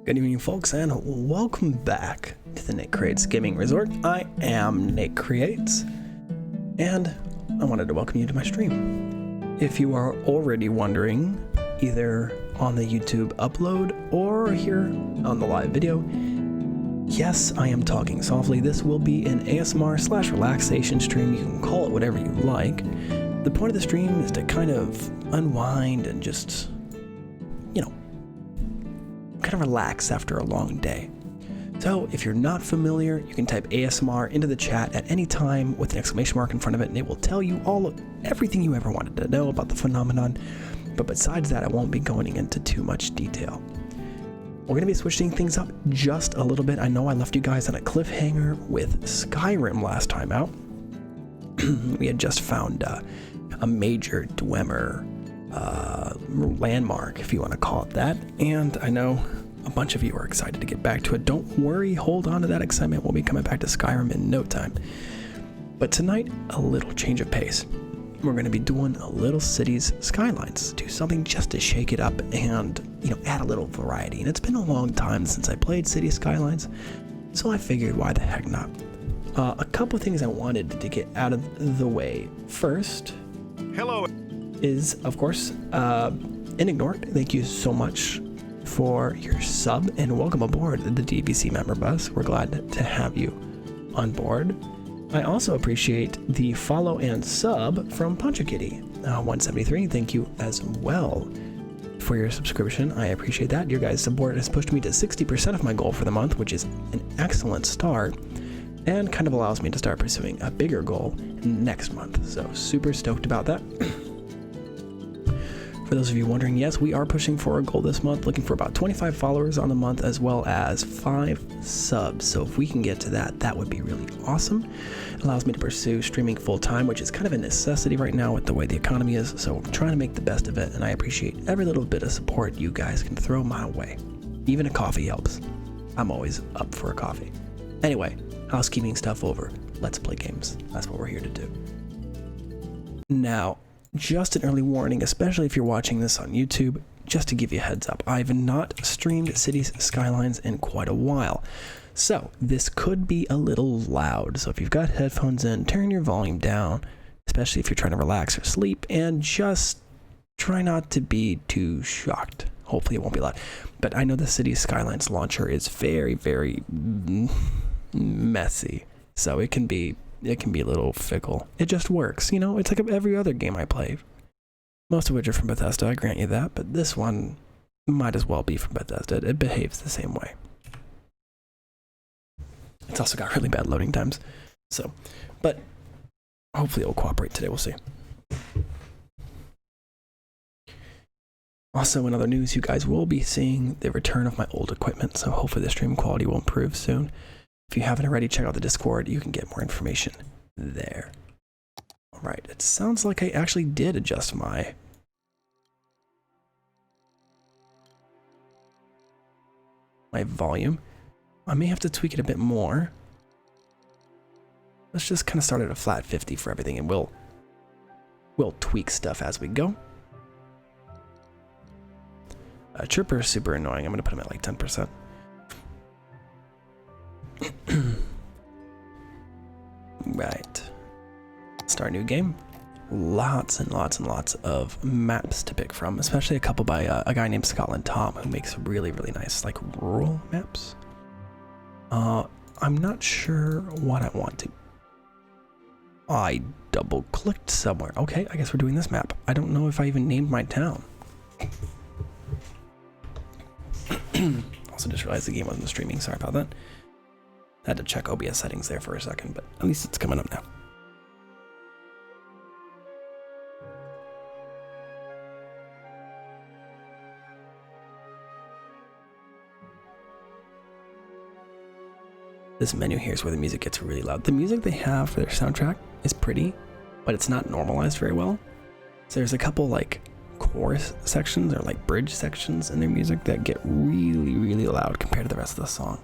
Good evening, folks, and welcome back to the Nick Creates Gaming Resort. I am Nick Creates, and I wanted to welcome you to my stream. If you are already wondering, either on the YouTube upload or here on the live video, yes, I am talking softly. This will be an ASMR/relaxation stream. You can call it whatever you like. The point of the stream is to kind of unwind and just, kind of relax after a long day. So if you're not familiar, you can type ASMR into the chat at any time with an exclamation mark in front of it, and it will tell you everything you ever wanted to know about the phenomenon. But besides that, I won't be going into too much detail. We're going to be switching things up just a little bit. I know I left you guys on a cliffhanger with Skyrim last time out. We had just found a major Dwemer landmark, if you want to call it that, and I know a bunch of you are excited to get back to it. Don't worry, hold on to that excitement. We'll be coming back to Skyrim in no time. But tonight, a little change of pace. We're going to be doing a little Cities Skylines, do something just to shake it up and, add a little variety. And it's been a long time since I played Cities Skylines, so I figured, why the heck not? A couple of things I wanted to get out of the way. First, hello, is, of course, Inignored. Thank you so much for your sub and welcome aboard the DVC member bus. We're glad to have you on board. I also appreciate the follow and sub from Ponchakitty 173. Thank you as well for your subscription. I appreciate that. Your guys' support has pushed me to 60% of my goal for the month, which is an excellent start and kind of allows me to start pursuing a bigger goal next month. So super stoked about that. For those of you wondering, yes, we are pushing for a goal this month, looking for about 25 followers on the month as well as 5 subs. So if we can get to that, that would be really awesome. It allows me to pursue streaming full time, which is kind of a necessity right now with the way the economy is. So I'm trying to make the best of it, and I appreciate every little bit of support you guys can throw my way. Even a coffee helps. I'm always up for a coffee. Anyway, housekeeping stuff over. Let's play games. That's what we're here to do. Now, just an early warning, especially if you're watching this on YouTube, just to give you a heads up, I've not streamed Cities Skylines in quite a while, so this could be a little loud. So if you've got headphones in, turn your volume down, especially if you're trying to relax or sleep, and just try not to be too shocked. Hopefully it won't be loud. But I know the Cities Skylines launcher is very, very messy, so it can be a little fickle. It just works, it's like every other game I play. Most of which are from Bethesda, I grant you that, but this one might as well be from Bethesda. It behaves the same way. It's also got really bad loading times. So, but hopefully it'll cooperate today, we'll see. Also, in other news, you guys will be seeing the return of my old equipment, so hopefully the stream quality will improve soon. If you haven't already, check out the Discord. You can get more information there. All right, it sounds like I actually did adjust my volume. I may have to tweak it a bit more. Let's just kind of start at a flat 50 for everything, and we'll tweak stuff as we go. Chirper is super annoying. I'm going to put him at like 10%. Right. Start a new game. Lots and lots and lots of maps to pick from, especially a couple by a guy named Scotland Tom, who makes really, really nice, like, rural maps. I'm not sure what I want to. I double-clicked somewhere. Okay, I guess we're doing this map. I don't know if I even named my town. Also just realized the game wasn't streaming. Sorry about that. I had to check OBS settings there for a second, but at least it's coming up now. This menu here is where the music gets really loud. The music they have for their soundtrack is pretty, but it's not normalized very well. So there's a couple like chorus sections or like bridge sections in their music that get really, really loud compared to the rest of the song.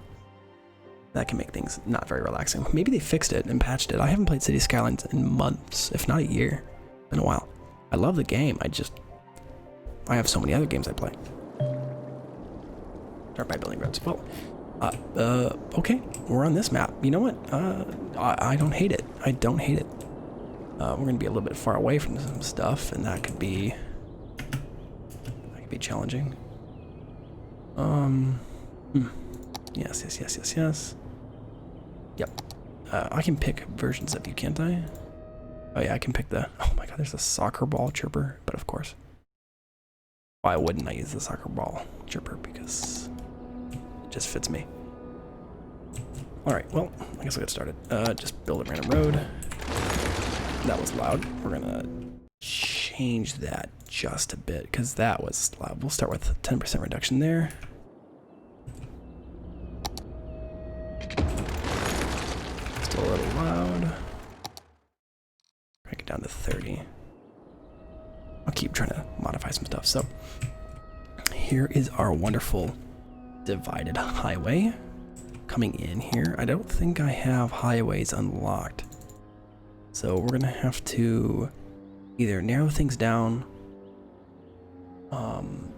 That can make things not very relaxing. Maybe they fixed it and patched it. I haven't played Cities Skylines in months, if not a year. Been a while. I love the game. I have so many other games I play. Start by building roads. Well, okay, we're on this map. You know what? I don't hate it. I don't hate it. We're gonna be a little bit far away from some stuff, and that could be challenging. Yes. Yep. I can pick versions of you, can't I? Oh yeah, I can pick the. Oh my God, there's a soccer ball chirper, but of course. Why wouldn't I use the soccer ball chirper? Because it just fits me. All right, well, I guess I'll get started. Just build a random road. That was loud. We're gonna change that just a bit because that was loud. We'll start with 10% reduction there. Still a little loud. Crank it down to 30. I'll keep trying to modify some stuff. So here is our wonderful divided highway coming in here. I don't think I have highways unlocked. So we're gonna have to either narrow things down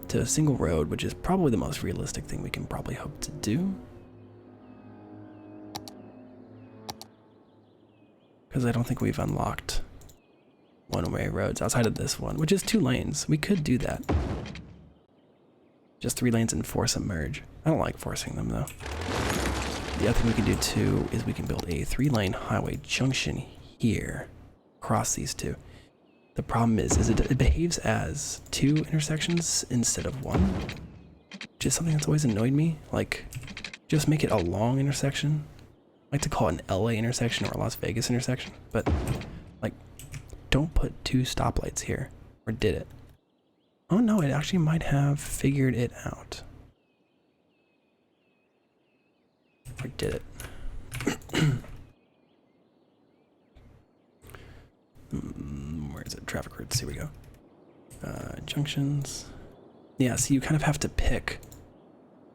to a single road, which is probably the most realistic thing we can probably hope to do. Because I don't think we've unlocked one-way roads outside of this one, which is 2 lanes. We could do that. Just 3 lanes and force a merge. I don't like forcing them though. The other thing we can do too is we can build a 3-lane highway junction here, across these 2. The problem is it behaves as 2 intersections instead of 1, which is something that's always annoyed me. Like, just make it a long intersection. I like to call it an LA intersection or a Las Vegas intersection, but like, don't put 2 stoplights here. Or did it? Oh no, it actually might have figured it out. Or did it? Where is it? Traffic routes. Here we go. Junctions. Yeah, so you kind of have to pick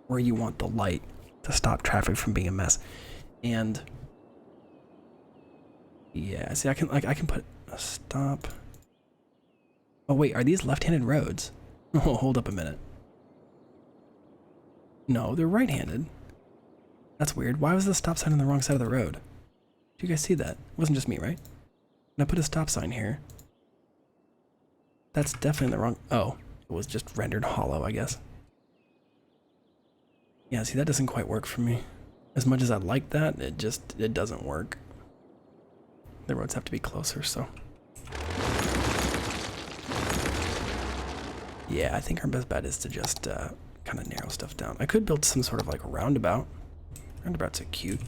where you want the light to stop traffic from being a mess. And yeah, see, I can put a stop. Oh wait, are these left-handed roads? Oh, hold up a minute. No, they're right-handed. That's weird. Why was the stop sign on the wrong side of the road? Did you guys see that? It wasn't just me, right? And I put a stop sign here. That's definitely the wrong. Oh, it was just rendered hollow, I guess. Yeah, see, that doesn't quite work for me. As much as I like that, it doesn't work. The roads have to be closer, so. Yeah, I think our best bet is to just kind of narrow stuff down. I could build some sort of like a roundabout. Roundabouts are cute.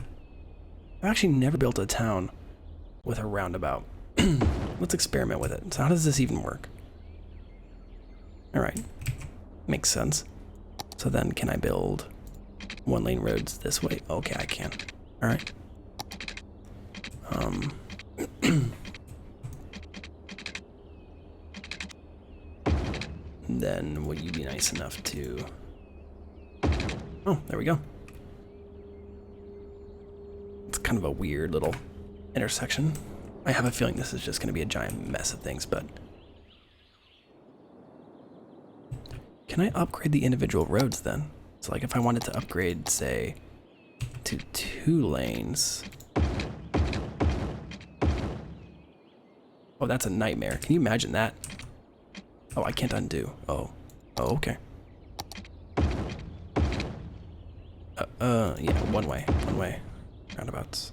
I've actually never built a town with a roundabout. Let's experiment with it. So how does this even work? All right, makes sense. So then can I build 1-lane roads this way? Okay, I can. All right. Then would you be nice enough to... Oh, there we go. It's kind of a weird little intersection. I have a feeling this is just going to be a giant mess of things, but... Can I upgrade the individual roads then? So like if I wanted to upgrade, say, to 2 lanes... Oh, that's a nightmare. Can you imagine that? Oh, I can't undo. Oh, okay. Yeah, one way. Roundabouts.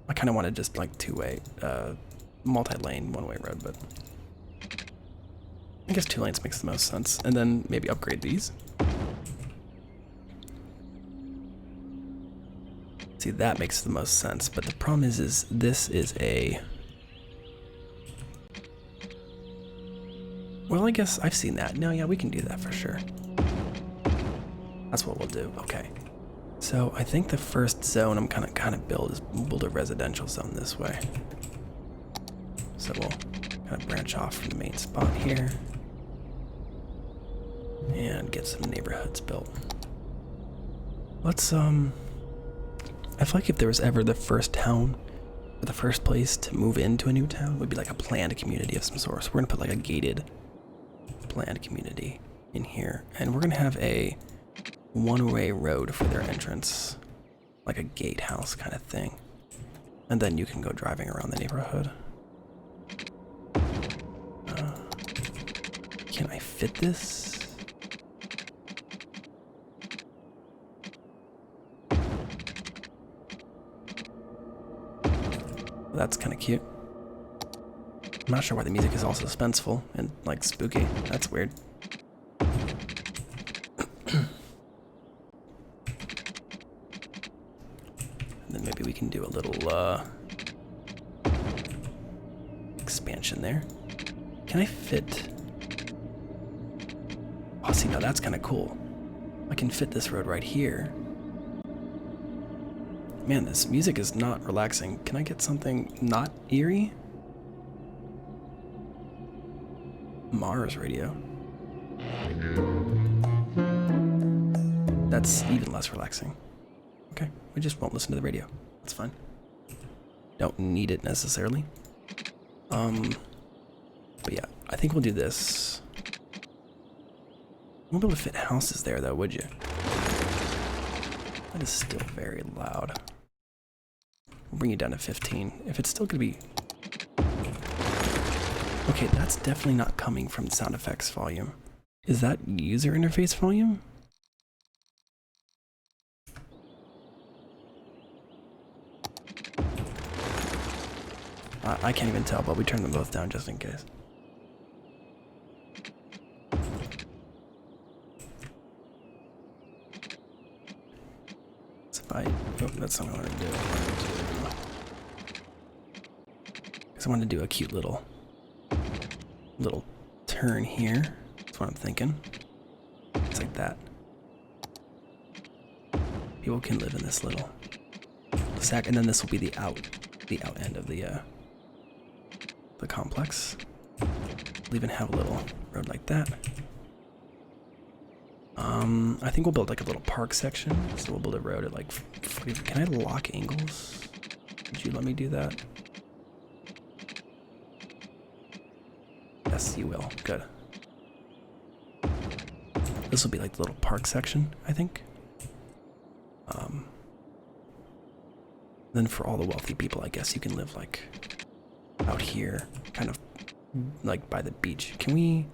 I kind of wanted just like 2-way, multi-lane, 1-way road, but I guess 2 lanes makes the most sense. And then maybe upgrade these. See, that makes the most sense, but the problem is this is a... Well, I guess I've seen that. No, yeah, we can do that for sure. That's what we'll do. Okay. So I think the first zone I'm gonna kind of build a residential zone this way. So we'll kind of branch off from the main spot here and get some neighborhoods built. Let's I feel like if there was ever the first town or the first place to move into a new town, it would be like a planned community of some sort. So we're gonna put like a gated planned community in here, and we're gonna have a one-way road for their entrance, like a gatehouse kind of thing. And then you can go driving around the neighborhood. Can I fit this? That's kind of cute. I'm not sure why the music is all suspenseful and like spooky. That's weird. And then maybe we can do a little expansion there. Can I fit? Oh, see, now that's kind of cool. I can fit this road right here. Man, this music is not relaxing. Can I get something not eerie? Mars radio. That's even less relaxing. Okay, we just won't listen to the radio. That's fine. Don't need it necessarily. But yeah, I think we'll do this. You won't be able to fit houses there though, would you? That is still very loud. We'll bring you down to 15. If it's still gonna be... Okay, that's definitely not coming from sound effects volume. Is that user interface volume? I can't even tell, but we turned them both down just in case. So if I... Oh, that's not what I want to do. Because I want to do a cute little turn here. That's what I'm thinking. It's like that. People can live in this little sack, and then this will be the out end of the complex. We'll even have a little road like that. I think we'll build like a little park section. So we'll build a road at like 40. Can I lock angles? Would you let me do that? Yes, you will. Good. This will be like the little park section, I think. Then for all the wealthy people, I guess you can live like out here, kind of like by the beach. Can we?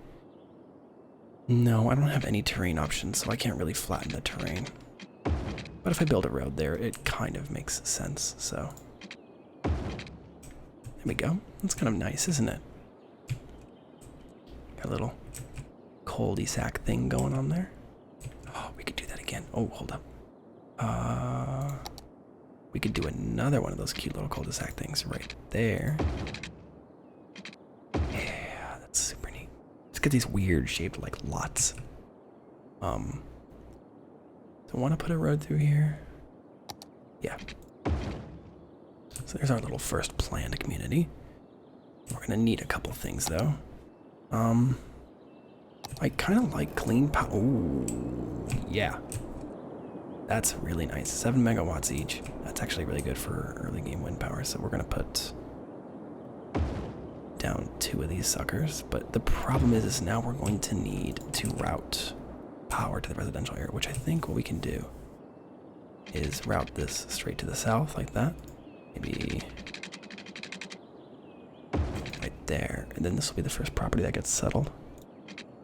No, I don't have any terrain options, so I can't really flatten the terrain. But if I build a road there, it kind of makes sense, so. There we go. That's kind of nice, isn't it? Got a little cul-de-sac thing going on there. Oh, we could do that again. Oh, hold up. We could do another one of those cute little cul-de-sac things right there. Yeah, that's super neat. Let's get these weird shaped like lots. Do I want to put a road through here? Yeah. So there's our little first planned community. We're gonna need a couple things though. I kind of like clean power. Ooh, yeah. That's really nice. 7 megawatts each. That's actually really good for early game wind power. So we're gonna put down 2 of these suckers. But the problem is now we're going to need to route power to the residential area, which I think what we can do is route this straight to the south like that. Maybe right there. And then this will be the first property that gets settled.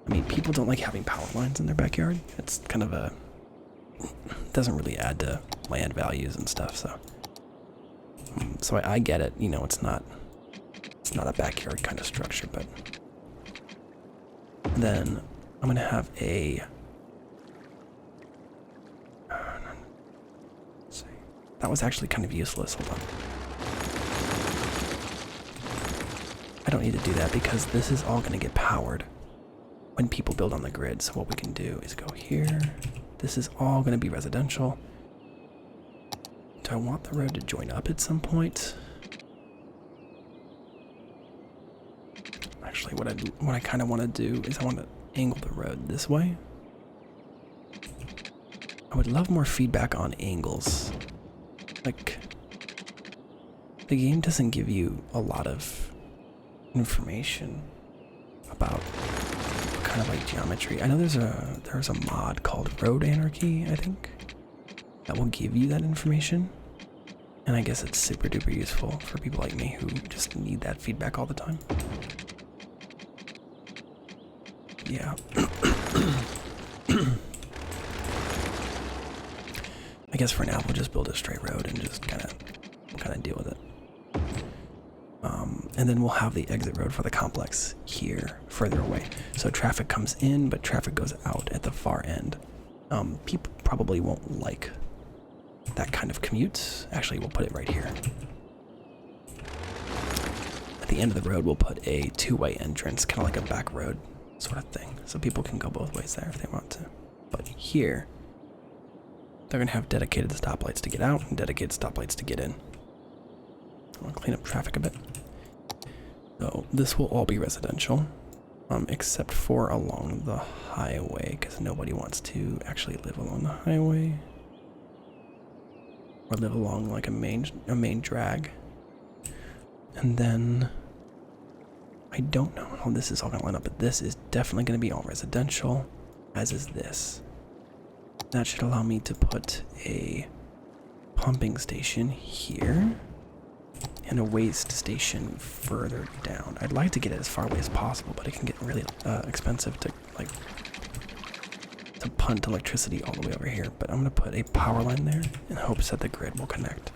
I mean, people don't like having power lines in their backyard. It's kind of a... doesn't really add to land values and stuff, so... So I get it, you know, it's not a backyard kind of structure, but... Then I'm gonna have a... Let's see. That was actually kind of useless, hold on. I don't need to do that because this is all gonna get powered when people build on the grid. So what we can do is go here. This is all going to be residential. Do I want the road to join up at some point? Actually, what I kind of want to do is I want to angle the road this way. I would love more feedback on angles. Like, the game doesn't give you a lot of information about kind of like geometry. I know there's a mod called Road Anarchy, I think, that will give you that information. And I guess it's super duper useful for people like me who just need that feedback all the time. Yeah. I guess for now we'll just build a straight road and just kind of deal with it. And then we'll have the exit road for the complex here, further away. So traffic comes in, but traffic goes out at the far end. People probably won't like that kind of commute. Actually, we'll put it right here. At the end of the road, we'll put a two-way entrance, kind of like a back road sort of thing. So people can go both ways there if they want to. But here, they're going to have dedicated stoplights to get out and dedicated stoplights to get in. I'll clean up traffic a bit. So this will all be residential, except for along the highway, because nobody wants to actually live along the highway. Or live along like a main drag. And then I don't know how this is all gonna line up, but this is definitely gonna be all residential, as is this. That should allow me to put a pumping station here and a waste station further down. I'd like to get it as far away as possible, but it can get really expensive to punt electricity all the way over here. But I'm gonna put a power line there in hopes that the grid will connect.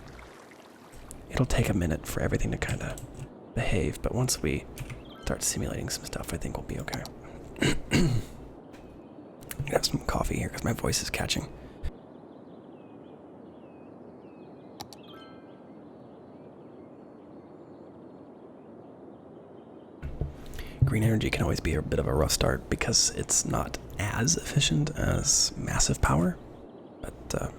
It'll take a minute for everything to kind of behave, but once we start simulating some stuff, I think we'll be okay. I'm gonna have some coffee here because my voice is catching. Green energy can always be a bit of a rough start because it's not as efficient as massive power. But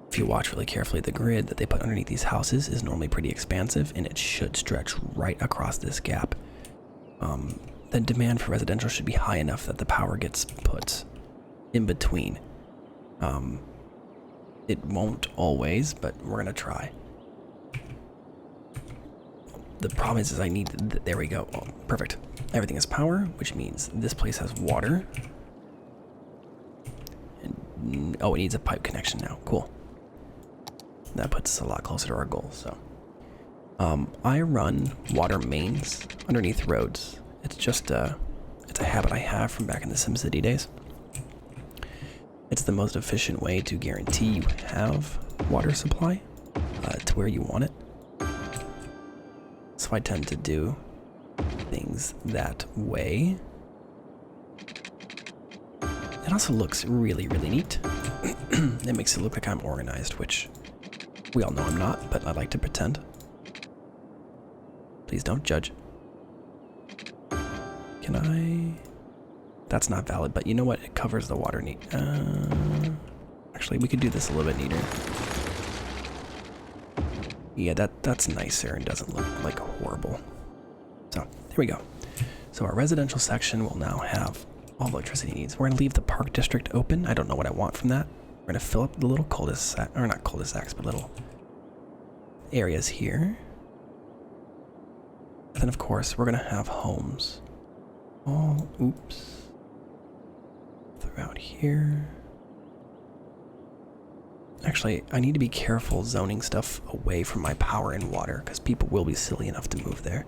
if you watch really carefully, the grid that they put underneath these houses is normally pretty expansive, and it should stretch right across this gap. The demand for residential should be high enough that the power gets put in between. It won't always, but we're gonna try. The problem is I need, there we go, oh, perfect. Everything is power, which means this place has water. And, oh, it needs a pipe connection now, cool. That puts us a lot closer to our goal, so. I run water mains underneath roads. It's just, it's a habit I have from back in the SimCity days. It's the most efficient way to guarantee you have water supply to where you want it. So I tend to do things that way. It also looks really, really neat. It makes it look like I'm organized, which we all know I'm not, but I like to pretend. Please don't judge. Can I? That's not valid, but you know what? It covers the water neat. Actually, we could do this a little bit neater. Yeah, that's nicer and doesn't look like horrible. So, there we go. So our residential section will now have all the electricity needs. We're going to leave the park district open. I don't know what I want from that. We're going to fill up the little cul-de-sac, or not cul-de-sacs, but little areas here. And then, of course, we're going to have homes. All, oops. Throughout here. Actually, I need to be careful zoning stuff away from my power and water, because people will be silly enough to move there.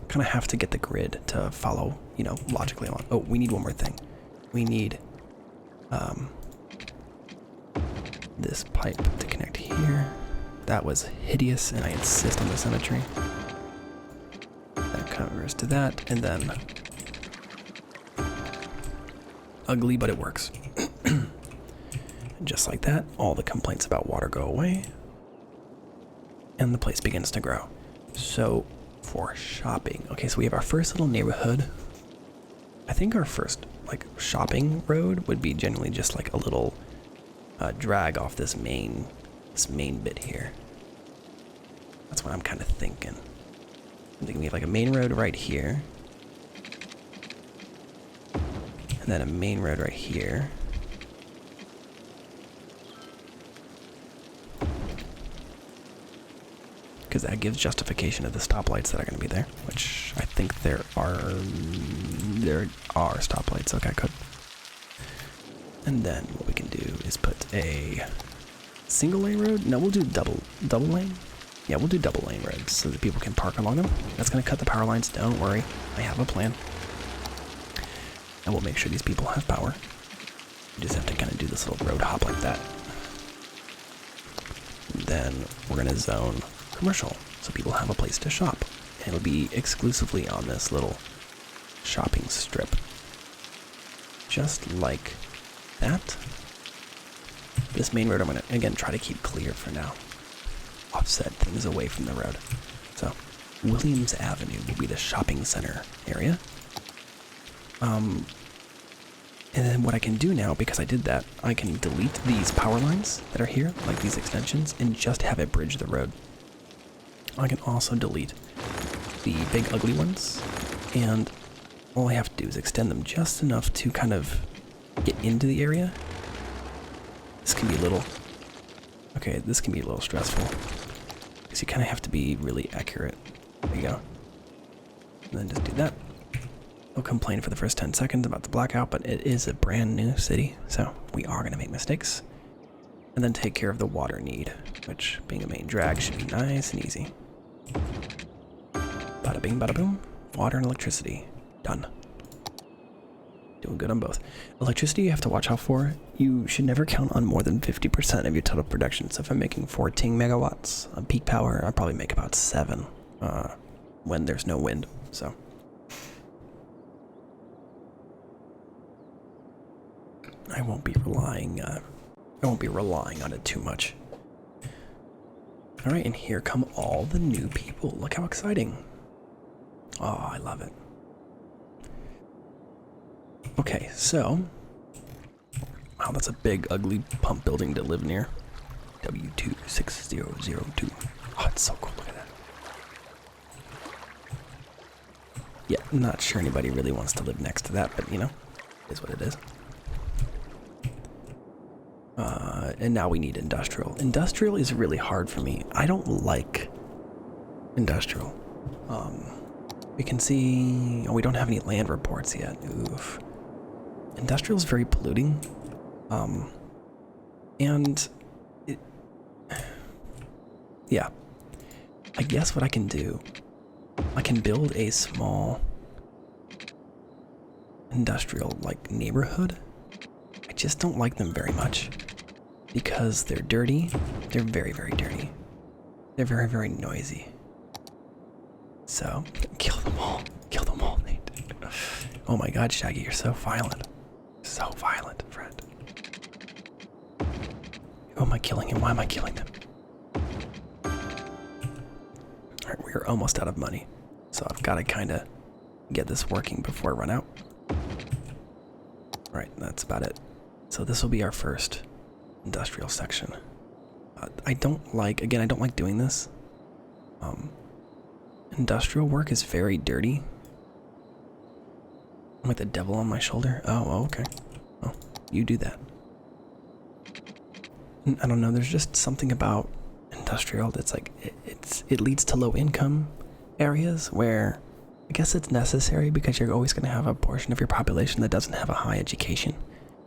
Kind of have to get the grid to follow, you know, logically along. Oh, we need one more thing. We need this pipe to connect here. That was hideous, and I insist on the symmetry. That covers to that, and then ugly, but it works. Just like that, all the complaints about water go away, and the place begins to grow. So, for shopping, okay, so we have our first little neighborhood. I think our first, like, shopping road would be generally just like a little drag off this main bit here. That's what I'm kind of thinking. I'm thinking we have like a main road right here, and then a main road right here. Because that gives justification of the stoplights that are going to be there, which I think there are there are stoplights. Okay, good. And then what we can do is put a single lane road. No, we'll do double lane. Yeah, we'll do double lane roads so that people can park along them. That's going to cut the power lines. Don't worry, I have a plan. And we'll make sure these people have power. We just have to kind of do this little road hop like that. And then we're going to zone commercial so people have a place to shop. And it'll be exclusively on this little shopping strip. Just like that. This main road I'm going to, again, try to keep clear for now. Offset things away from the road. So, Williams Avenue will be the shopping center area. And then what I can do now, because I did that, I can delete these power lines that are here, like these extensions, and just have it bridge the road. I can also delete the big ugly ones, and all I have to do is extend them just enough to kind of get into the area. This can be a little, okay, this can be a little stressful, because you kind of have to be really accurate. There you go. And then just do that. I'll complain for the first 10 seconds about the blackout, but it is a brand new city, so we are going to make mistakes. And then take care of the water need, which, being a main drag, should be nice and easy. Bada bing, bada boom. Water and electricity. Done. Doing good on both. Electricity you have to watch out for. You should never count on more than 50% of your total production. So if I'm making 14 megawatts on peak power, I'll probably make about 7 when there's no wind. So I won't be relying on it too much. All right, and here come all the new people. Look how exciting. Oh, I love it. Okay, so, wow, that's a big, ugly pump building to live near. W26002. Oh, it's so cool. Look at that. Yeah, I'm not sure anybody really wants to live next to that, but you know, it is what it is. And now we need industrial. Industrial is really hard for me. I don't like industrial. We can see, oh, we don't have any land reports yet. Oof. Industrial is very polluting. And it, yeah, I guess what I can do, I can build a small industrial like neighborhood. I just don't like them very much because they're dirty. They're very, very dirty. They're very, very noisy. So, kill them all. Kill them all, Nate. Oh my god, Shaggy, you're so violent. So violent, friend. Who am I killing and why am I killing them? Alright, we're almost out of money. So I've got to kind of get this working before I run out. Alright, that's about it. So this will be our first industrial section. I don't like doing this. Industrial work is very dirty. I'm like the devil on my shoulder. Oh, okay. Oh, you do that. I don't know, there's just something about industrial that's like, it leads to low income areas where I guess it's necessary because you're always going to have a portion of your population that doesn't have a high education.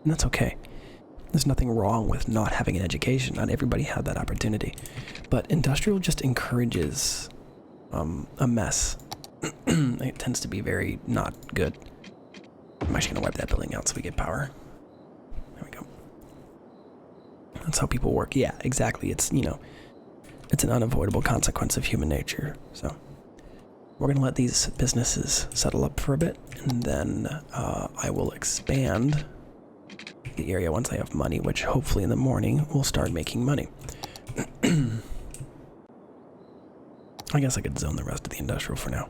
And that's okay. There's nothing wrong with not having an education. Not everybody had that opportunity. But industrial just encourages a mess. It tends to be very not good. I'm actually going to wipe that building out so we get power. There we go. That's how people work. Yeah, exactly. It's, you know, it's an unavoidable consequence of human nature. So we're going to let these businesses settle up for a bit, and then I will expand the area once I have money, which hopefully in the morning we'll start making money. I guess I could zone the rest of the industrial for now.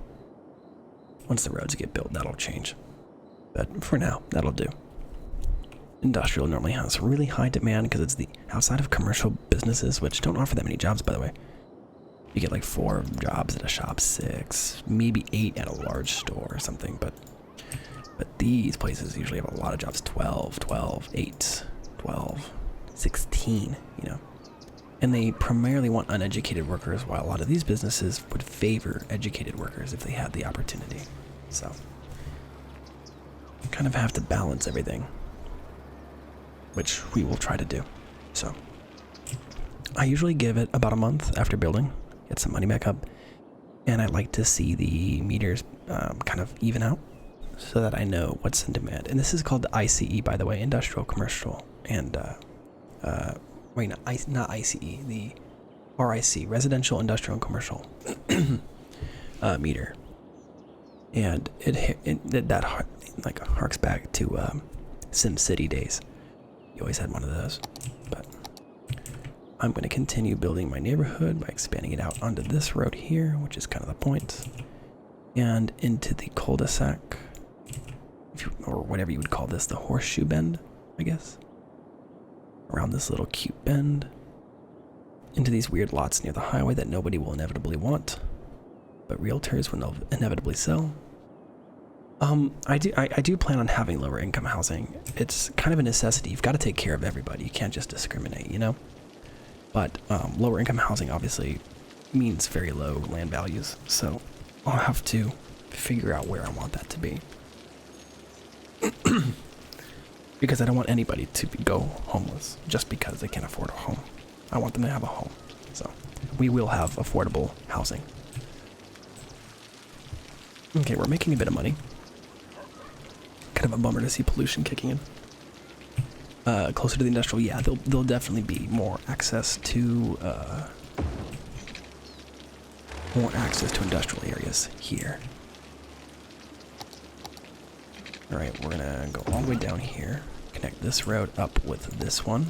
Once the roads get built, that'll change. But for now, that'll do. Industrial normally has really high demand because it's the outside of commercial businesses, which don't offer that many jobs, by the way. You get like 4 jobs at a shop, 6, maybe 8 at a large store or something, but these places usually have a lot of jobs, 12, 8, 12, 16, you know. And they primarily want uneducated workers, while a lot of these businesses would favor educated workers if they had the opportunity. So, kind of have to balance everything, which we will try to do. So I usually give it about a month after building, get some money back up, and I like to see the meters kind of even out so that I know what's in demand. And this is called the ICE, by the way, industrial, commercial, and wait, not ICE, the RIC, residential, industrial, and commercial meter. And that like harks back to Sim City days. You always had one of those. But I'm going to continue building my neighborhood by expanding it out onto this road here, which is kind of the point, and into the cul-de-sac, or whatever you would call this, the horseshoe bend, I guess. Around this little cute bend, into these weird lots near the highway that nobody will inevitably want, but realtors will inevitably sell. I do plan on having lower income housing. It's kind of a necessity. You've got to take care of everybody. You can't just discriminate, you know? But lower income housing obviously means very low land values, so I'll have to figure out where I want that to be. Because I don't want anybody to go homeless just because they can't afford a home. I want them to have a home. So we will have affordable housing. Okay, we're making a bit of money. Kind of a bummer to see pollution kicking in. Closer to the industrial, yeah, there'll definitely be more access to industrial areas here. All right, we're gonna go all the way down here, connect this road up with this one.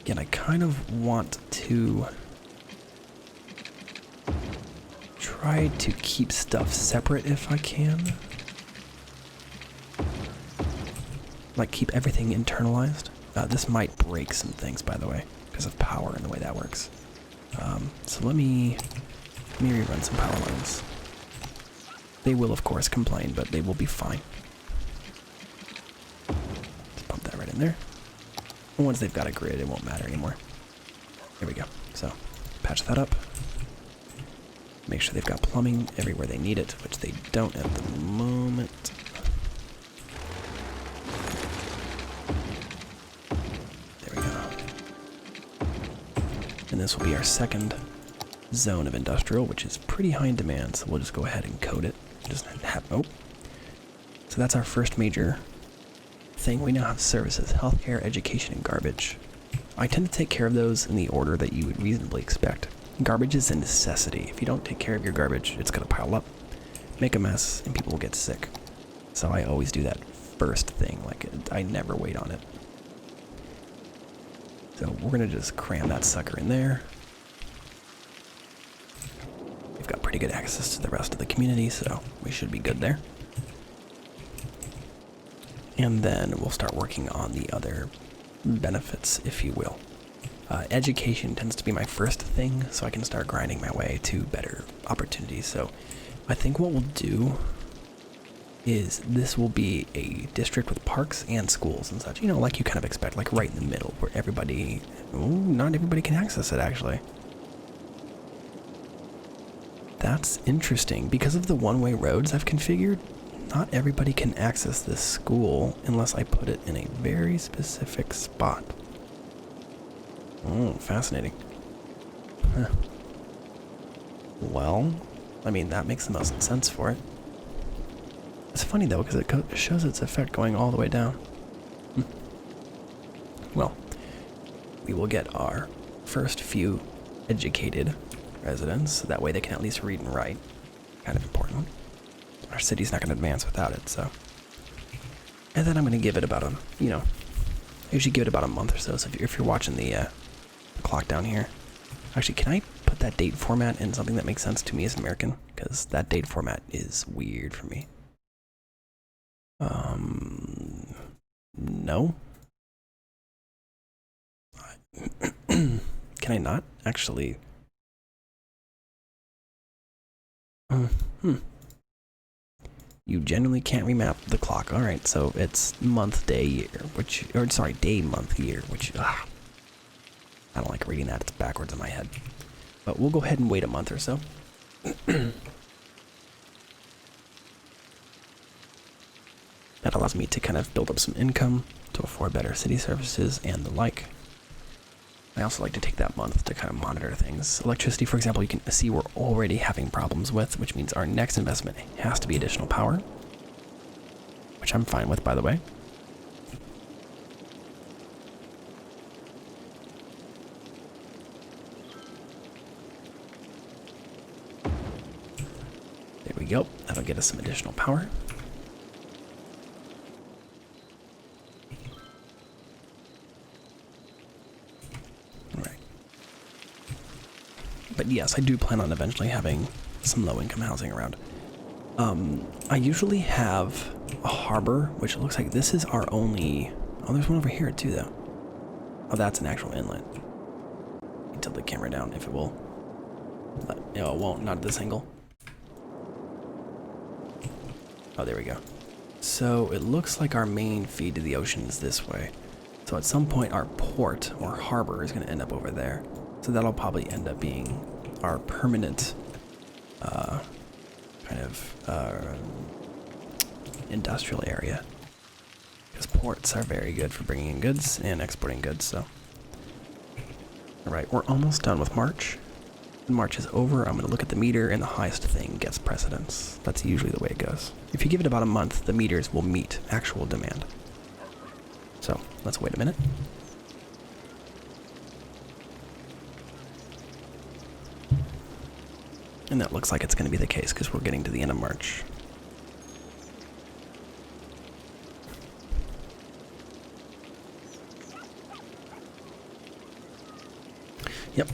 Again, I kind of want to try to keep stuff separate if I can. Like keep everything internalized. This might break some things, by the way, because of power and the way that works. So let me rerun some power lines. They will, of course, complain, but they will be fine. Let's pump that right in there. And once they've got a grid, it won't matter anymore. There we go. So patch that up. Make sure they've got plumbing everywhere they need it, which they don't at the moment. And this will be our second zone of industrial, which is pretty high in demand, so we'll just go ahead and code it. Just have, oh. So that's our first major thing. We now have services, healthcare, education, and garbage. I tend to take care of those in the order that you would reasonably expect. Garbage is a necessity. If you don't take care of your garbage, it's going to pile up, make a mess, and people will get sick. So I always do that first thing. Like, I never wait on it. So we're going to just cram that sucker in there. We've got pretty good access to the rest of the community, so we should be good there. And then we'll start working on the other benefits, if you will. Education tends to be my first thing, so I can start grinding my way to better opportunities. So I think what we'll do is this will be a district with parks and schools and such, you know, like you kind of expect, like right in the middle where everybody, not everybody can access it actually. That's interesting. Because of the one-way roads I've configured, not everybody can access this school unless I put it in a very specific spot. Oh, fascinating. Huh. Well, I mean, that makes the most sense for it. It's funny though, because it shows its effect going all the way down. Well, we will get our first few educated residents, so that way they can at least read and write. Kind of important. Our city's not going to advance without it, so. And then I'm going to give it about I usually give it about a month or so. So if you're watching the clock down here, actually, can I put that date format in something that makes sense to me as an American? Because that date format is weird for me. No. Can I not? Actually. You generally can't remap the clock. Alright, so it's month, day, year, day, month, year, which, I don't like reading that. It's backwards in my head. But we'll go ahead and wait a month or so. That allows me to kind of build up some income to afford better city services and the like. I also like to take that month to kind of monitor things. Electricity, for example, you can see we're already having problems with, which means our next investment has to be additional power, which I'm fine with, by the way. There we go. That'll get us some additional power. But yes, I do plan on eventually having some low-income housing around. I usually have a harbor, which looks like this is our only... Oh, there's one over here too, though. Oh, that's an actual inlet. Tilt the camera down if it will. But, no, it won't, not at this angle. Oh, there we go. So it looks like our main feed to the ocean is this way. So at some point our port or harbor is going to end up over there. So that'll probably end up being our permanent industrial area. Because ports are very good for bringing in goods and exporting goods, so. Alright, we're almost done with March. When March is over, I'm going to look at the meter and the highest thing gets precedence. That's usually the way it goes. If you give it about a month, the meters will meet actual demand. So, let's wait a minute. And that looks like it's going to be the case because we're getting to the end of March. Yep,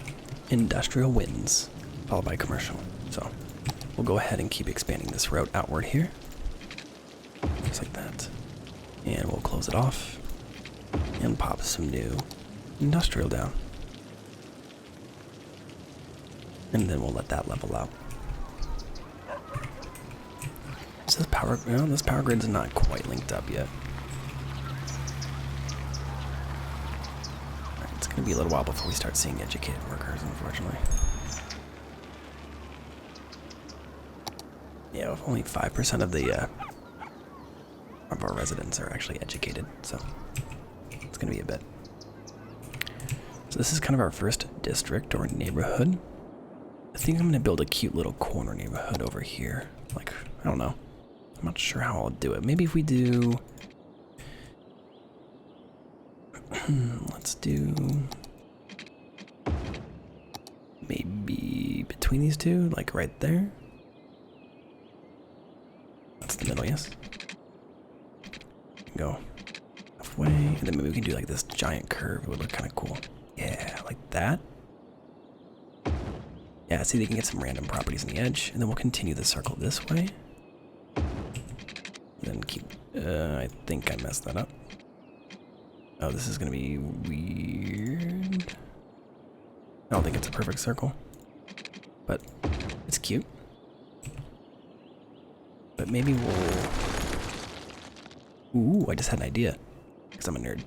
industrial wins, followed by commercial. So we'll go ahead and keep expanding this route outward here. Just like that. And we'll close it off and pop some new industrial down. And then we'll let that level out. So this power grid's not quite linked up yet. Right, it's gonna be a little while before we start seeing educated workers, unfortunately. Yeah, only 5% of our residents are actually educated, so it's gonna be a bit. So this is kind of our first district or neighborhood. I think I'm gonna build a cute little corner neighborhood over here. Like, I don't know. I'm not sure how I'll do it. Maybe if we do... let's do... maybe between these two, like right there. That's the middle, yes. Go halfway, and then maybe we can do like this giant curve. It would look kind of cool. Yeah, like that. Yeah, see, they can get some random properties on the edge, and then we'll continue the circle this way. And then keep, I think I messed that up. Oh, this is gonna be weird. I don't think it's a perfect circle, but it's cute. But maybe we'll... Ooh, I just had an idea, because I'm a nerd.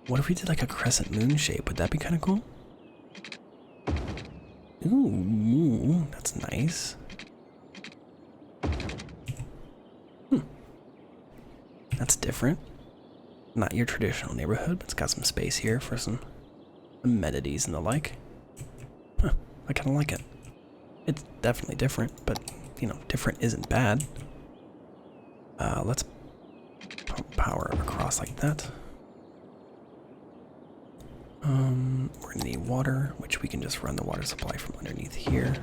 What if we did like a crescent moon shape? Would that be kind of cool? Ooh, that's nice. That's different. Not your traditional neighborhood, but it's got some space here for some amenities and the like. Huh, I kind of like it. It's definitely different, but, you know, different isn't bad. Let's pump power across like that. We're gonna need water, which we can just run the water supply from underneath here.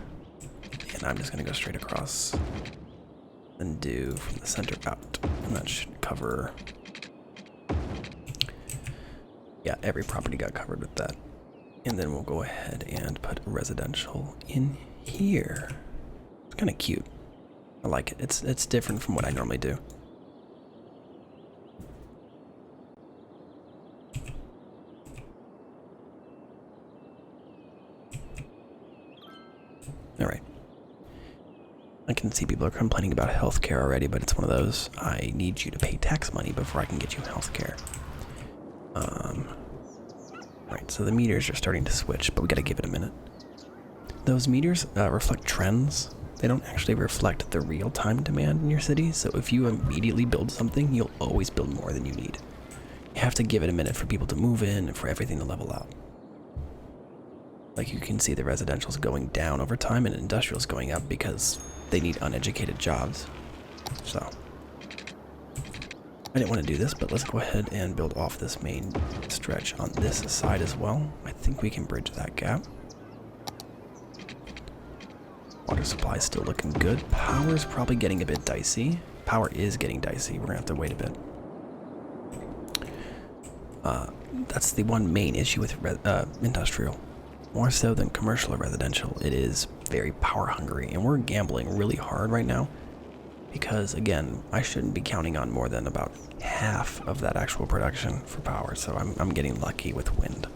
And I'm just gonna go straight across and do from the center out. And that should cover... Yeah, every property got covered with that. And then we'll go ahead and put residential in here. It's kind of cute. I like it. It's different from what I normally do. Alright. I can see people are complaining about healthcare already, but it's one of those, I need you to pay tax money before I can get you healthcare. Right, so the meters are starting to switch, but we gotta give it a minute. Those meters reflect trends, they don't actually reflect the real-time demand in your city, so if you immediately build something, you'll always build more than you need. You have to give it a minute for people to move in and for everything to level out. Like you can see the residential's going down over time and industrial's going up because they need uneducated jobs. So, I didn't want to do this, but let's go ahead and build off this main stretch on this side as well. I think we can bridge that gap. Water supply is still looking good. Power's probably getting a bit dicey. Power is getting dicey. We're gonna have to wait a bit. That's the one main issue with industrial. More so than commercial or residential, it is very power hungry, and we're gambling really hard right now because, again, I shouldn't be counting on more than about half of that actual production for power, so I'm getting lucky with wind.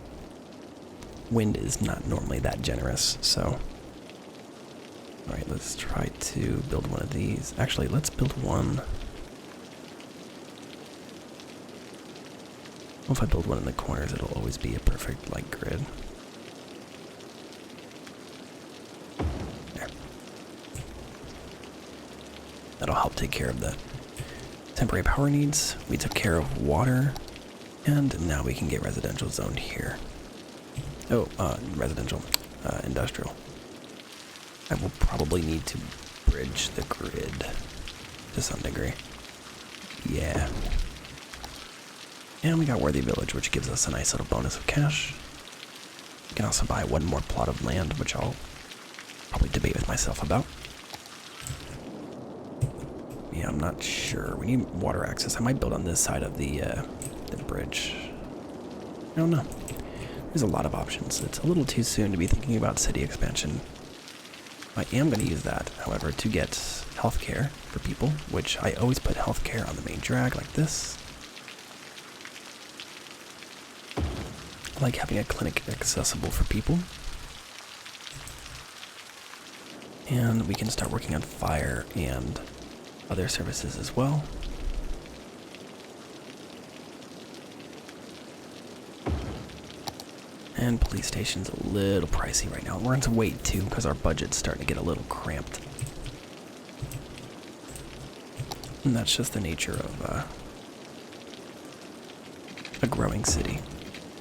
Wind is not normally that generous, so... Alright, let's try to build one of these. Actually, let's build one... Well, if I build one in the corners, it'll always be a perfect, like, grid. There. That'll help take care of the temporary power needs. We took care of water, and now we can get residential zoned here. Oh, residential, industrial. I will probably need to bridge the grid to some degree. Yeah. And we got Worthy Village, which gives us a nice little bonus of cash. We can also buy one more plot of land, which I'll probably debate with myself about. Yeah, I'm not sure. We need water access. I might build on this side of the bridge. I don't know. There's a lot of options. It's a little too soon to be thinking about city expansion. I am going to use that, however, to get healthcare for people, which I always put healthcare on the main drag like this. I like having a clinic accessible for people. And we can start working on fire and other services as well. And police station's a little pricey right now. We're going to wait too because our budget's starting to get a little cramped. And that's just the nature of a growing city.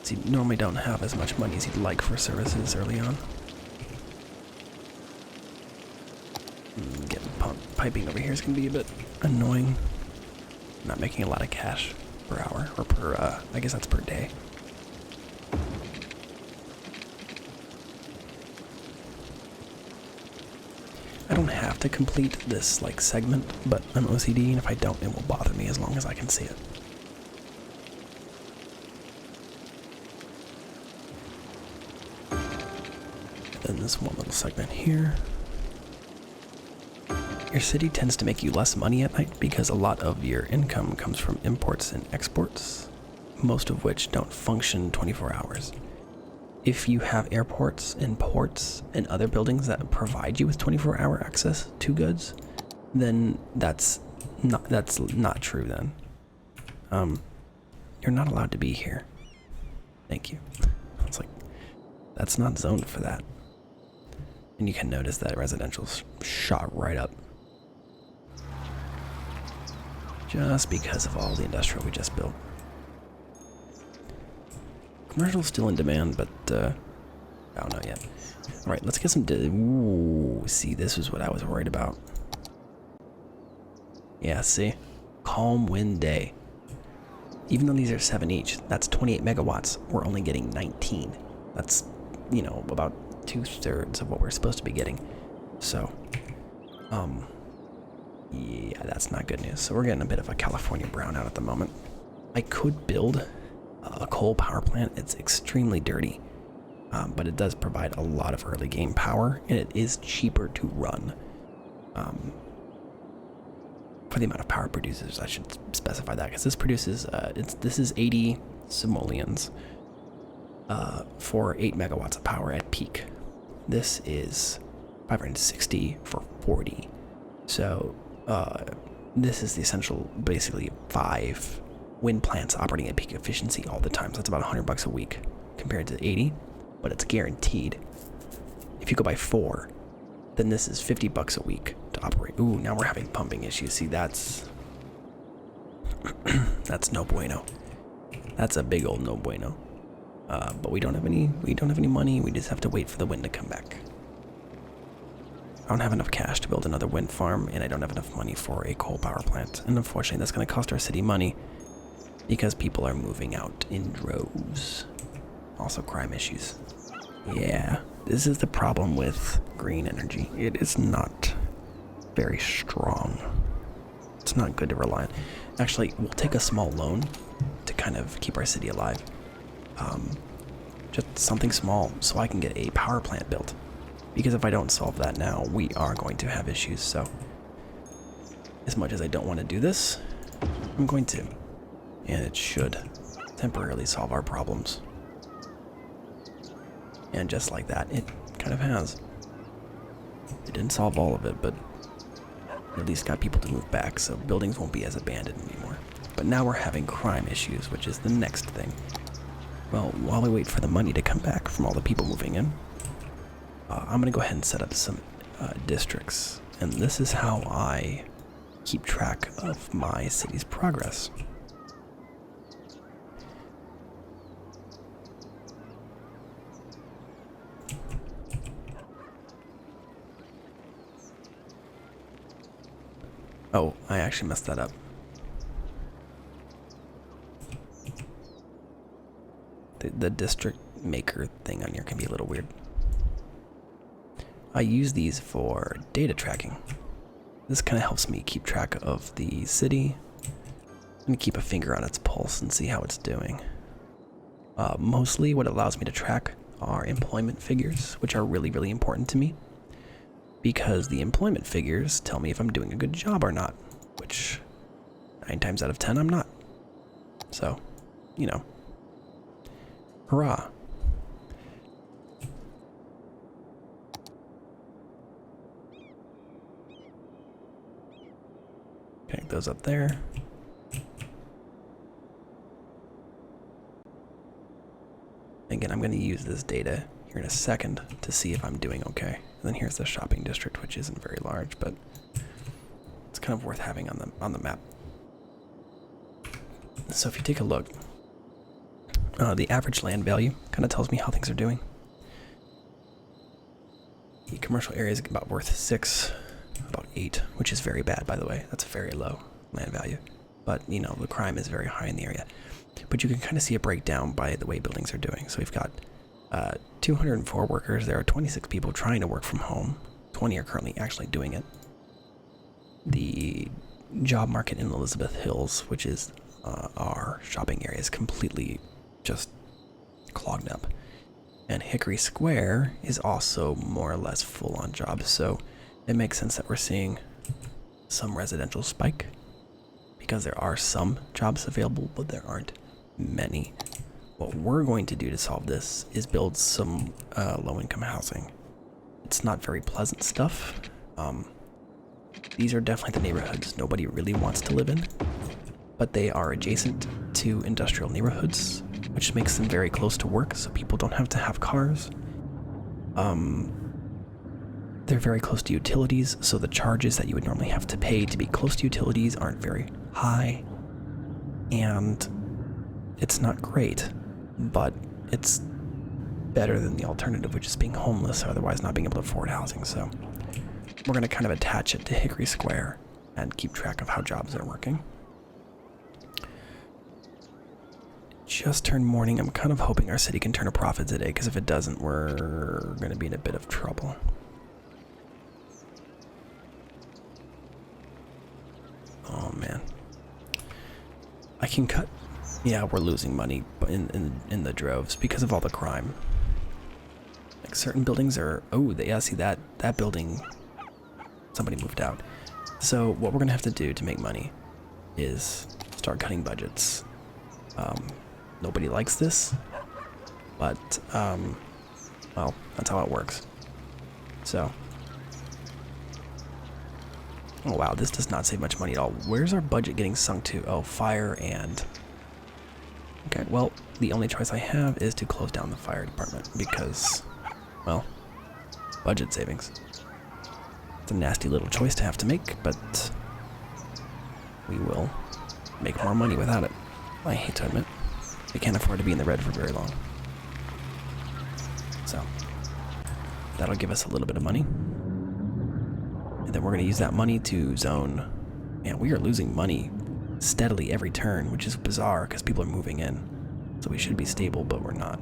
So you normally don't have as much money as you'd like for services early on. Getting piping over here is going to be a bit annoying. Not making a lot of cash per hour, or per, I guess that's per day. I don't have to complete this, like, segment, but I'm OCD, and if I don't, it will bother me as long as I can see it. Then this one little segment here. Your city tends to make you less money at night because a lot of your income comes from imports and exports, most of which don't function 24 hours. If you have airports and ports and other buildings that provide you with 24-hour access to goods, then that's not true then. You're not allowed to be here. Thank you. It's like, that's not zoned for that. And you can notice that residential's shot right up. Just because of all the industrial we just built. Commercial's still in demand, but, I don't know yet. Alright, let's get some... Ooh, see, this is what I was worried about. Yeah, see? Calm wind day. Even though these are 7 each, that's 28 megawatts. We're only getting 19. That's, you know, about 2/3 of what we're supposed to be getting. So, yeah, that's not good news. So we're getting a bit of a California brownout at the moment. I could build a coal power plant. It's extremely dirty, but it does provide a lot of early game power, and it is cheaper to run. For the amount of power it produces, I should specify that, because this produces, this is 80 simoleons for 8 megawatts of power at peak. This is 560 for 40. So this is the essential, basically 5 wind plants operating at peak efficiency all the time. So that's about $100 a week compared to 80, but it's guaranteed. If you go by 4, then this is $50 a week to operate. Ooh, now we're having pumping issues. See, that's that's no bueno. That's a big old no bueno. But we don't have any money. We just have to wait for the wind to come back. I don't have enough cash to build another wind farm, and I don't have enough money for a coal power plant. And unfortunately, that's going to cost our city money because people are moving out in droves. Also, crime issues. Yeah, this is the problem with green energy. It is not very strong. It's not good to rely on. Actually, we'll take a small loan to kind of keep our city alive. Just something small so I can get a power plant built. Because if I don't solve that now, we are going to have issues. So, as much as I don't want to do this, I'm going to. And it should temporarily solve our problems. And just like that, it kind of has. It didn't solve all of it, but at least got people to move back, so buildings won't be as abandoned anymore. But now we're having crime issues, which is the next thing. Well, while we wait for the money to come back from all the people moving in, I'm going to go ahead and set up some districts. And this is how I keep track of my city's progress. Oh, I actually messed that up. The district maker thing on here can be a little weird. I use these for data tracking. This kind of helps me keep track of the city and keep a finger on its pulse and see how it's doing. Mostly what it allows me to track are employment figures, which are really, really important to me. Because the employment figures tell me if I'm doing a good job or not, which 9 times out of 10 I'm not. So, you know, hurrah. Connect those up there. Again, I'm going to use this data here in a second to see if I'm doing okay. And then here's the shopping district, which isn't very large, but it's kind of worth having on the map. So if you take a look, the average land value kind of tells me how things are doing. The commercial area is about worth 6, about 8, which is very bad, by the way. That's very low land value. But, you know, the crime is very high in the area. But you can kind of see a breakdown by the way buildings are doing. So we've got 204 workers. There are 26 people trying to work from home. 20 are currently actually doing it. The job market in Elizabeth Hills, which is our shopping area, is completely just clogged up. And Hickory Square is also more or less full on jobs. So it makes sense that we're seeing some residential spike because there are some jobs available, but there aren't many. What we're going to do to solve this is build some low-income housing. It's not very pleasant stuff. These are definitely the neighborhoods nobody really wants to live in, but they are adjacent to industrial neighborhoods, which makes them very close to work, so people don't have to have cars. They're very close to utilities, so the charges that you would normally have to pay to be close to utilities aren't very high, and it's not great, but it's better than the alternative, which is being homeless or otherwise not being able to afford housing. So we're going to kind of attach it to Hickory Square and keep track of how jobs are working. Just turned morning. I'm kind of hoping our city can turn a profit today, because if it doesn't, we're going to be in a bit of trouble. Oh man, I can cut. Yeah, we're losing money in the droves because of all the crime. Like certain buildings are. Oh, yeah, see that building. Somebody moved out. So what we're gonna have to do to make money is start cutting budgets. Nobody likes this, but well, that's how it works. So. Oh wow, this does not save much money at all. Where's our budget getting sunk to? Oh, fire and... Okay, well, the only choice I have is to close down the fire department because, well, budget savings. a nasty little choice to have to make, but we will make more money without it. I hate to admit, we can't afford to be in the red for very long. So, that'll give us a little bit of money. And then we're going to use that money to zone. Man, we are losing money steadily every turn, which is bizarre because people are moving in. So we should be stable, but we're not.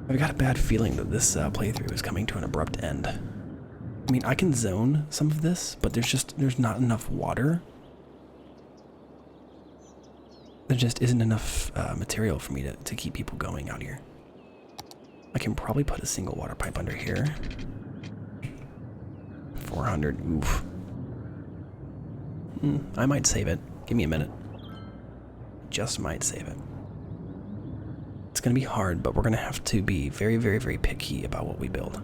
I've got a bad feeling that this playthrough is coming to an abrupt end. I mean, I can zone some of this, but there's not enough water. There just isn't enough material for me to keep people going out here. I can probably put a single water pipe under here. 400, oof. I might save it. Give me a minute. Just might save it. It's gonna be hard, but we're gonna have to be very, very, very picky about what we build.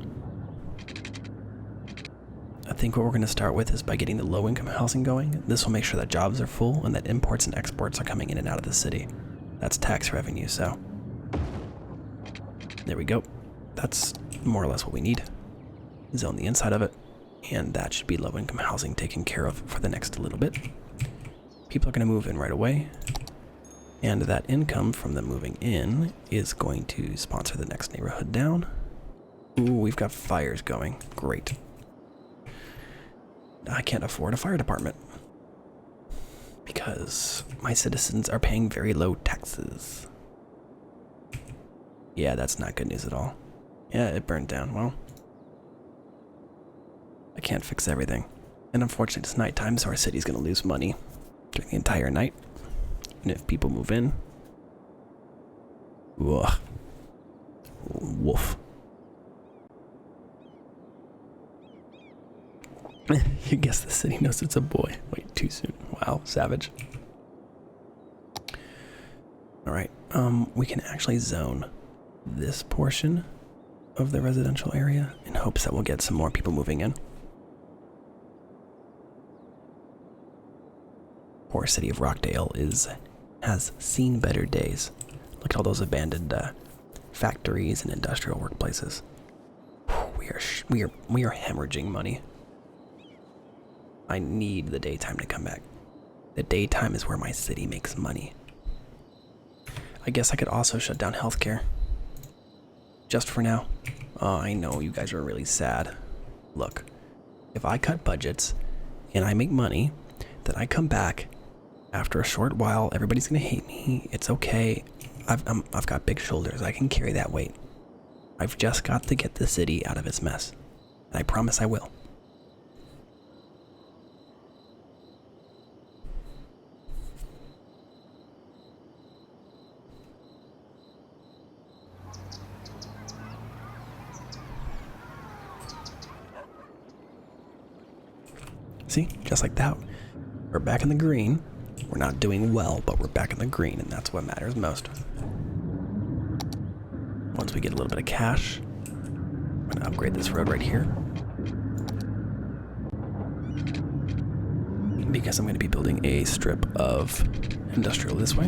I think what we're gonna start with is by getting the low-income housing going. This will make sure that jobs are full and that imports and exports are coming in and out of the city. That's tax revenue, so there we go. That's more or less what we need. Zone the inside of it, and that should be low-income housing taken care of for the next little bit. People are gonna move in right away. And that income from them moving in is going to sponsor the next neighborhood down. Ooh, we've got fires going. Great. I can't afford a fire department because my citizens are paying very low taxes. Yeah, that's not good news at all. Yeah, it burned down. Well, I can't fix everything. And unfortunately, it's nighttime, so our city's going to lose money during the entire night. And if people move in, ugh, woof. You guess the city knows it's a boy. Wait, too soon. Wow, savage. All right, we can actually zone this portion of the residential area in hopes that we'll get some more people moving in. Poor city of Rockdale has seen better days. Look at all those abandoned factories and industrial workplaces. We are hemorrhaging money. I need the daytime to come back. The daytime is where my city makes money. I guess I could also shut down healthcare. Just for now. Oh, I know you guys are really sad. Look, if I cut budgets and I make money, then I come back. After a short while, everybody's gonna hate me. It's okay. I've got big shoulders. I can carry that weight. I've just got to get the city out of its mess. And I promise I will. See, just like that. We're back in the green. We're not doing well, but we're back in the green, and that's what matters most. Once we get a little bit of cash, I'm gonna upgrade this road right here. Because I'm gonna be building a strip of industrial this way.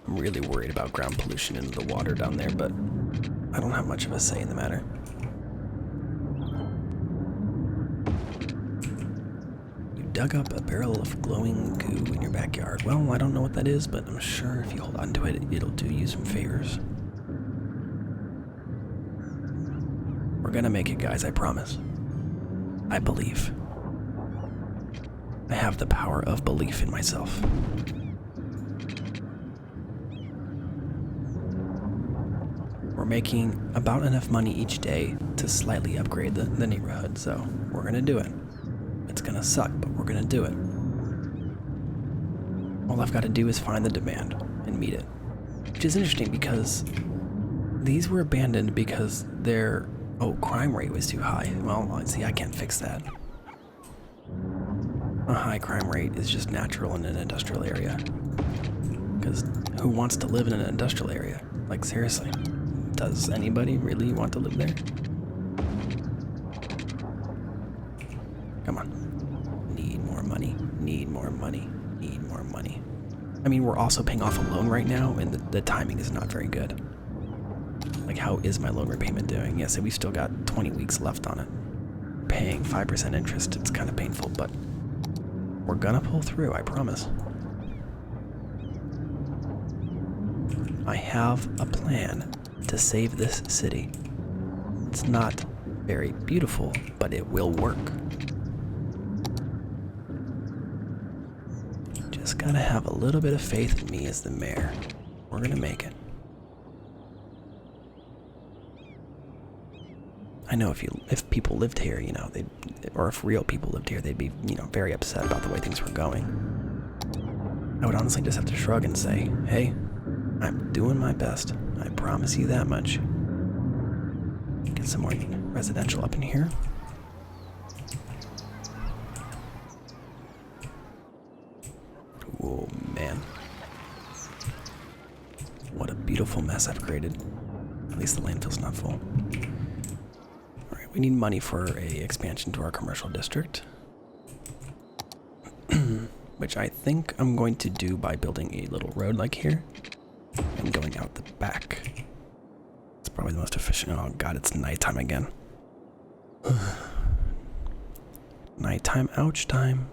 I'm really worried about ground pollution in the water down there, but I don't have much of a say in the matter. Dug up a barrel of glowing goo in your backyard. Well, I don't know what that is, but I'm sure if you hold on to it, it'll do you some favors. We're gonna make it, guys, I promise. I believe. I have the power of belief in myself. We're making about enough money each day to slightly upgrade the neighborhood, so we're gonna do it. It's gonna suck, but we're gonna do it. All I've got to do is find the demand and meet it. Which is interesting because these were abandoned because their crime rate was too high. Well, see, I can't fix that. A high crime rate is just natural in an industrial area. Because who wants to live in an industrial area? Like, seriously, does anybody really want to live there? Come on. Need more money. Need more money. Need more money. I mean, we're also paying off a loan right now, and the timing is not very good. Like, how is my loan repayment doing? Yes, we still got 20 weeks left on it. Paying 5% interest, it's kind of painful, but we're gonna pull through, I promise. I have a plan to save this city. It's not very beautiful, but it will work. Just gotta have a little bit of faith in me as the mayor. We're gonna make it. I know if people lived here, you know, or if real people lived here, they'd be, you know, very upset about the way things were going. I would honestly just have to shrug and say, hey, I'm doing my best. I promise you that much. Get some more residential up in here. Oh man. What a beautiful mess I've created. At least the landfill's not full. Alright, we need money for a expansion to our commercial district. Which I think I'm going to do by building a little road like here and going out the back. It's probably the most efficient. Oh god, it's nighttime again. Nighttime, ouch time.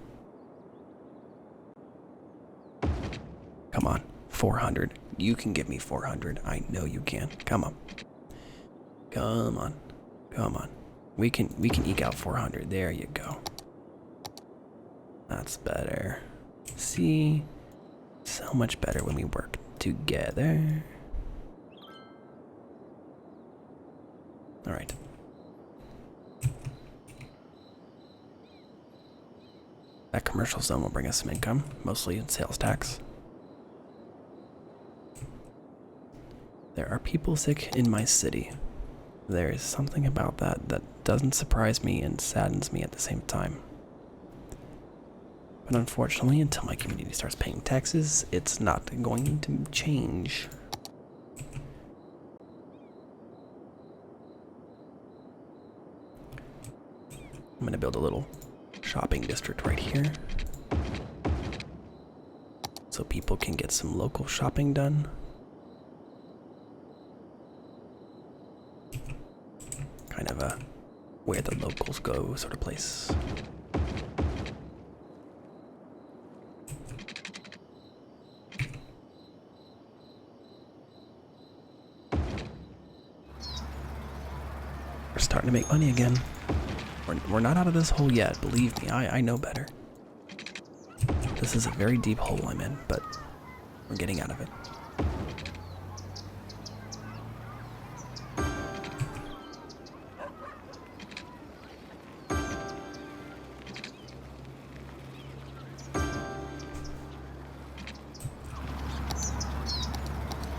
Come on, 400. You can give me 400. I know you can. Come on. Come on. Come on. We can eke out 400. There you go. That's better. See? So much better when we work together. Alright. That commercial zone will bring us some income, mostly in sales tax. There are people sick in my city. There is something about that that doesn't surprise me and saddens me at the same time. But unfortunately, until my community starts paying taxes, it's not going to change. I'm going to build a little shopping district right here, so people can get some local shopping done. Kind of a where the locals go sort of place. We're starting to make money again. We're not out of this hole yet, believe me, I know better. This is a very deep hole I'm in, but we're getting out of it.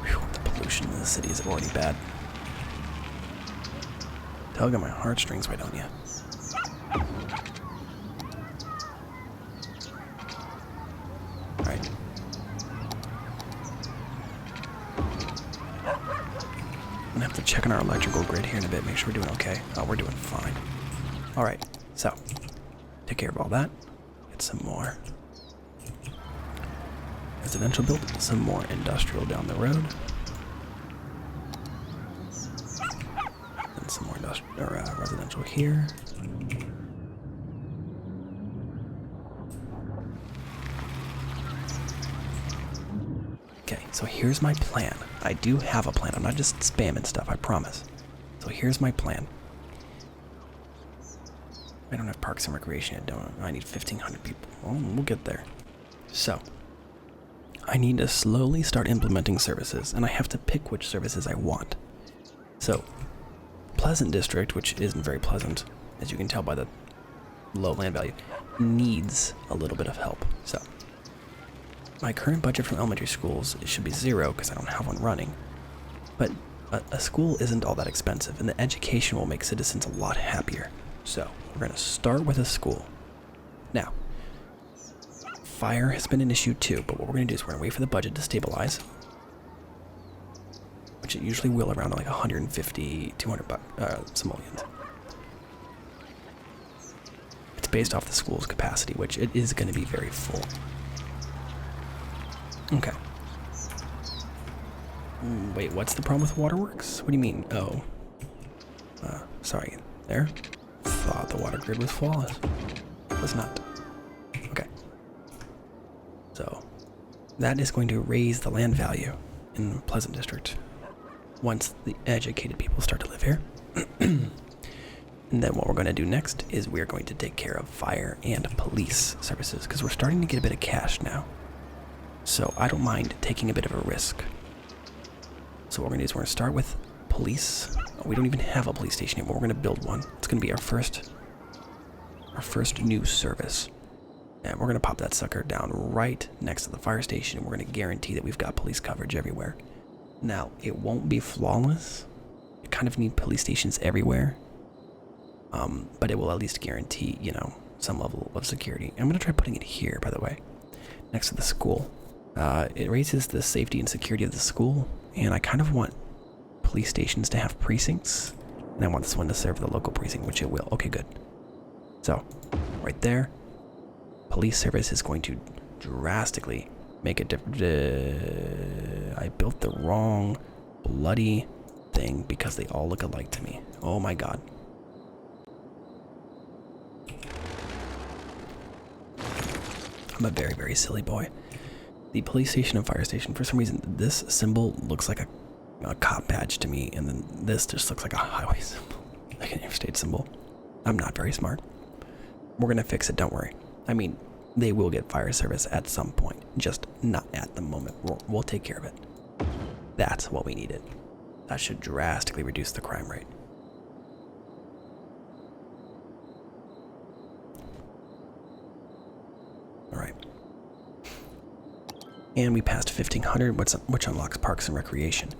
Whew, the pollution in the city is already bad. Tug on my heartstrings, why don't you? Alright. I'm gonna have to check on our electrical grid here in a bit, make sure we're doing okay. Oh, we're doing fine. Alright, so, take care of all that. Get some more residential built, some more industrial down the road. And some more residential here. Okay, so here's my plan. I do have a plan. I'm not just spamming stuff, I promise. So here's my plan. I don't have parks and recreation yet, don't I? I need 1,500 people. Well, we'll get there. So, I need to slowly start implementing services, and I have to pick which services I want. So, Pleasant District, which isn't very pleasant, as you can tell by the low land value, needs a little bit of help. So, my current budget from elementary schools, it should be 0 because I don't have one running. But a school isn't all that expensive, and the education will make citizens a lot happier. So, we're going to start with a school. Now, fire has been an issue too, but what we're going to do is we're going to wait for the budget to stabilize, which it usually will around like 150, 200 simoleons. It's based off the school's capacity, which it is going to be very full. Okay. Wait, what's the problem with waterworks? What do you mean? Oh. Sorry. There? Thought the water grid was flawless. It was not. Okay. So, that is going to raise the land value in Pleasant District once the educated people start to live here. And then what we're going to do next is we're going to take care of fire and police services because we're starting to get a bit of cash now. So I don't mind taking a bit of a risk. So what we're going to do is we're going to start with police. We don't even have a police station yet, but we're going to build one. It's going to be our first new service. And we're going to pop that sucker down right next to the fire station. And we're going to guarantee that we've got police coverage everywhere. Now, it won't be flawless. You kind of need police stations everywhere. But it will at least guarantee, you know, some level of security. I'm going to try putting it here, by the way, next to the school. It raises the safety and security of the school, and I kind of want police stations to have precincts, and I want this one to serve the local precinct, which it will. Okay, good. So, right there, police service is going to drastically make a difference. I built the wrong bloody thing because they all look alike to me. Oh my god. I'm a very, very silly boy. The police station and fire station, for some reason, this symbol looks like a cop badge to me, and then this just looks like a highway symbol, like an interstate symbol. I'm not very smart. We're gonna fix it, don't worry. I mean, they will get fire service at some point, just not at the moment. We'll take care of it. That's what we needed. That should drastically reduce the crime rate. Alright. And we passed 1500, which unlocks parks and recreation.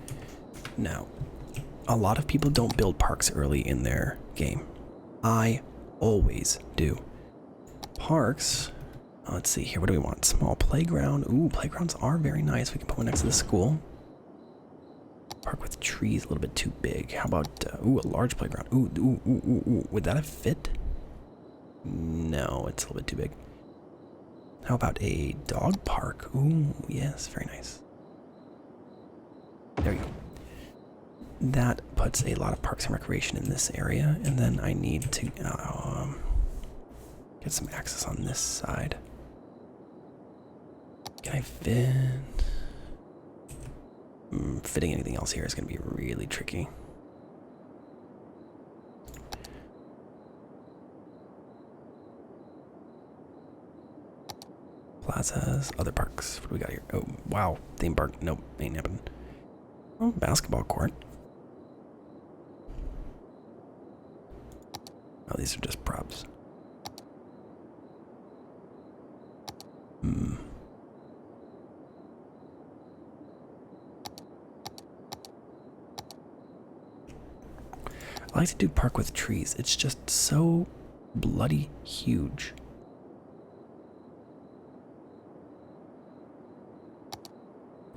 Now, a lot of people don't build parks early in their game. I always do. Parks, let's see here, what do we want? Small playground. Ooh, playgrounds are very nice. We can put one next to the school. Park with trees, a little bit too big. How about, ooh, a large playground. Ooh. Would that have fit? No, it's a little bit too big. How about a dog park? Ooh, yes, very nice. There you go. That puts a lot of parks and recreation in this area, and then I need to get some access on this side. Can I fit? Fitting anything else here is going to be really tricky. Plazas, other parks. What do we got here? Oh, wow. Theme park. Nope, ain't happening. Oh, basketball court. Oh, these are just props. I like to do park with trees. It's just so bloody huge.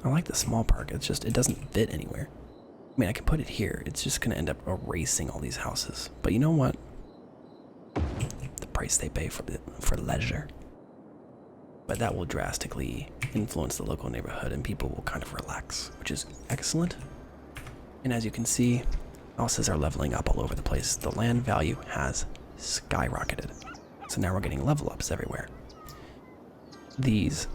I like the small park. It's just, it doesn't fit anywhere. I mean, I can put it here. It's just going to end up erasing all these houses. But you know what? The price they pay for leisure. But that will drastically influence the local neighborhood and people will kind of relax, which is excellent. And as you can see, houses are leveling up all over the place. The land value has skyrocketed. So now we're getting level ups everywhere. These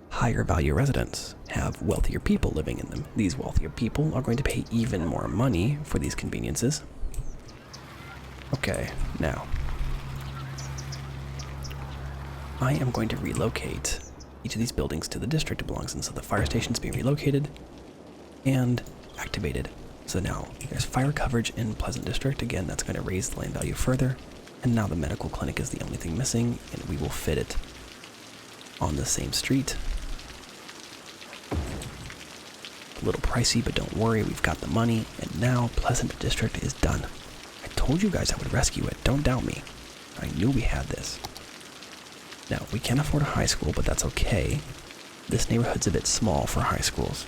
higher value residents have wealthier people living in them. These wealthier people are going to pay even more money for these conveniences. Okay, now I am going to relocate each of these buildings to the district it belongs in. So the fire station's being relocated and activated. So now there's fire coverage in Pleasant District. Again, that's going to raise the land value further. And now the medical clinic is the only thing missing, and we will fit it on the same street. A little pricey, but don't worry, we've got the money, and now Pleasant District is done. I told you guys I would rescue it, don't doubt me. I knew we had this. Now, we can't afford a high school, but that's okay. This neighborhood's a bit small for high schools.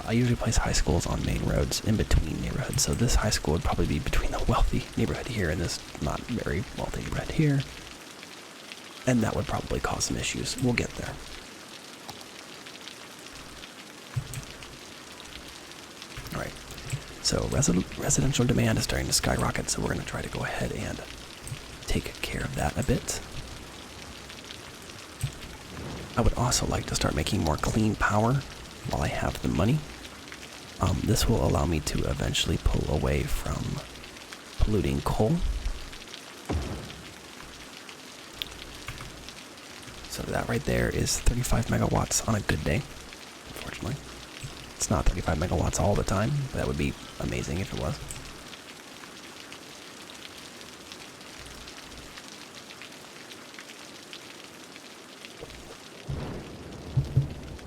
I usually place high schools on main roads in between neighborhoods, so this high school would probably be between the wealthy neighborhood here and this not very wealthy neighborhood here. And that would probably cause some issues. We'll get there. So residential demand is starting to skyrocket, so we're going to try to go ahead and take care of that a bit. I would also like to start making more clean power while I have the money. This will allow me to eventually pull away from polluting coal. So that right there is 35 megawatts on a good day, unfortunately. It's not 35 megawatts all the time, but that would be amazing if it was.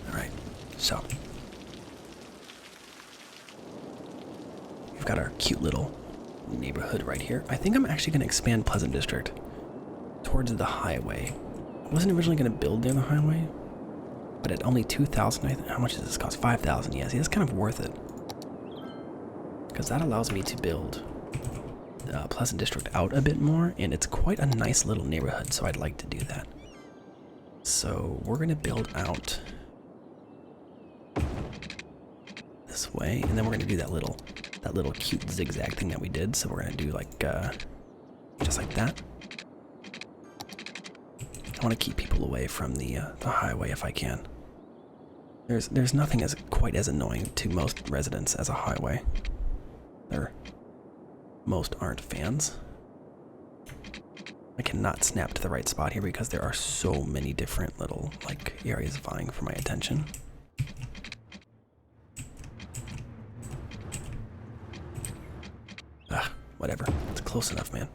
Alright, so we've got our cute little neighborhood right here. I think I'm actually going to expand Pleasant District towards the highway. I wasn't originally going to build near the highway, but at only 2,000, how much does this cost? 5,000, yeah, see, that's kind of worth it. Because that allows me to build Pleasant District out a bit more, and it's quite a nice little neighborhood, so I'd like to do that. So we're going to build out this way, and then we're going to do that little cute zigzag thing that we did. So we're going to do like, just like that. I want to keep people away from the highway if I can. There's nothing quite as annoying to most residents as a highway. Most aren't fans. I cannot snap to the right spot here because there are so many different little areas vying for my attention. Whatever. It's close enough, man.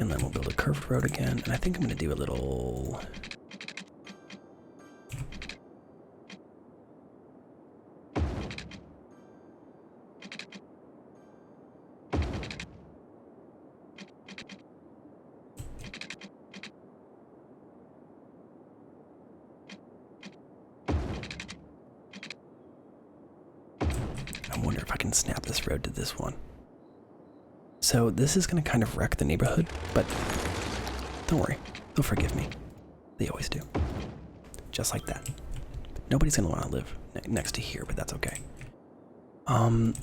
And then we'll build a curved road again, and I think I'm going to do a little... I wonder if I can snap this road to this one. So this is going to kind of wreck the neighborhood, but don't worry, they'll forgive me. They always do. Just like that. Nobody's going to want to live next to here, but that's okay. And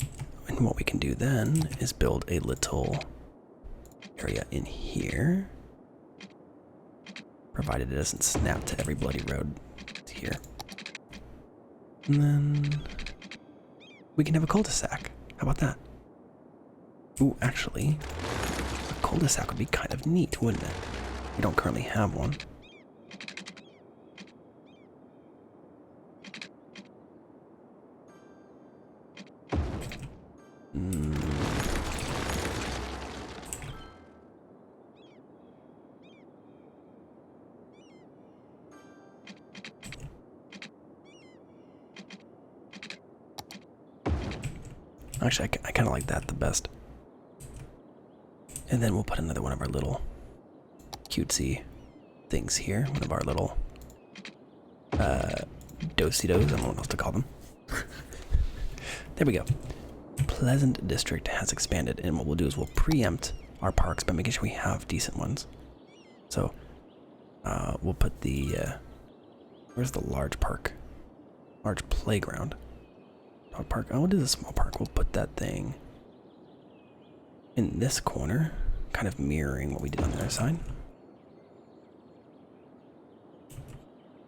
what we can do then is build a little area in here, provided it doesn't snap to every bloody road here. And then we can have a cul-de-sac. How about that? Ooh, actually, a cul-de-sac would be kind of neat, wouldn't it? We don't currently have one. Actually, I kind of like that the best. And then we'll put another one of our little cutesy things here. One of our little do-si-dos, I don't know what else to call them. There we go. Pleasant District has expanded, and what we'll do is we'll preempt our parks by making sure we have decent ones. So we'll put the where's the large park? Large playground. Dog park. Oh, what is a small park? We'll put that thing in this corner, kind of mirroring what we did on the other side.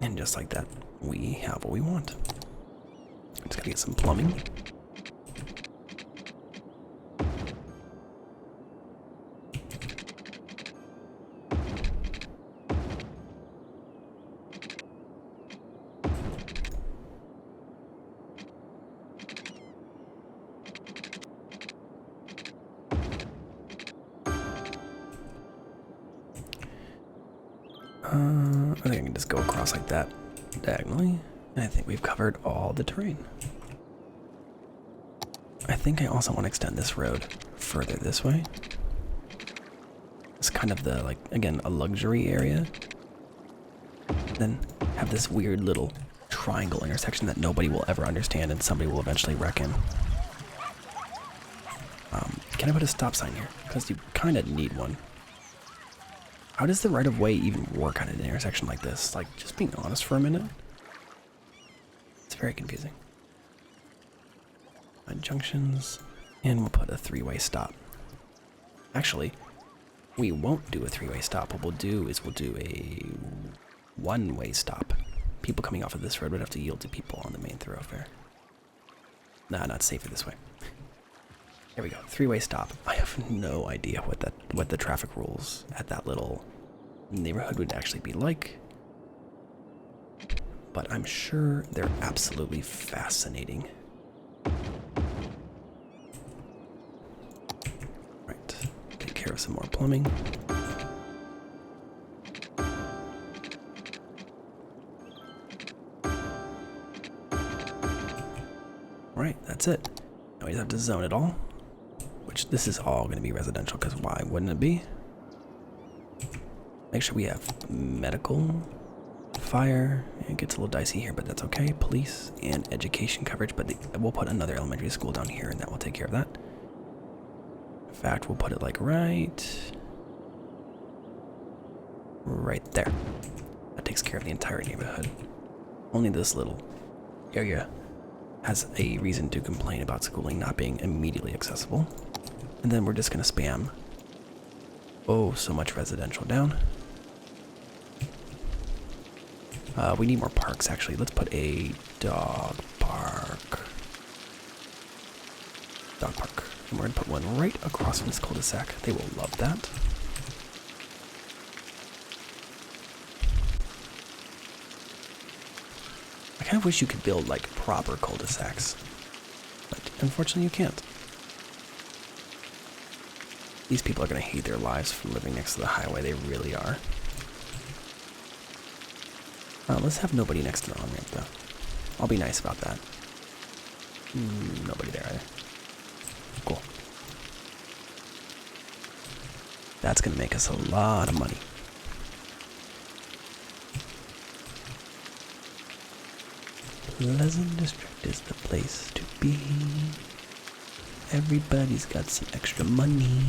And just like that, we have what we want. Just gotta get some plumbing. I think I can just go across like that diagonally. And I think we've covered all the terrain. I think I also want to extend this road further this way. It's kind of the, again, a luxury area. Then have this weird little triangle intersection that nobody will ever understand and somebody will eventually wreck in. Can I put a stop sign here? Because you kind of need one. How does the right-of-way even work on an intersection like this? Just being honest for a minute. It's very confusing. junctions, and we'll put a 3-way stop. Actually, we won't do a 3-way stop. What we'll do is we'll do a 1-way stop. People coming off of this road would have to yield to people on the main thoroughfare. Nah, not safer this way. There we go. 3-way stop. I have no idea what the traffic rules at that little neighborhood would actually be like, but I'm sure they're absolutely fascinating. Right. Take care of some more plumbing. Alright, that's it. Now we just have to zone it all. Which this is all going to be residential, because why wouldn't it be? Make sure we have medical, fire. It gets a little dicey here, but that's okay. Police and education coverage, but we'll put another elementary school down here, and that will take care of that. In fact, we'll put it like right there. That takes care of the entire neighborhood. Only this little area has a reason to complain about schooling not being immediately accessible. And then we're just gonna spam, oh, so much residential down. We need more parks, actually. Let's put a dog park. And we're gonna put one right across from this cul-de-sac. They will love that. I kind of wish you could build like proper cul-de-sacs, but unfortunately you can't. These people are going to hate their lives from living next to the highway. They really are. Let's have nobody next to the on-ramp though. I'll be nice about that. Nobody there either. Cool. That's going to make us a lot of money. Pleasant District is the place to be. Everybody's got some extra money.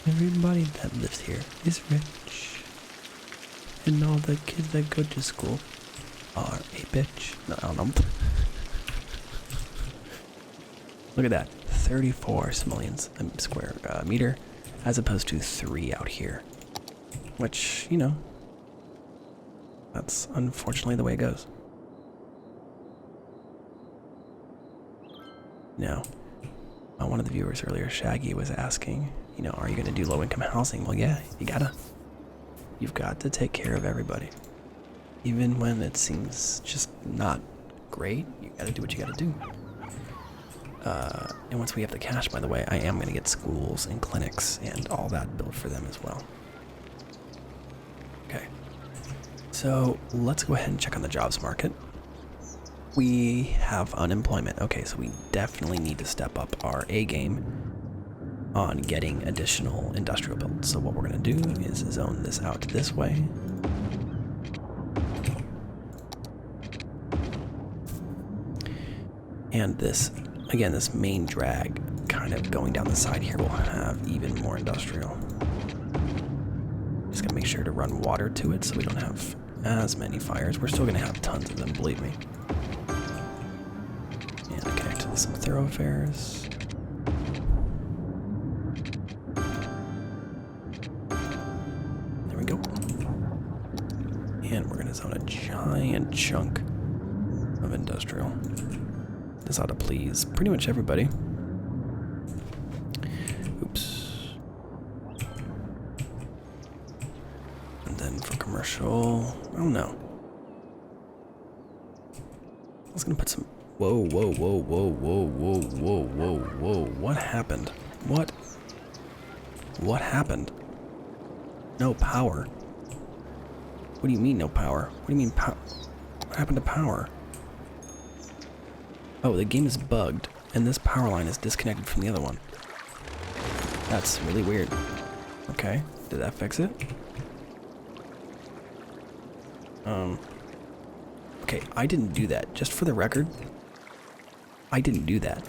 Everybody that lives here is rich. And all the kids that go to school are a bitch. No, I don't know. Look at that. 34 simoleons a square meter, as opposed to 3 out here. Which, you know, that's unfortunately the way it goes. Now, one of the viewers earlier, Shaggy, was asking, you know, are you going to do low-income housing? Well, yeah, you've got to take care of everybody. Even when it seems just not great, you got to do what you got to do. And once we have the cash, by the way, I am going to get schools and clinics and all that built for them as well. Okay, so let's go ahead and check on the jobs market. We have unemployment. Okay, so we definitely need to step up our A game on getting additional industrial builds. So what we're going to do is zone this out this way. And this, again, this main drag kind of going down the side here will have even more industrial. Just going to make sure to run water to it so we don't have as many fires. We're still going to have tons of them, believe me. Some thoroughfares. There we go. And we're going to zone a giant chunk of industrial. This ought to please pretty much everybody. Oops. And then for commercial, I don't know. I was going to put some... Whoa, whoa, whoa, whoa, whoa, whoa, whoa, whoa, whoa. What happened? What happened? No power. What do you mean no power? What do you mean power? What happened to power? Oh, the game is bugged, and this power line is disconnected from the other one. That's really weird. Okay, did that fix it? Okay, I didn't do that. Just for the record, I didn't do that.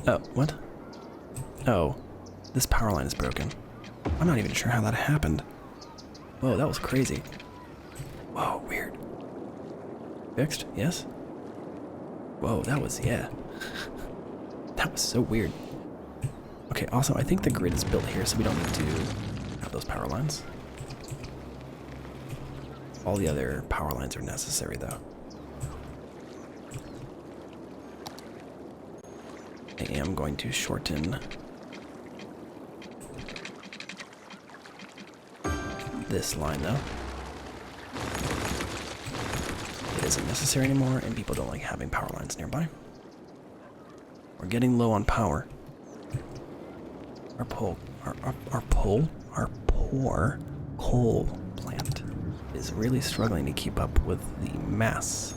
Oh, what? Oh, this power line is broken. I'm not even sure how that happened. Whoa, that was crazy. Whoa, weird. Fixed? Yes? Whoa, that was, yeah. That was so weird. Okay, also, I think the grid is built here, so we don't need to have those power lines. All the other power lines are necessary, though. I am going to shorten this line, though. It isn't necessary anymore, and people don't like having power lines nearby. We're getting low on power. Our poor coal plant is really struggling to keep up with the mass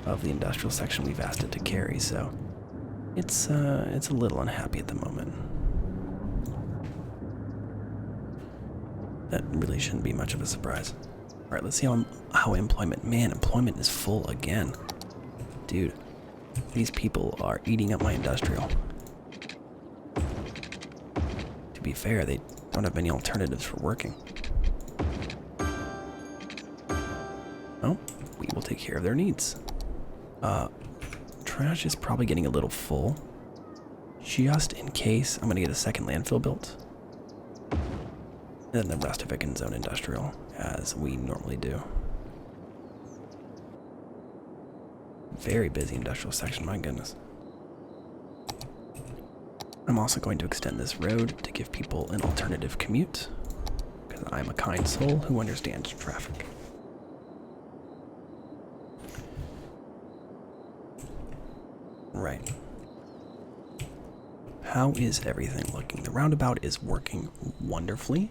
of the industrial section we've asked it to carry, so it's a little unhappy at the moment. That really shouldn't be much of a surprise. All right, let's see how employment. Man, employment is full again, dude. These people are eating up my industrial. To be fair, they don't have many alternatives for working. Oh, we will take care of their needs. Trash is probably getting a little full. Just in case, I'm gonna get a second landfill built. And then the rest of it can zone industrial, as we normally do. Very busy industrial section, my goodness. I'm also going to extend this road to give people an alternative commute, because I'm a kind soul who understands traffic. Right. How is everything looking? The roundabout is working wonderfully.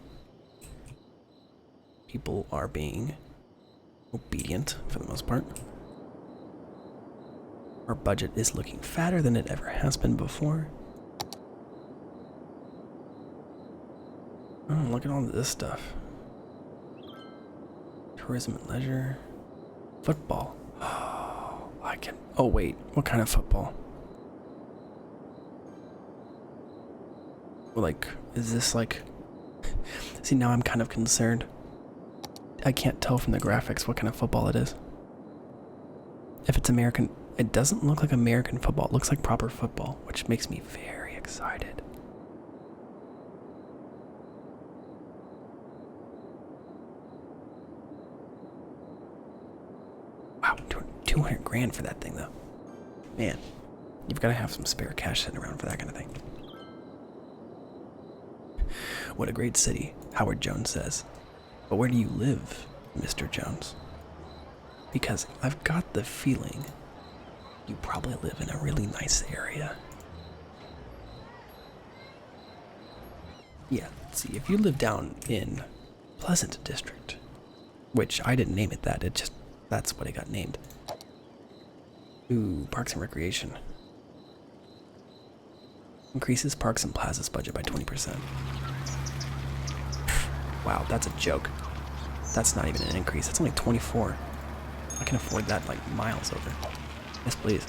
People are being obedient for the most part. Our budget is looking fatter than it ever has been before. Oh, look at all this stuff. Tourism and leisure. Football. Oh, I can... Oh, wait. What kind of football? Like, is this like... See, now I'm kind of concerned. I can't tell from the graphics what kind of football it is. If it's American... It doesn't look like American football. It looks like proper football, which makes me very excited. Wow, 200 grand for that thing, though. Man, you've got to have some spare cash sitting around for that kind of thing. What a great city, Howard Jones says. But where do you live, Mr. Jones? Because I've got the feeling you probably live in a really nice area. Yeah, see, if you live down in Pleasant District, which I didn't name it that, that's what it got named. Ooh, Parks and Recreation. Increases Parks and Plazas budget by 20%. Wow, that's a joke. That's not even an increase. That's only 24. I can afford that like miles over. Yes, please.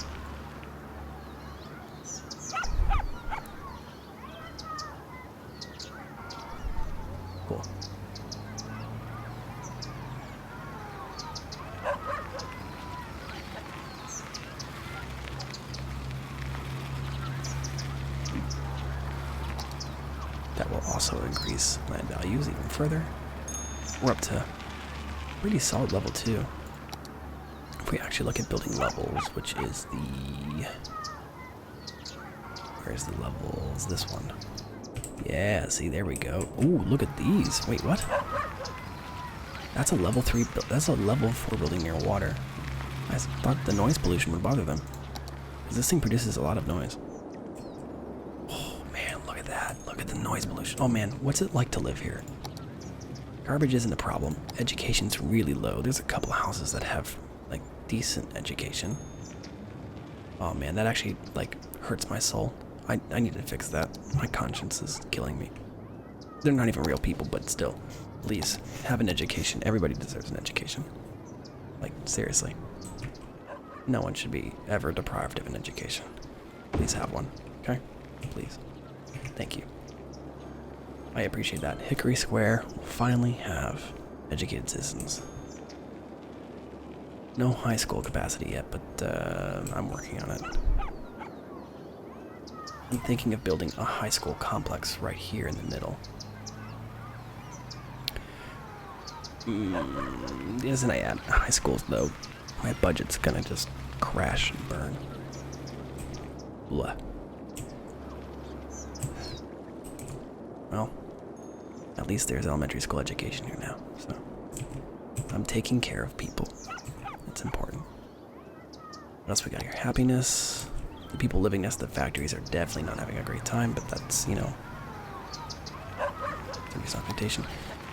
Cool. That will also increase land values even further. We're up to pretty solid level 2. If we actually look at building levels, which is the... Where's the levels? This one. Yeah, see, there we go. Ooh, look at these. Wait, what? That's a level 3, that's a level 4 building near water. I thought the noise pollution would bother them, because this thing produces a lot of noise. Oh, man, look at that. Look at the noise pollution. Oh, man, what's it like to live here? Garbage isn't a problem. Education's really low. There's a couple of houses that have like decent education. Oh man, that actually like hurts my soul. I need to fix that. My conscience is killing me. They're not even real people, but still, please have an education. Everybody deserves an education. Like seriously, no one should be ever deprived of an education. Please have one, okay? Please. Thank you. I appreciate that. Hickory Square will finally have educated citizens. No high school capacity yet, but I'm working on it. I'm thinking of building a high school complex right here in the middle. The instant I add high schools, though, my budget's gonna just crash and burn. Blah. Well, at least there's elementary school education here now, so I'm taking care of people. It's important. What else we got here? Happiness. The people living next to the factories are definitely not having a great time, but that's, you know, service occupation.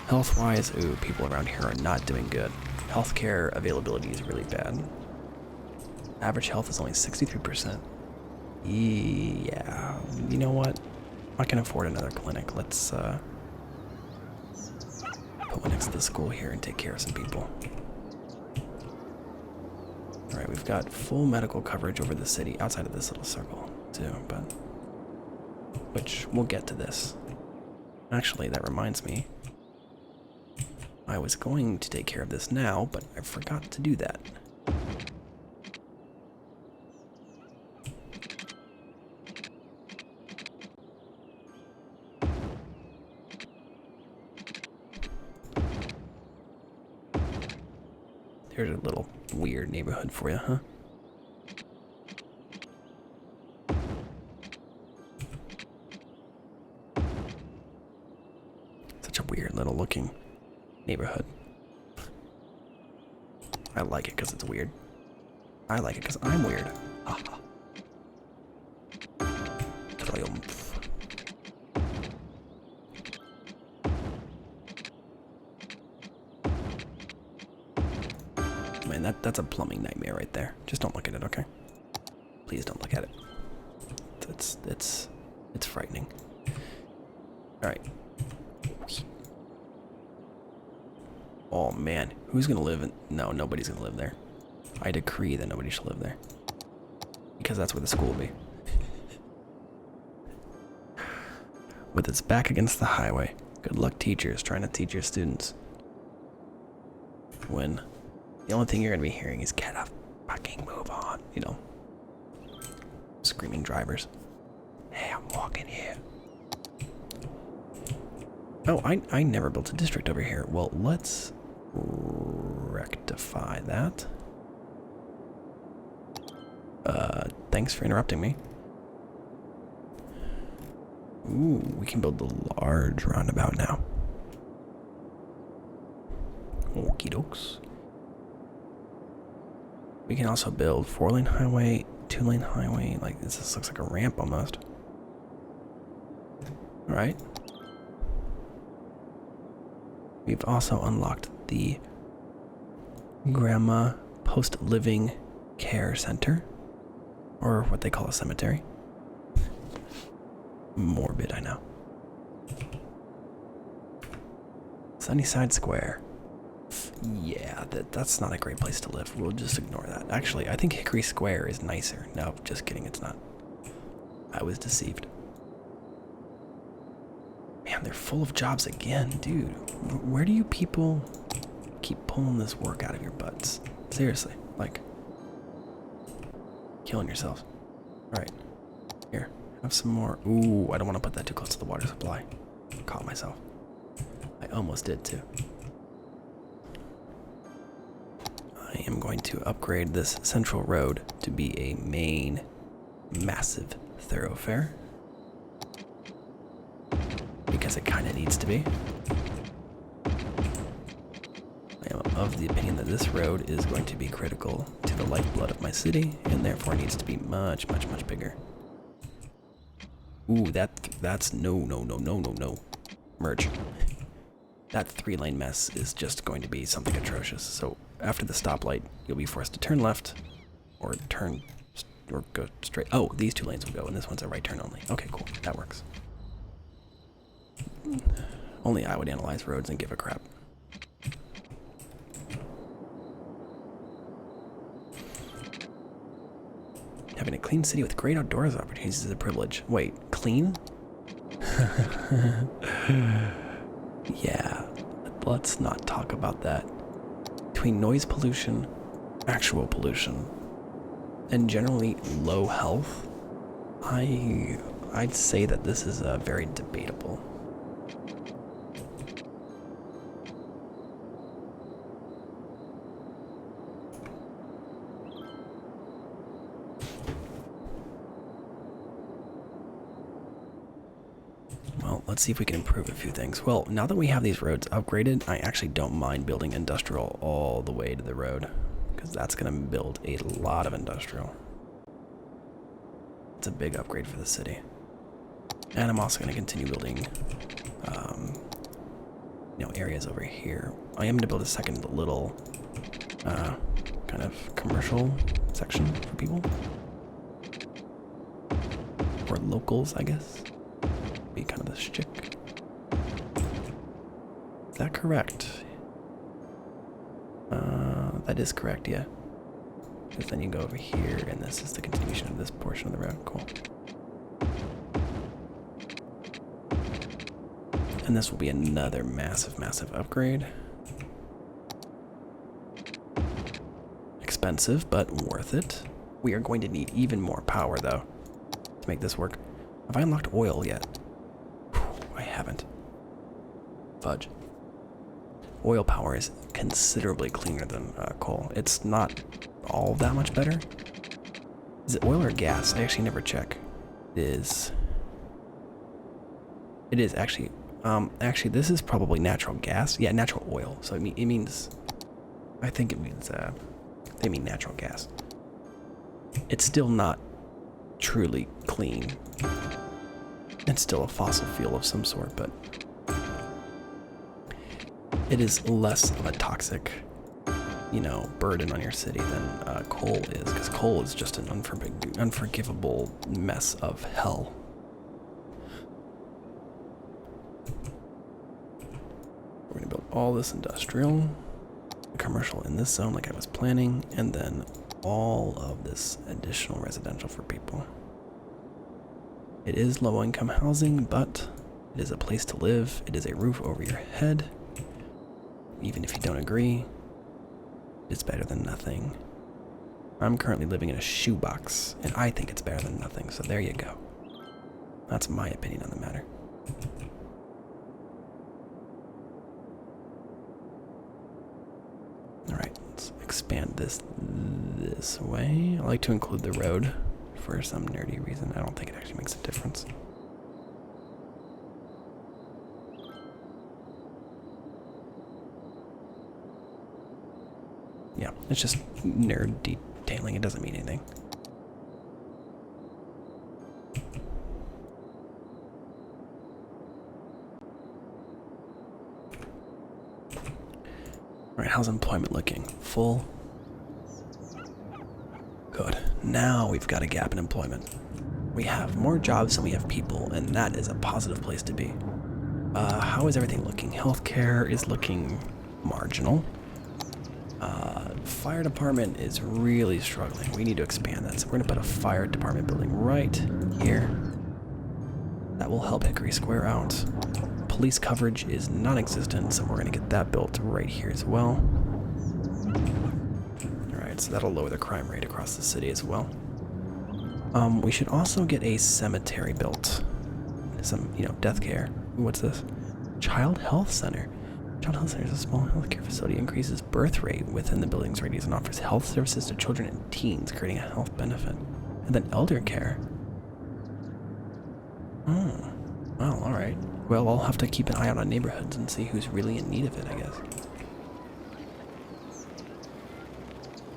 Health-wise, ooh, people around here are not doing good. Healthcare availability is really bad. Average health is only 63%. Yeah, you know what? I can afford another clinic. Let's put one next to the school here and take care of some people. Alright, we've got full medical coverage over the city, outside of this little circle, too, but... which, we'll get to this. Actually, that reminds me. I was going to take care of this now, but I forgot to do that. There's a little weird neighborhood for you, huh? Such a weird little looking neighborhood. I like it because it's weird. I like it because I'm weird. Triumph. Man, that's a plumbing nightmare right there. Just don't look at it, okay? Please don't look at it. It's frightening. All right. Oh man, who's gonna live in? No, nobody's gonna live there. I decree that nobody should live there. Because that's where the school will be. With its back against the highway. Good luck, teachers, trying to teach your students. When the only thing you're gonna be hearing is get a fucking move on, you know. Screaming drivers. Hey, I'm walking here. Oh, I never built a district over here. Well, let's rectify that. Thanks for interrupting me. Ooh, we can build a large roundabout now. Okie dokes. We can also build 4-lane highway, 2-lane highway. Like, this looks like a ramp almost. Alright. We've also unlocked the Grandma Post-Living Care Center, or what they call a cemetery. Morbid, I know. Sunnyside Square. Yeah, that's not a great place to live. We'll just ignore that. Actually, I think Hickory Square is nicer. No, just kidding, it's not. I was deceived. Man, they're full of jobs again, dude. Where do you people keep pulling this work out of your butts? Seriously, like, killing yourselves. Alright, here, have some more. Ooh, I don't want to put that too close to the water supply. Caught myself. I almost did too. I am going to upgrade this central road to be a main, massive thoroughfare. Because it kind of needs to be. I am of the opinion that this road is going to be critical to the lifeblood of my city, and therefore needs to be much, much, much bigger. Ooh, that's no. Merge. That 3-lane mess is just going to be something atrocious. So after the stoplight, you'll be forced to turn left, or go straight. Oh, these 2 lanes will go, and this one's a right turn only. Okay, cool, that works. Only I would analyze roads and give a crap. Having a clean city with great outdoors opportunities is a privilege. Wait, clean? Yeah, let's not talk about that. Between noise pollution, actual pollution and generally low health, I'd say that this is very debatable. Well, let's see if we can improve a few things. Well, now that we have these roads upgraded, I actually don't mind building industrial all the way to the road, because that's going to build a lot of industrial. It's a big upgrade for the city. And I'm also going to continue building, areas over here. I am going to build a second little, kind of commercial section for people. Or locals, I guess. Be kind of this chick. Is that correct? That is correct, yeah. Because then you go over here, and this is the continuation of this portion of the road. Cool. And this will be another massive, massive upgrade. Expensive, but worth it. We are going to need even more power, though, to make this work. Have I unlocked oil yet? Whew, I haven't. Fudge. Oil power is considerably cleaner than coal. It's not all that much better. Is it oil or gas? I actually never check. It is. It is actually. Actually, this is probably natural gas. Yeah, natural oil. So it means. I think it means. They mean natural gas. It's still not truly clean. It's still a fossil fuel of some sort, but it is less of a toxic, burden on your city than coal is, because coal is just an unforgivable mess of hell. We're going to build all this industrial, commercial in this zone like I was planning, and then all of this additional residential for people. It is low-income housing, but it is a place to live. It is a roof over your head. Even if you don't agree, it's better than nothing. I'm currently living in a shoebox, and I think it's better than nothing, so there you go. That's my opinion on the matter. Alright, let's expand this way. I like to include the road for some nerdy reason. I don't think it actually makes a difference. Yeah, it's just nerd detailing. It doesn't mean anything. Alright, how's employment looking? Full? Good. Now we've got a gap in employment. We have more jobs than we have people, and that is a positive place to be. How is everything looking? Healthcare is looking marginal. Fire department is really struggling. We need to expand that. So we're going to put a fire department building right here. That will help Hickory Square out. Police coverage is non-existent, so we're going to get that built right here as well. Alright, so that'll lower the crime rate across the city as well. We should also get a cemetery built. Some, death care. What's this? Child Health Center. Child Health Center is a small healthcare facility, increases birth rate within the building's radius and offers health services to children and teens, creating a health benefit. And then elder care. Oh, well, alright. Well, I'll have to keep an eye out on neighborhoods and see who's really in need of it, I guess.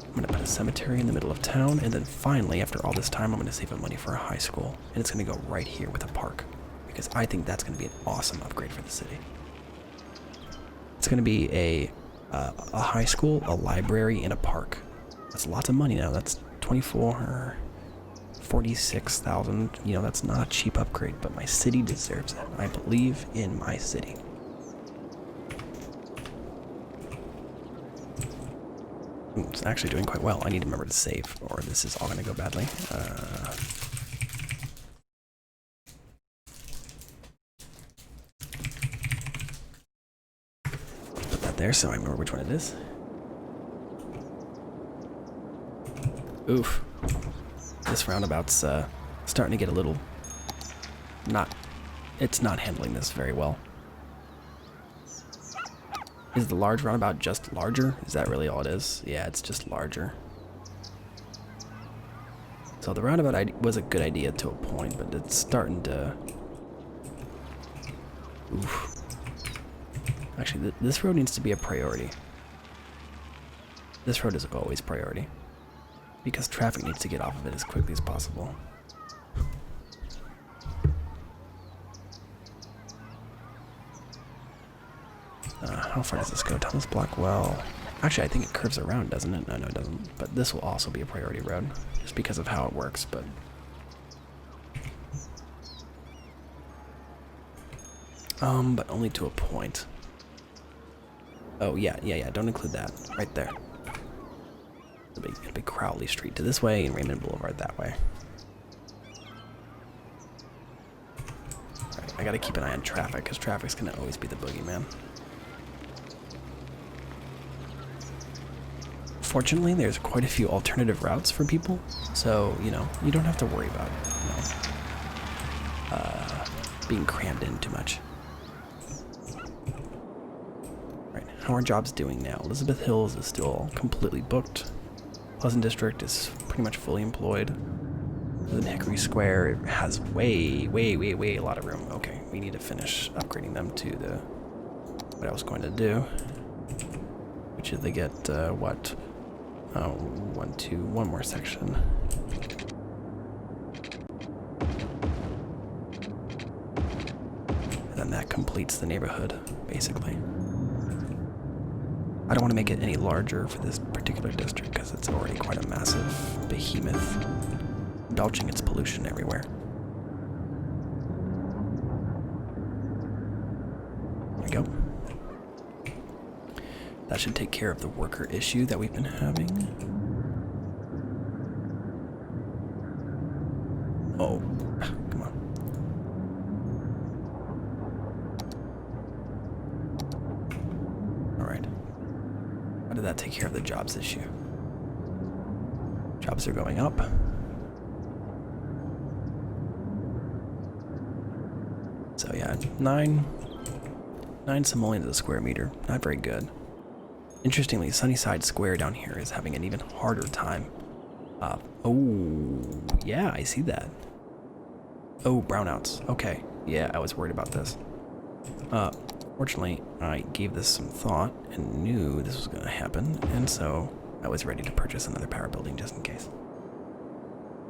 I'm going to put a cemetery in the middle of town, and then finally, after all this time, I'm going to save up money for a high school. And it's going to go right here with a park, because I think that's going to be an awesome upgrade for the city. It's going to be a high school, a library, and a park. That's lots of money now. That's 46,000. That's not a cheap upgrade, but my city deserves it. I believe in my city. It's actually doing quite well. I need to remember to save, or this is all going to go badly. Put that there so I remember which one it is. Oof. This roundabout's starting to get a little... It's not handling this very well. Is the large roundabout just larger? Is that really all it is? Yeah, it's just larger. So the roundabout was a good idea to a point, but it's starting to... Oof. Actually, this road needs to be a priority. This road is always priority. Because traffic needs to get off of it as quickly as possible. How far does this go? Thomas Blackwell. Actually, I think it curves around, doesn't it? No, it doesn't. But this will also be a priority road, just because of how it works, but... but only to a point. Oh, yeah, don't include that. Right there. It'll be Crowley Street to this way and Raymond Boulevard that way. Alright, I gotta keep an eye on traffic, because traffic's gonna always be the boogeyman. Fortunately, there's quite a few alternative routes for people, so, you know, you don't have to worry about, being crammed in too much. Right, how are jobs doing now? Elizabeth Hills is still completely booked. Pleasant District is pretty much fully employed. Then Hickory Square has way a lot of room. Okay, we need to finish upgrading them to what I was going to do, which is they get, what? Oh, one more section. And then that completes the neighborhood, basically. I don't want to make it any larger for this particular district because it's already quite a massive behemoth, belching its pollution everywhere. There we go. That should take care of the worker issue that we've been having. Oh, come on. All right. How did that take care of the jobs issue? Jobs are going up. So yeah, 9 simoleons to the square meter. Not very good. Interestingly, Sunnyside Square down here is having an even harder time. Oh, yeah, I see that. Oh, brownouts. Okay, yeah, I was worried about this. Fortunately, I gave this some thought and knew this was going to happen, and so I was ready to purchase another power building just in case.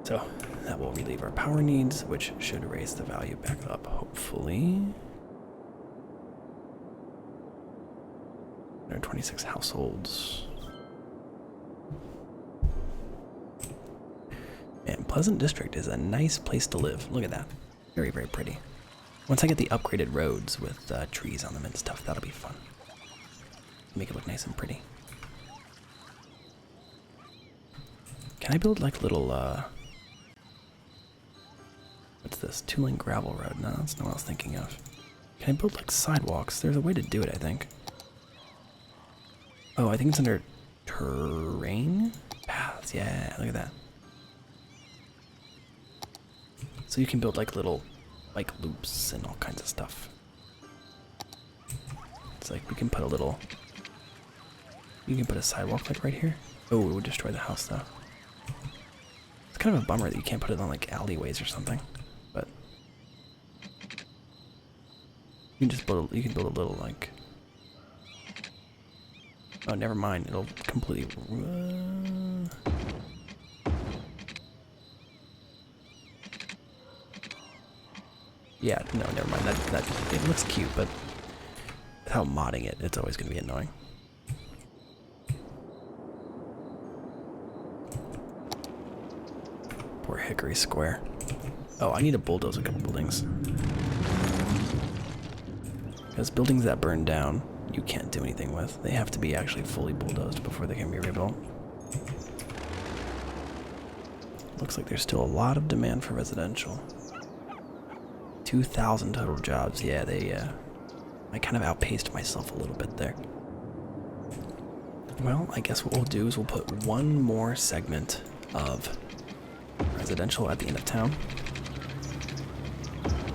So, that will relieve our power needs, which should raise the value back up, hopefully. 126 households. Man, Pleasant District is a nice place to live. Look at that. Very pretty. Once I get the upgraded roads with trees on them and stuff, that'll be fun. Make it look nice and pretty. Can I build like little, what's this? 2-lane gravel road? No, that's not what I was thinking of. Can I build like sidewalks? There's a way to do it, I think. Oh, I think it's under terrain paths. Yeah, look at that. So you can build like little bike loops and all kinds of stuff. It's like we can put a little... You can put a sidewalk like right here. Oh, it would destroy the house though. It's kind of a bummer that you can't put it on like alleyways or something. But you can just build. You can build a little like... Oh, never mind. It'll completely... Yeah, no, never mind. That it looks cute, but without modding it, it's always going to be annoying. Poor Hickory Square. Oh, I need to bulldoze a couple buildings. Because buildings that burn down, you can't do anything with. They have to be actually fully bulldozed before they can be rebuilt. Looks like there's still a lot of demand for residential. 2,000 total jobs. Yeah, I kind of outpaced myself a little bit there. Well, I guess what we'll do is we'll put one more segment of residential at the end of town.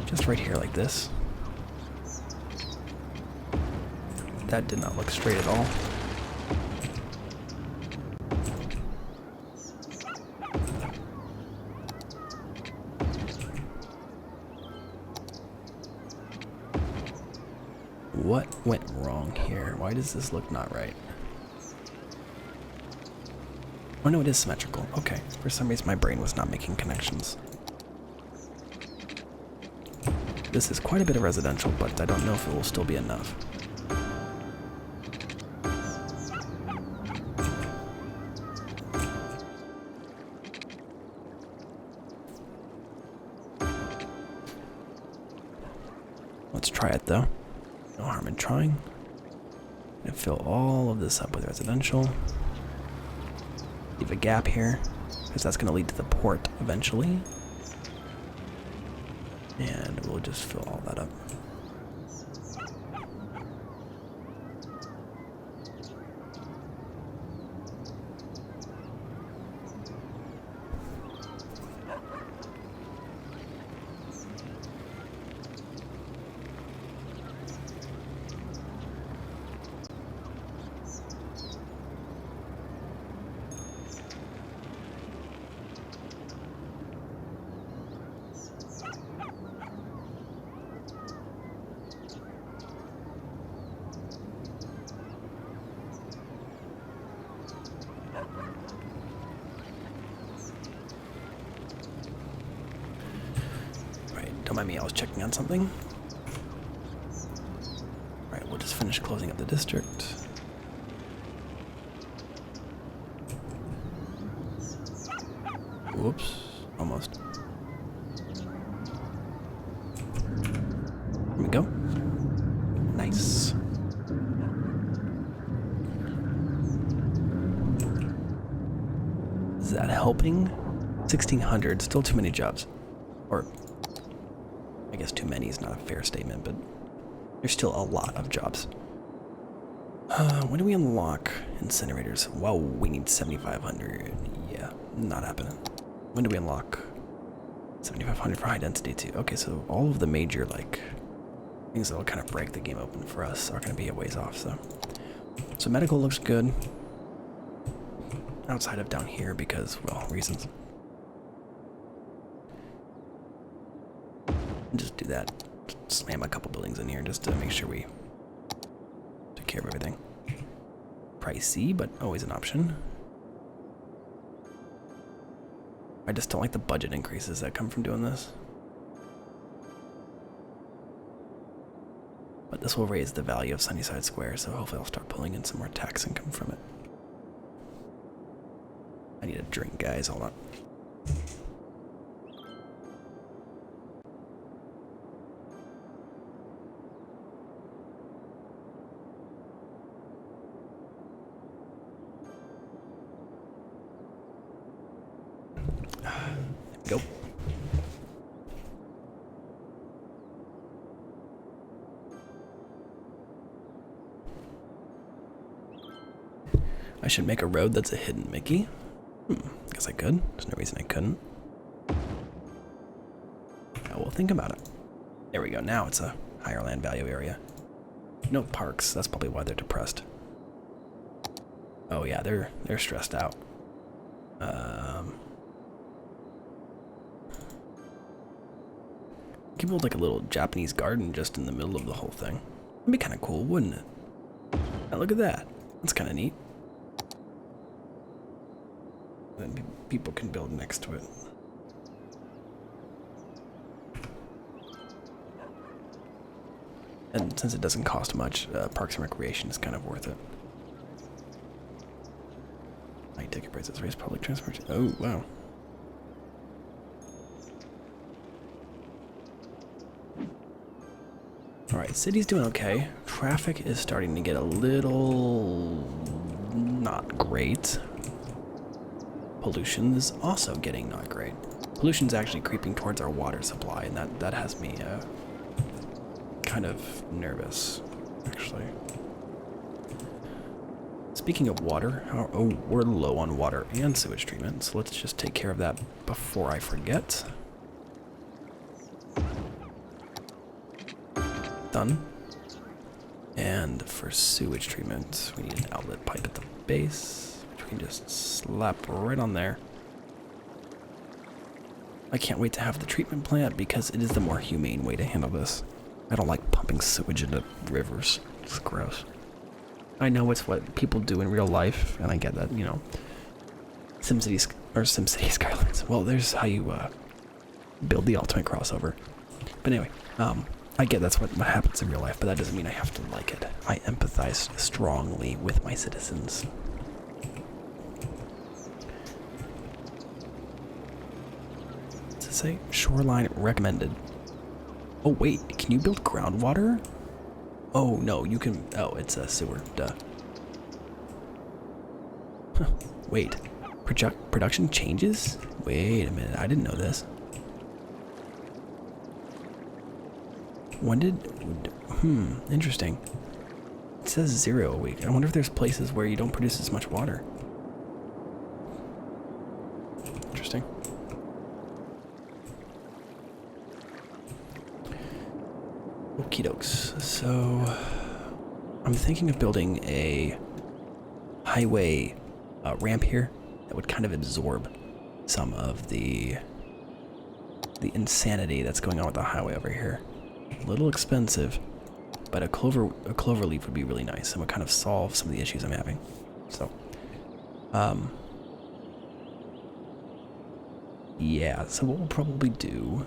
Just right here like this. That did not look straight at all. What went wrong here? Why does this look not right? Oh no, it is symmetrical. Okay, for some reason my brain was not making connections. This is quite a bit of residential, but I don't know if it will still be enough. Let's try it though. No harm in trying. And fill all of this up with residential. Leave a gap here, because that's going to lead to the port eventually. And we'll just fill all that up. Don't mind me, I was checking on something. Alright, we'll just finish closing up the district. Whoops, almost. There we go. Nice. Is that helping? 1,600, still too many jobs. Or I guess too many is not a fair statement, but there's still a lot of jobs. When do we unlock incinerators? Whoa, we need 7,500. Yeah, not happening. When do we unlock 7,500 for high density too? Okay, so all of the major like things that will kind of break the game open for us are going to be a ways off. So medical looks good outside of down here because, well, reasons. Just do that. Slam a couple buildings in here just to make sure we take care of everything. Pricey, but always an option. I just don't like the budget increases that come from doing this. But this will raise the value of Sunnyside Square, so hopefully I'll start pulling in some more tax income from it. I need a drink, guys. Hold on. Go. I should make a road that's a hidden Mickey. Guess I could. There's no reason I couldn't. I will think about it. There we go. Now it's a higher land value area. No parks. That's probably why they're depressed. Oh yeah, they're stressed out. Give it like a little Japanese garden just in the middle of the whole thing. That'd be kind of cool, wouldn't it? Now look at that. That's kind of neat. Then people can build next to it. And since it doesn't cost much, Parks and Recreation is kind of worth it. Night ticket prices, raise public transportation. Oh, wow. Alright, city's doing okay. Traffic is starting to get a little not great. Pollution is also getting not great. Pollution's actually creeping towards our water supply, and that has me kind of nervous, actually. Speaking of water, oh, we're low on water and sewage treatment, so let's just take care of that before I forget. Done. And for sewage treatment, we need an outlet pipe at the base, which we can just slap right on there. I can't wait to have the treatment plant because it is the more humane way to handle this. I don't like pumping sewage into rivers. It's gross. I know it's what people do in real life, and I get that, you know. SimCity Skylines. Well, there's how you build the ultimate crossover. But anyway, I get that's what happens in real life, but that doesn't mean I have to like it. I empathize strongly with my citizens. What's it say? Shoreline recommended. Oh wait, can you build groundwater? Oh no, you can. Oh, it's a sewer. Duh. Huh. Wait, production changes? Wait a minute, I didn't know this. When did? Interesting. It says 0 a week. I wonder if there's places where you don't produce as much water. Interesting. Okie dokes. So, I'm thinking of building a highway ramp here that would kind of absorb some of the insanity that's going on with the highway over here. A little expensive, but a clover leaf would be really nice and would kind of solve some of the issues I'm having. So, yeah. So what we'll probably do,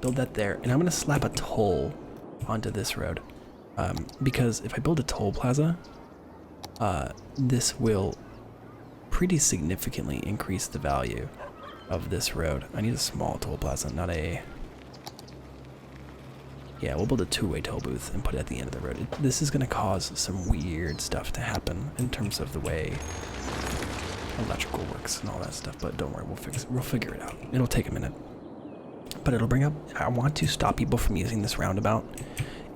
build that there, and I'm gonna slap a toll onto this road, because if I build a toll plaza, this will pretty significantly increase the value of this road. I need a small toll plaza, not a... Yeah, we'll build a two-way toll booth and put it at the end of the road. This is going to cause some weird stuff to happen in terms of the way electrical works and all that stuff, but don't worry, we'll figure it out. It'll take a minute. But it'll bring up... I want to stop people from using this roundabout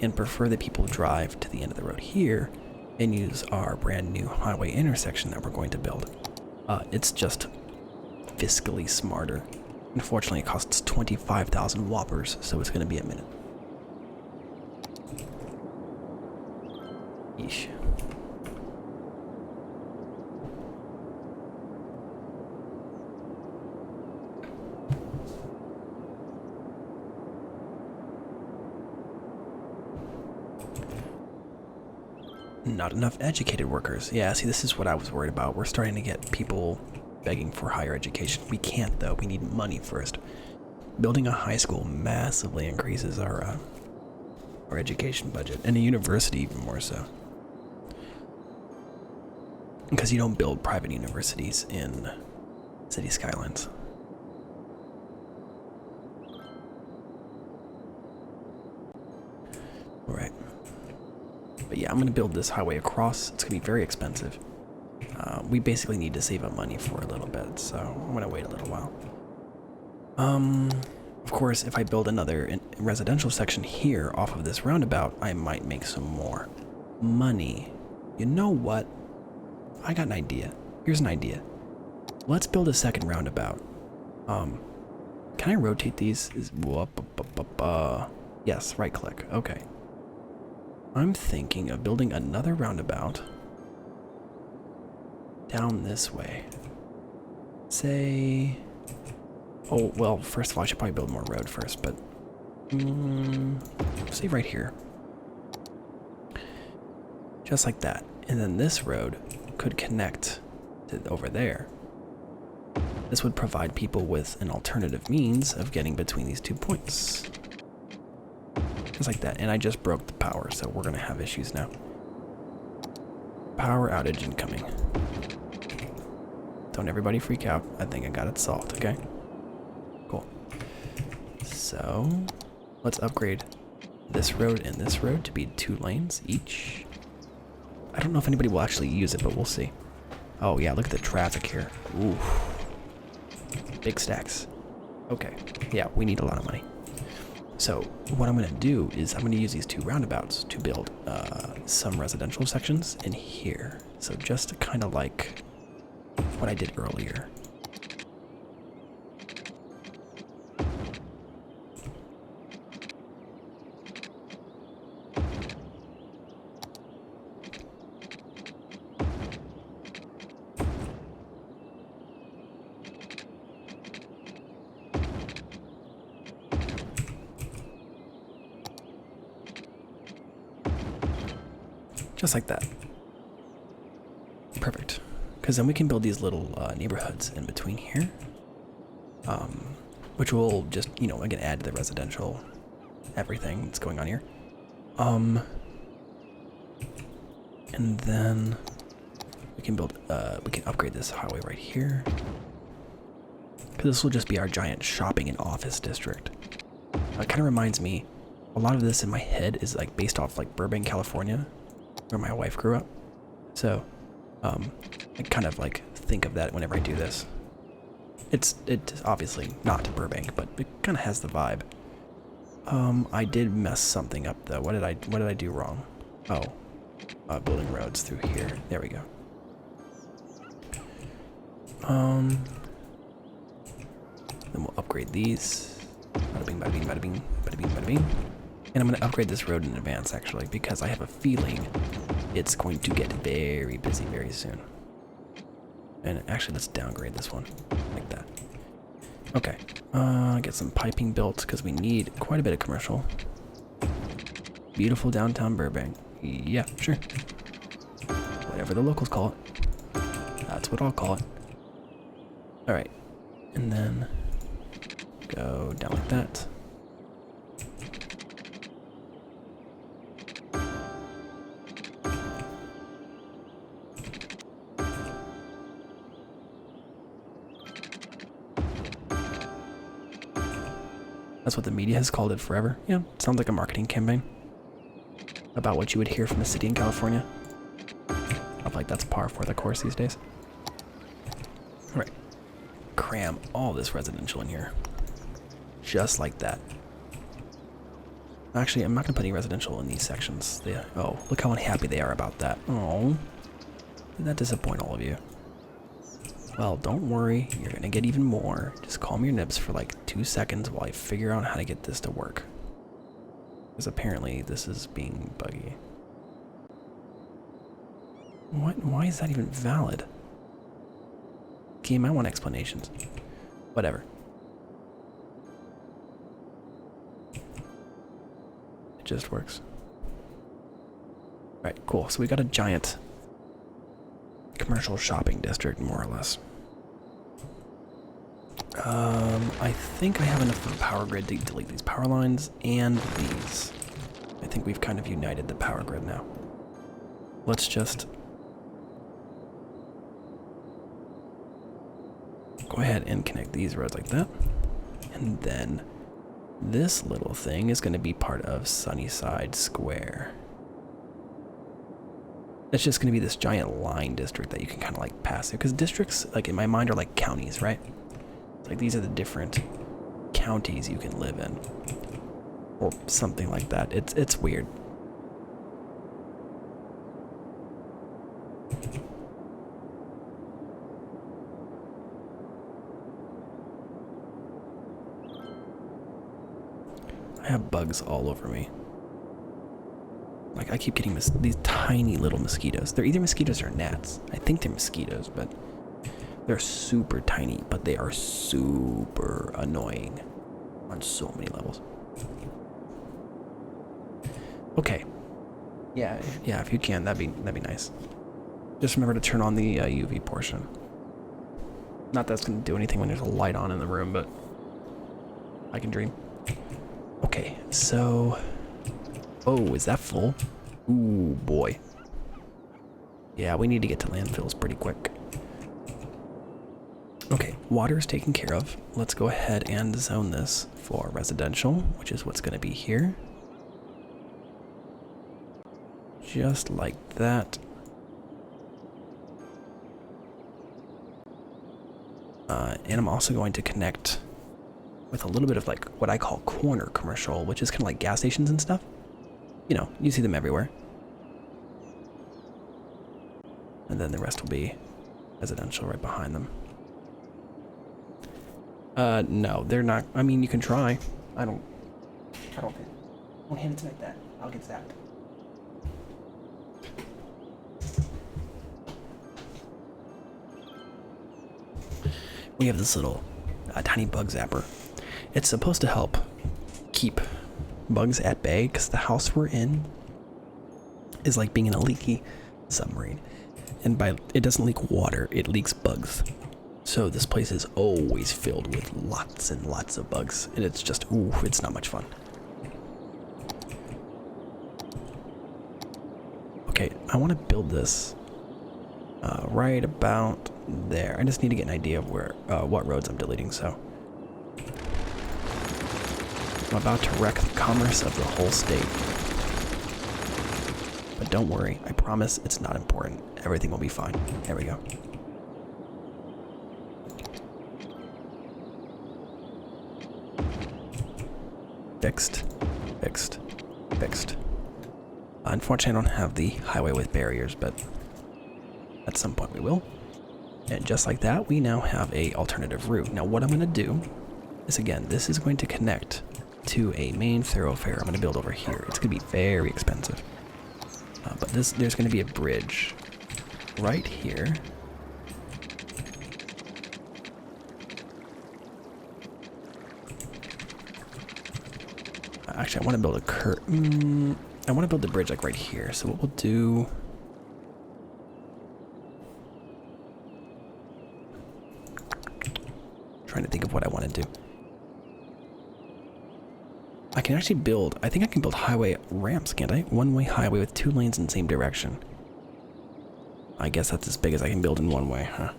and prefer that people drive to the end of the road here and use our brand new highway intersection that we're going to build. It's just fiscally smarter. Unfortunately, it costs 25,000 whoppers, so it's going to be a minute. Yeesh. Not enough educated workers. Yeah, see, this is what I was worried about. We're starting to get people begging for higher education. We can't, though. We need money first. Building a high school massively increases our education budget, and a university even more so. Because you don't build private universities in City Skylines. Alright. But yeah, I'm going to build this highway across. It's going to be very expensive. We basically need to save up money for a little bit, so I'm going to wait a little while. Of course, if I build another residential section here off of this roundabout, I might make some more money. You know what? I got an idea. Here's an idea. Let's build a second roundabout. Can I rotate these? Yes, right click. Okay. I'm thinking of building another roundabout down this way. Say... Oh, well, first of all, I should probably build more road first, but... say right here. Just like that. And then this road could connect to over there. This would provide people with an alternative means of getting between these 2 points. Just like that. And I just broke the power, so we're going to have issues now. Power outage incoming. Don't everybody freak out. I think I got it solved, okay? Cool. So, let's upgrade this road and this road to be 2 lanes each. I don't know if anybody will actually use it, but we'll see. Oh yeah, look at the traffic here. Ooh. Big stacks. Okay. Yeah, we need a lot of money. So what I'm going to do is I'm going to use these 2 roundabouts to build some residential sections in here. So just kind of like what I did earlier. Just like that. Perfect. Because then we can build these little neighborhoods in between here. Which will just, you know, again, add to the residential everything that's going on here. And then we can build, we can upgrade this highway right here. Because this will just be our giant shopping and office district. It kind of reminds me, a lot of this in my head is like based off like Burbank, California, where my wife grew up. So, I kind of like think of that whenever I do this. It's obviously not Burbank, but it kind of has the vibe. I did mess something up though. What did I do wrong? Oh, building roads through here. There we go. Then we'll upgrade these. Bada bing, bada bing, bada bing, bada bing, bada bing. And I'm going to upgrade this road in advance, actually, because I have a feeling it's going to get very busy very soon. And actually, let's downgrade this one, like that. Okay, get some piping built, because we need quite a bit of commercial. Beautiful downtown Burbank. Yeah, sure. Whatever the locals call it. That's what I'll call it. Alright, and then go down like that. That's what the media has called it forever. Yeah, sounds like a marketing campaign about what you would hear from a city in California. I feel like that's par for the course these days. All right, cram all this residential in here, just like that. Actually, I'm not gonna put any residential in these sections. Oh, look how unhappy they are about that. Oh, did that disappoint all of you? Well, don't worry, you're gonna get even more. Just calm your nibs for like 2 seconds while I figure out how to get this to work. Because apparently this is being buggy. What? Why is that even valid? Game, I want explanations. Whatever. It just works. Alright, cool. So we got a giant commercial shopping district, more or less. I think I have enough for the power grid to delete these power lines and these. I think we've kind of united the power grid now. Let's just go ahead and connect these roads like that. And then this little thing is going to be part of Sunnyside Square. It's just going to be this giant line district that you can kind of like pass through. Because districts, like in my mind, are like counties, right? It's like these are the different counties you can live in. Or something like that. It's weird. I have bugs all over me. Like, I keep getting these tiny little mosquitoes. They're either mosquitoes or gnats. I think they're mosquitoes, but they're super tiny, but they are super annoying on so many levels. Okay. Yeah, if you can, that'd be nice. Just remember to turn on the UV portion. Not that it's going to do anything when there's a light on in the room, but I can dream. Okay, so... Oh, is that full? Ooh, boy. Yeah, we need to get to landfills pretty quick. Okay, water is taken care of. Let's go ahead and zone this for residential, which is what's going to be here. Just like that. And I'm also going to connect with a little bit of like what I call corner commercial, which is kind of like gas stations and stuff. You know, you see them everywhere. And then the rest will be residential right behind them. No, they're not. I mean, you can try. I don't hand it to me like that. I'll get zapped. We have this little tiny bug zapper. It's supposed to help keep bugs at bay because the house we're in is like being in a leaky submarine. And it doesn't leak water, it leaks bugs. So this place is always filled with lots and lots of bugs. And it's just, ooh, it's not much fun. Okay, I want to build this right about there. I just need to get an idea of where, what roads I'm deleting, so. I'm about to wreck the commerce of the whole state. But don't worry, I promise it's not important. Everything will be fine. There we go. Fixed, fixed, fixed. Unfortunately, I don't have the highway with barriers, but at some point we will. And just like that, we now have a alternative route. Now what I'm gonna do is, again, this is going to connect to a main thoroughfare I'm gonna build over here. It's gonna be very expensive. But there's gonna be a bridge right here. Actually, I want to build a I want to build the bridge like right here. So what we'll do. Trying to think of what I want to do. I can actually build, I think I can build highway ramps, can't I? One-way highway with 2 lanes in the same direction. I guess that's as big as I can build in one way, huh?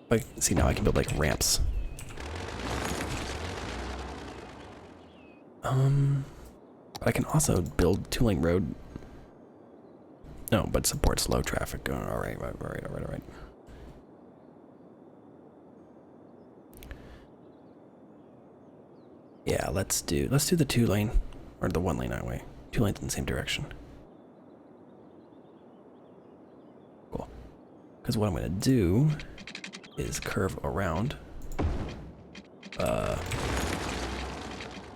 But see, now I can build like ramps. But I can also build 2-lane road. No, but supports low traffic. All right. Yeah, let's do the 2-lane or the 1-lane highway. 2 lanes in the same direction. Cool. Because what I'm gonna do is curve around.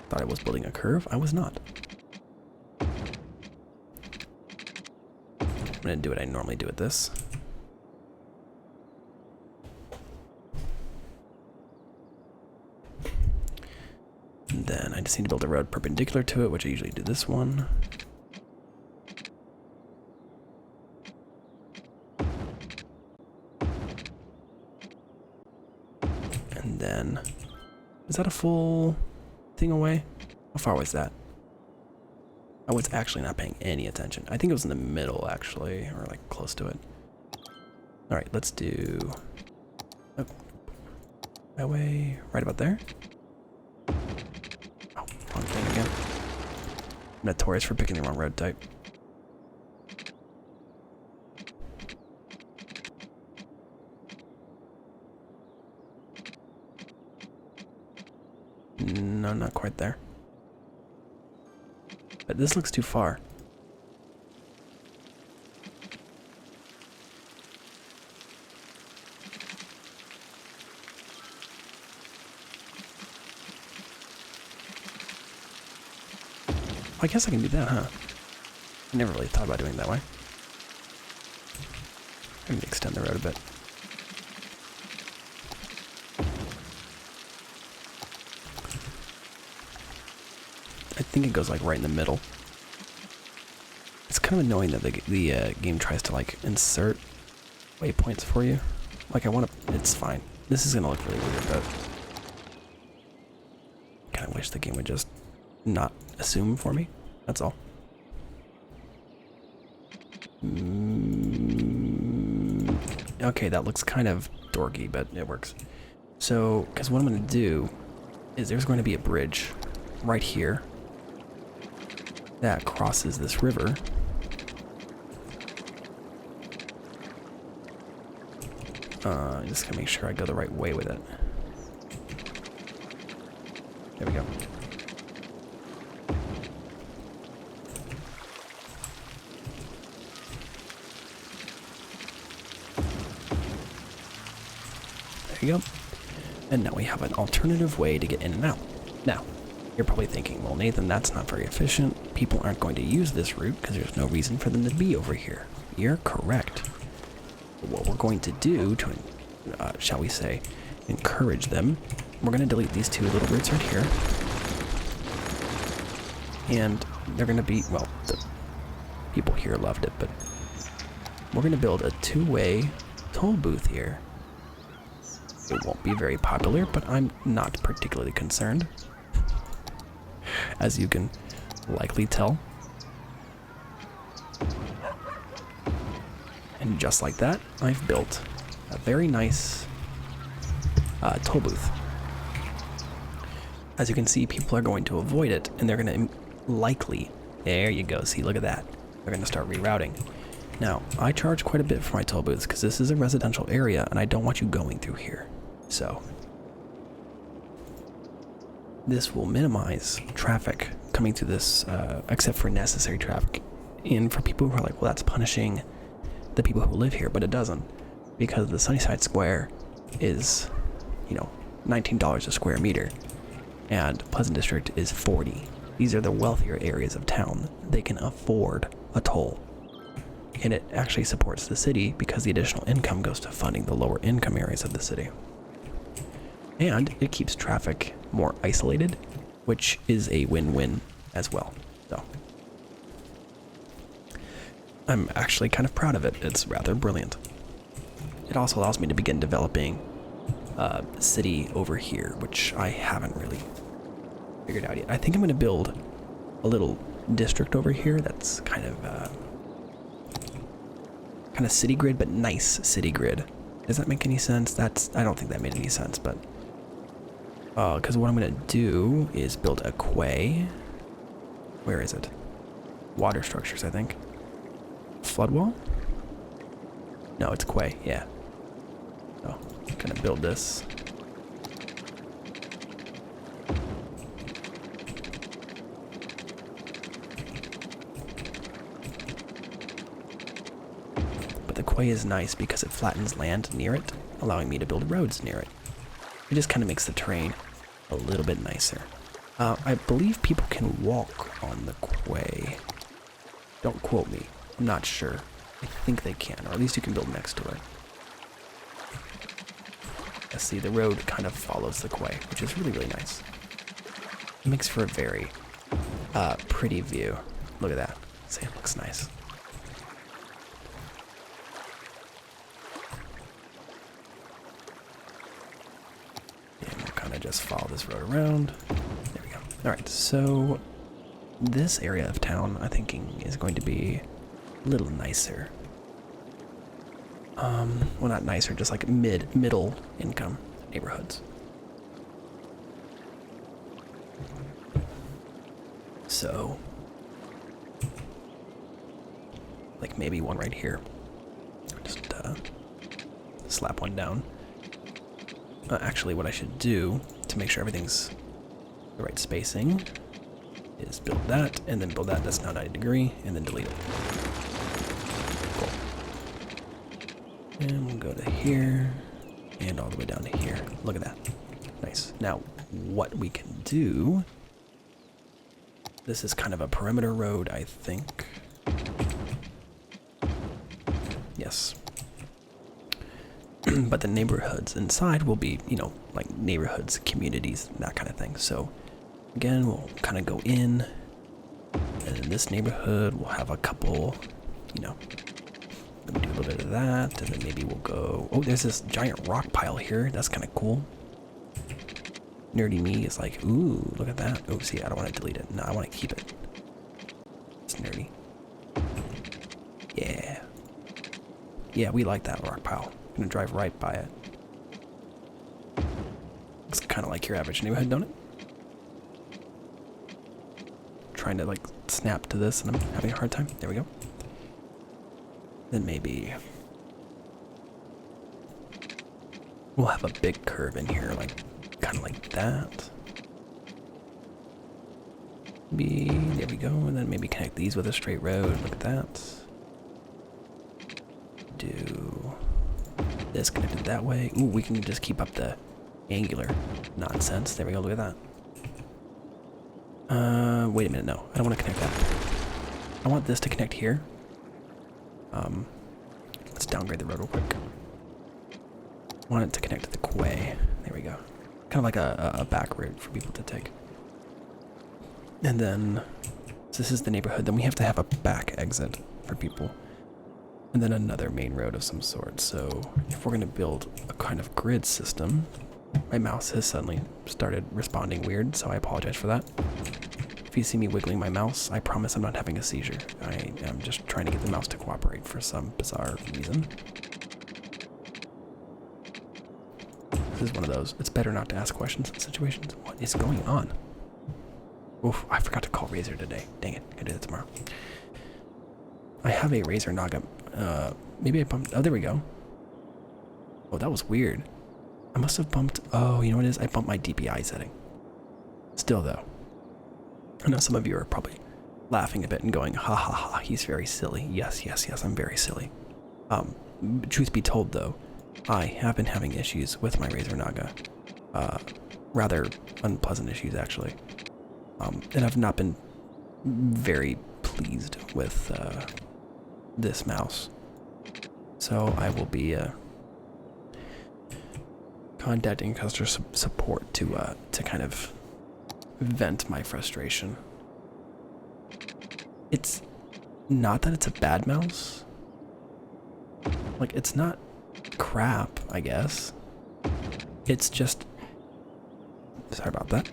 Thought I was building a curve. I was not. I'm gonna do what I normally do with this. And then I just need to build a road perpendicular to it, which I usually do this one. And then, is that a full thing away? How far was that? I was actually not paying any attention. I think it was in the middle, actually, or like close to it. All right, let's do highway right about there. Oh, wrong thing again. I'm notorious for picking the wrong road type. No, not quite there. But this looks too far. I guess I can do that, huh? I never really thought about doing it that way. I need to extend the road a bit. I think it goes like right in the middle. It's kind of annoying that the game tries to like insert waypoints for you. Like I want to, it's fine. This is gonna look really weird, but I kind of wish the game would just not assume for me. That's all. Okay, that looks kind of dorky, but it works. So, because what I'm gonna do is there's going to be a bridge right here that crosses this river. Just gonna make sure I go the right way with it. There we go. There you go. And now we have an alternative way to get in and out. Now, you're probably thinking, well, Nathan, that's not very efficient. People aren't going to use this route because there's no reason for them to be over here. You're correct. What we're going to do to, shall we say, encourage them, we're going to delete these two little routes right here. And they're going to be, well, the people here loved it, but we're going to build a two-way toll booth here. It won't be very popular, but I'm not particularly concerned, as you can likely tell. And just like that, I've built a very nice toll booth. As you can see, people are going to avoid it, and they're going to likely, there you go, see, look at that. They're going to start rerouting. Now, I charge quite a bit for my toll booths because this is a residential area, and I don't want you going through here. So, this will minimize traffic coming through this, except for necessary traffic. And for people who are like, well, that's punishing the people who live here, but it doesn't, because the Sunnyside Square is, you know, $19 a square meter, and Pleasant District is $40. These are the wealthier areas of town. They can afford a toll. And it actually supports the city because the additional income goes to funding the lower income areas of the city. And it keeps traffic more isolated, which is a win-win as well. So, I'm actually kind of proud of it. It's rather brilliant. It also allows me to begin developing a city over here, which I haven't really figured out yet. I think I'm going to build a little district over here that's kind of city grid, but nice city grid. Does that make any sense? I don't think that made any sense, but because what I'm going to do is build a quay. Where is it? Water structures, I think. Flood wall? No, it's quay, yeah. So, I'm going to build this. But the quay is nice because it flattens land near it, allowing me to build roads near it. It just kind of makes the terrain a little bit nicer. I believe people can walk on the quay. Don't quote me. I'm not sure. I think they can, or at least you can build next to it. I see the road kind of follows the quay, which is really, really nice. It makes for a very pretty view. Look at that. See, it looks nice. Just follow this road around. There we go. Alright, so this area of town, I'm thinking, is going to be a little nicer. Well, not nicer, just like middle income neighborhoods. So, like maybe one right here. Just slap one down. Actually, what I should do to make sure everything's the right spacing is build that, and then build that. That's now 90 degree, and then delete it. Cool. And we'll go to here, and all the way down to here. Look at that. Nice. Now, what we can do, this is kind of a perimeter road, I think. Yes. But the neighborhoods inside will be, you know, like neighborhoods, communities, that kind of thing. So, again, we'll kind of go in, and in this neighborhood, we'll have a couple, you know, let me do a little bit of that, and then maybe we'll go, oh, there's this giant rock pile here. That's kind of cool. Nerdy me is like, ooh, look at that. Oh, see, I don't want to delete it. No, I want to keep it. It's nerdy. Yeah. Yeah, we like that rock pile. I'm gonna drive right by it. Looks kind of like your average neighborhood, don't it? Trying to like snap to this and I'm having a hard time. There we go. We'll have a big curve in here, like kind of like that. There we go, and then maybe connect these with a straight road. Look at that. Do this connected that way. Ooh, we can just keep up the angular nonsense. There we go, look at that. Wait a minute, no. I don't want to connect that. I want this to connect here. Let's downgrade the road real quick. I want it to connect to the quay. There we go. Kind of like a back route for people to take. And then, so this is the neighborhood. Then we have to have a back exit for people. And then another main road of some sort. So if we're going to build a kind of grid system, my mouse has suddenly started responding weird, so I apologize for that. If you see me wiggling my mouse, I promise I'm not having a seizure. I am just trying to get the mouse to cooperate for some bizarre reason. This is one of those. It's better not to ask questions in situations. What is going on? Oof, I forgot to call Razor today. Dang it, I gotta do that tomorrow. I have a Razor Naga. Maybe I bumped. Oh, there we go. Oh, that was weird. I must have bumped. Oh, you know what it is? I bumped my DPI setting. Still, though, I know some of you are probably laughing a bit and going, ha ha ha, he's very silly. Yes, yes, yes, I'm very silly. Truth be told, though, I have been having issues with my Razor Naga. Rather unpleasant issues, actually. And I've not been very pleased with this mouse. So I will be contacting customer support to kind of vent my frustration. It's not that it's a bad mouse. Like, it's not crap, I guess. It's just... Sorry about that.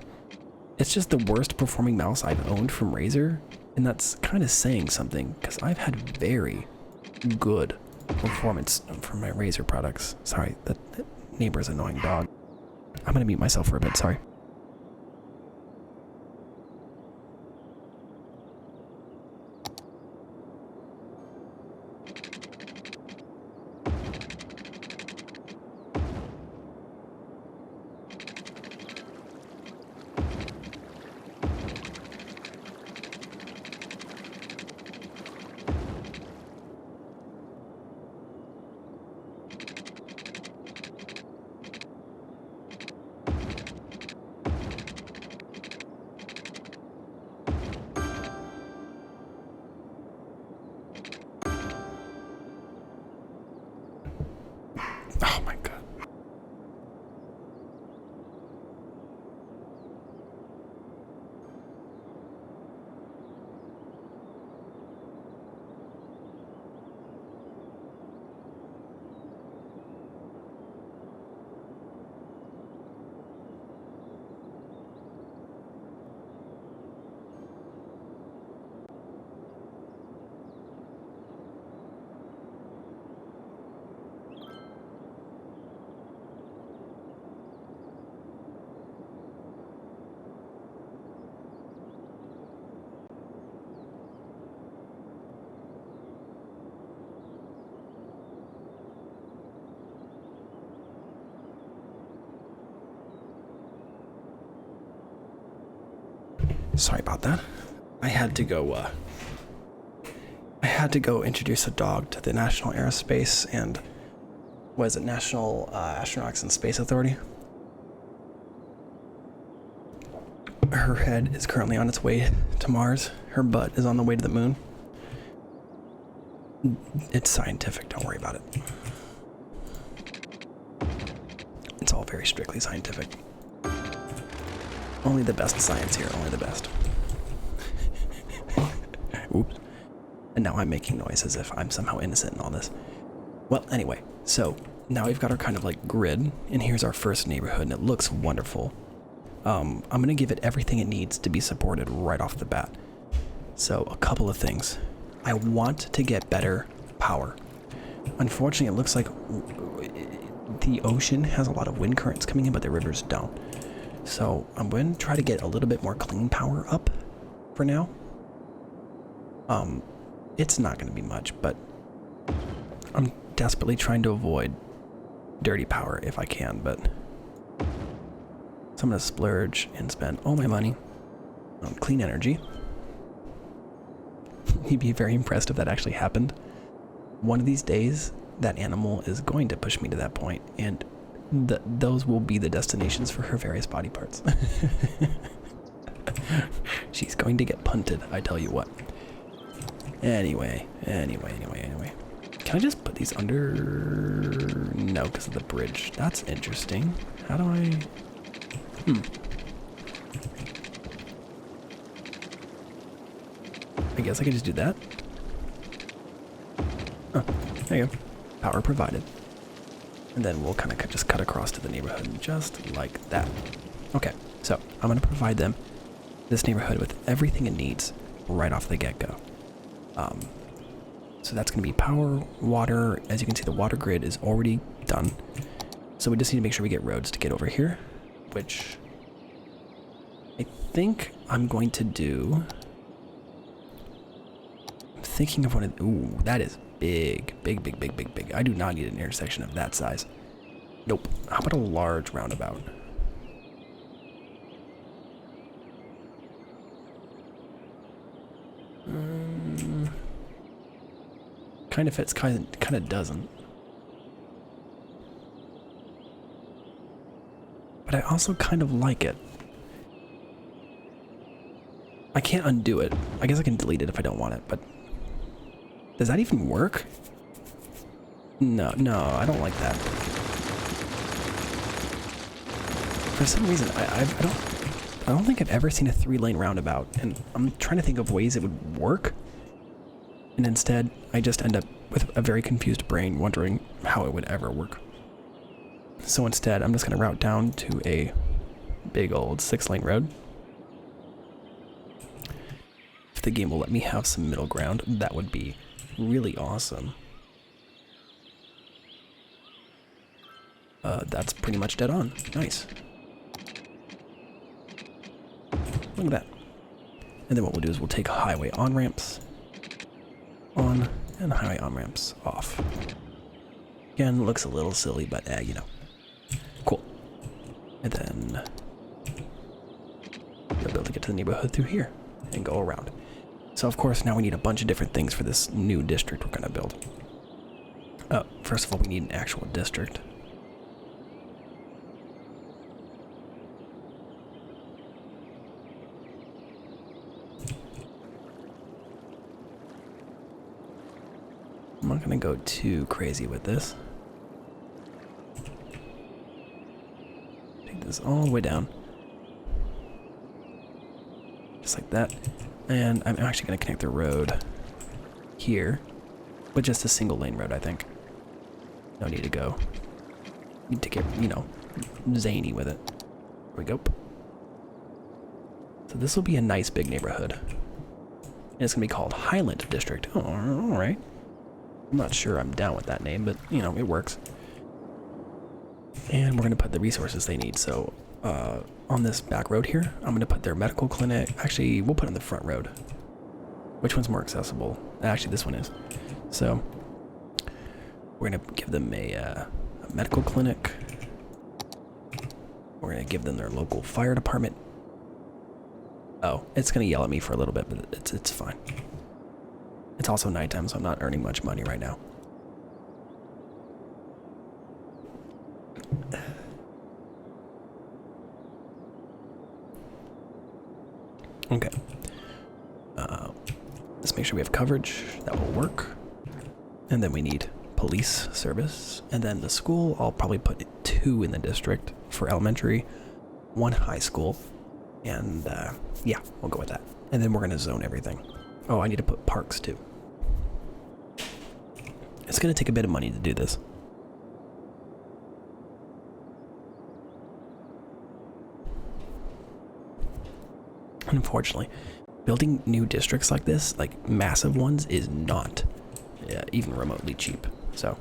It's just the worst performing mouse I've owned from Razer, and that's kind of saying something, because I've had very good performance from my Razer products. Sorry, that neighbor's annoying dog. I'm gonna mute myself for a bit, sorry. Oh my god. Sorry about that. I had to go introduce a dog to the National Aerospace and was it National Astronautics and Space Authority. Her head is currently on its way to Mars. Her butt is on the way to the moon. It's scientific, don't worry about it. It's all very strictly scientific. Only the best science here, only the best. Oops. And now I'm making noise as if I'm somehow innocent in all this. Well, anyway, so now we've got our kind of like grid, and here's our first neighborhood, and it looks wonderful. I'm gonna give it everything it needs to be supported right off the bat. So a couple of things. I want to get better power. Unfortunately, it looks like the ocean has a lot of wind currents coming in, but the rivers don't. So I'm going to try to get a little bit more clean power up for now. It's not going to be much, but I'm desperately trying to avoid dirty power if I can, but... So I'm gonna splurge and spend all my money on clean energy. You'd be very impressed if that actually happened. One of these days, that animal is going to push me to that point, and those will be the destinations for her various body parts. She's going to get punted, I tell you what. Anyway. Can I just put these under? No, because of the bridge. That's interesting. How do I... I guess I could just do that. Oh, there you go. Power provided. And then we'll kind of just cut across to the neighborhood just like that. Okay, so I'm going to provide them, this neighborhood, with everything it needs right off the get-go. So that's going to be power, water. As you can see, the water grid is already done. So we just need to make sure we get roads to get over here, which I think I'm going to do. I'm thinking of one of, ooh, that is big. I do not need an intersection of that size. Nope. How about a large roundabout? Kind of fits, kind of doesn't. But I also kind of like it. I can't undo it. I guess I can delete it if I don't want it, but does that even work? No, I don't like that. For some reason, I don't think I've ever seen a 3-lane roundabout, and I'm trying to think of ways it would work. And instead, I just end up with a very confused brain wondering how it would ever work. So instead, I'm just going to route down to a big old 6-lane road. If the game will let me have some middle ground, that would be really awesome. That's pretty much dead on. Nice. Look at that. And then what we'll do is we'll take highway on-ramps on and highway on-ramps off. Again, looks a little silly, but you know. Cool. And then you'll be able to get to the neighborhood through here and go around. So of course now we need a bunch of different things for this new district we're going to build. First of all, we need an actual district. I'm not going to go too crazy with this. Take this all the way down. Just like that. And I'm actually going to connect the road here with just a single lane road, I think. No need to go. Need to get, you know, zany with it. There we go. So this will be a nice big neighborhood. And it's going to be called Highland District. Oh, all right. I'm not sure I'm down with that name, but, you know, it works. And we're going to put the resources they need. So, on this back road here, I'm going to put their medical clinic. Actually, we'll put it on the front road. Which one's more accessible? Actually, this one is. So, we're going to give them a medical clinic. We're going to give them their local fire department. Oh, it's going to yell at me for a little bit, but it's fine. It's also nighttime, so I'm not earning much money right now. Okay. Let's make sure we have coverage. That will work. And then we need police service. And then the school, I'll probably put 2 in the district for elementary, 1 high school. And yeah, we'll go with that. And then we're going to zone everything. Oh, I need to put parks too. It's going to take a bit of money to do this. Unfortunately, building new districts like this, like massive ones, is not even remotely cheap. So,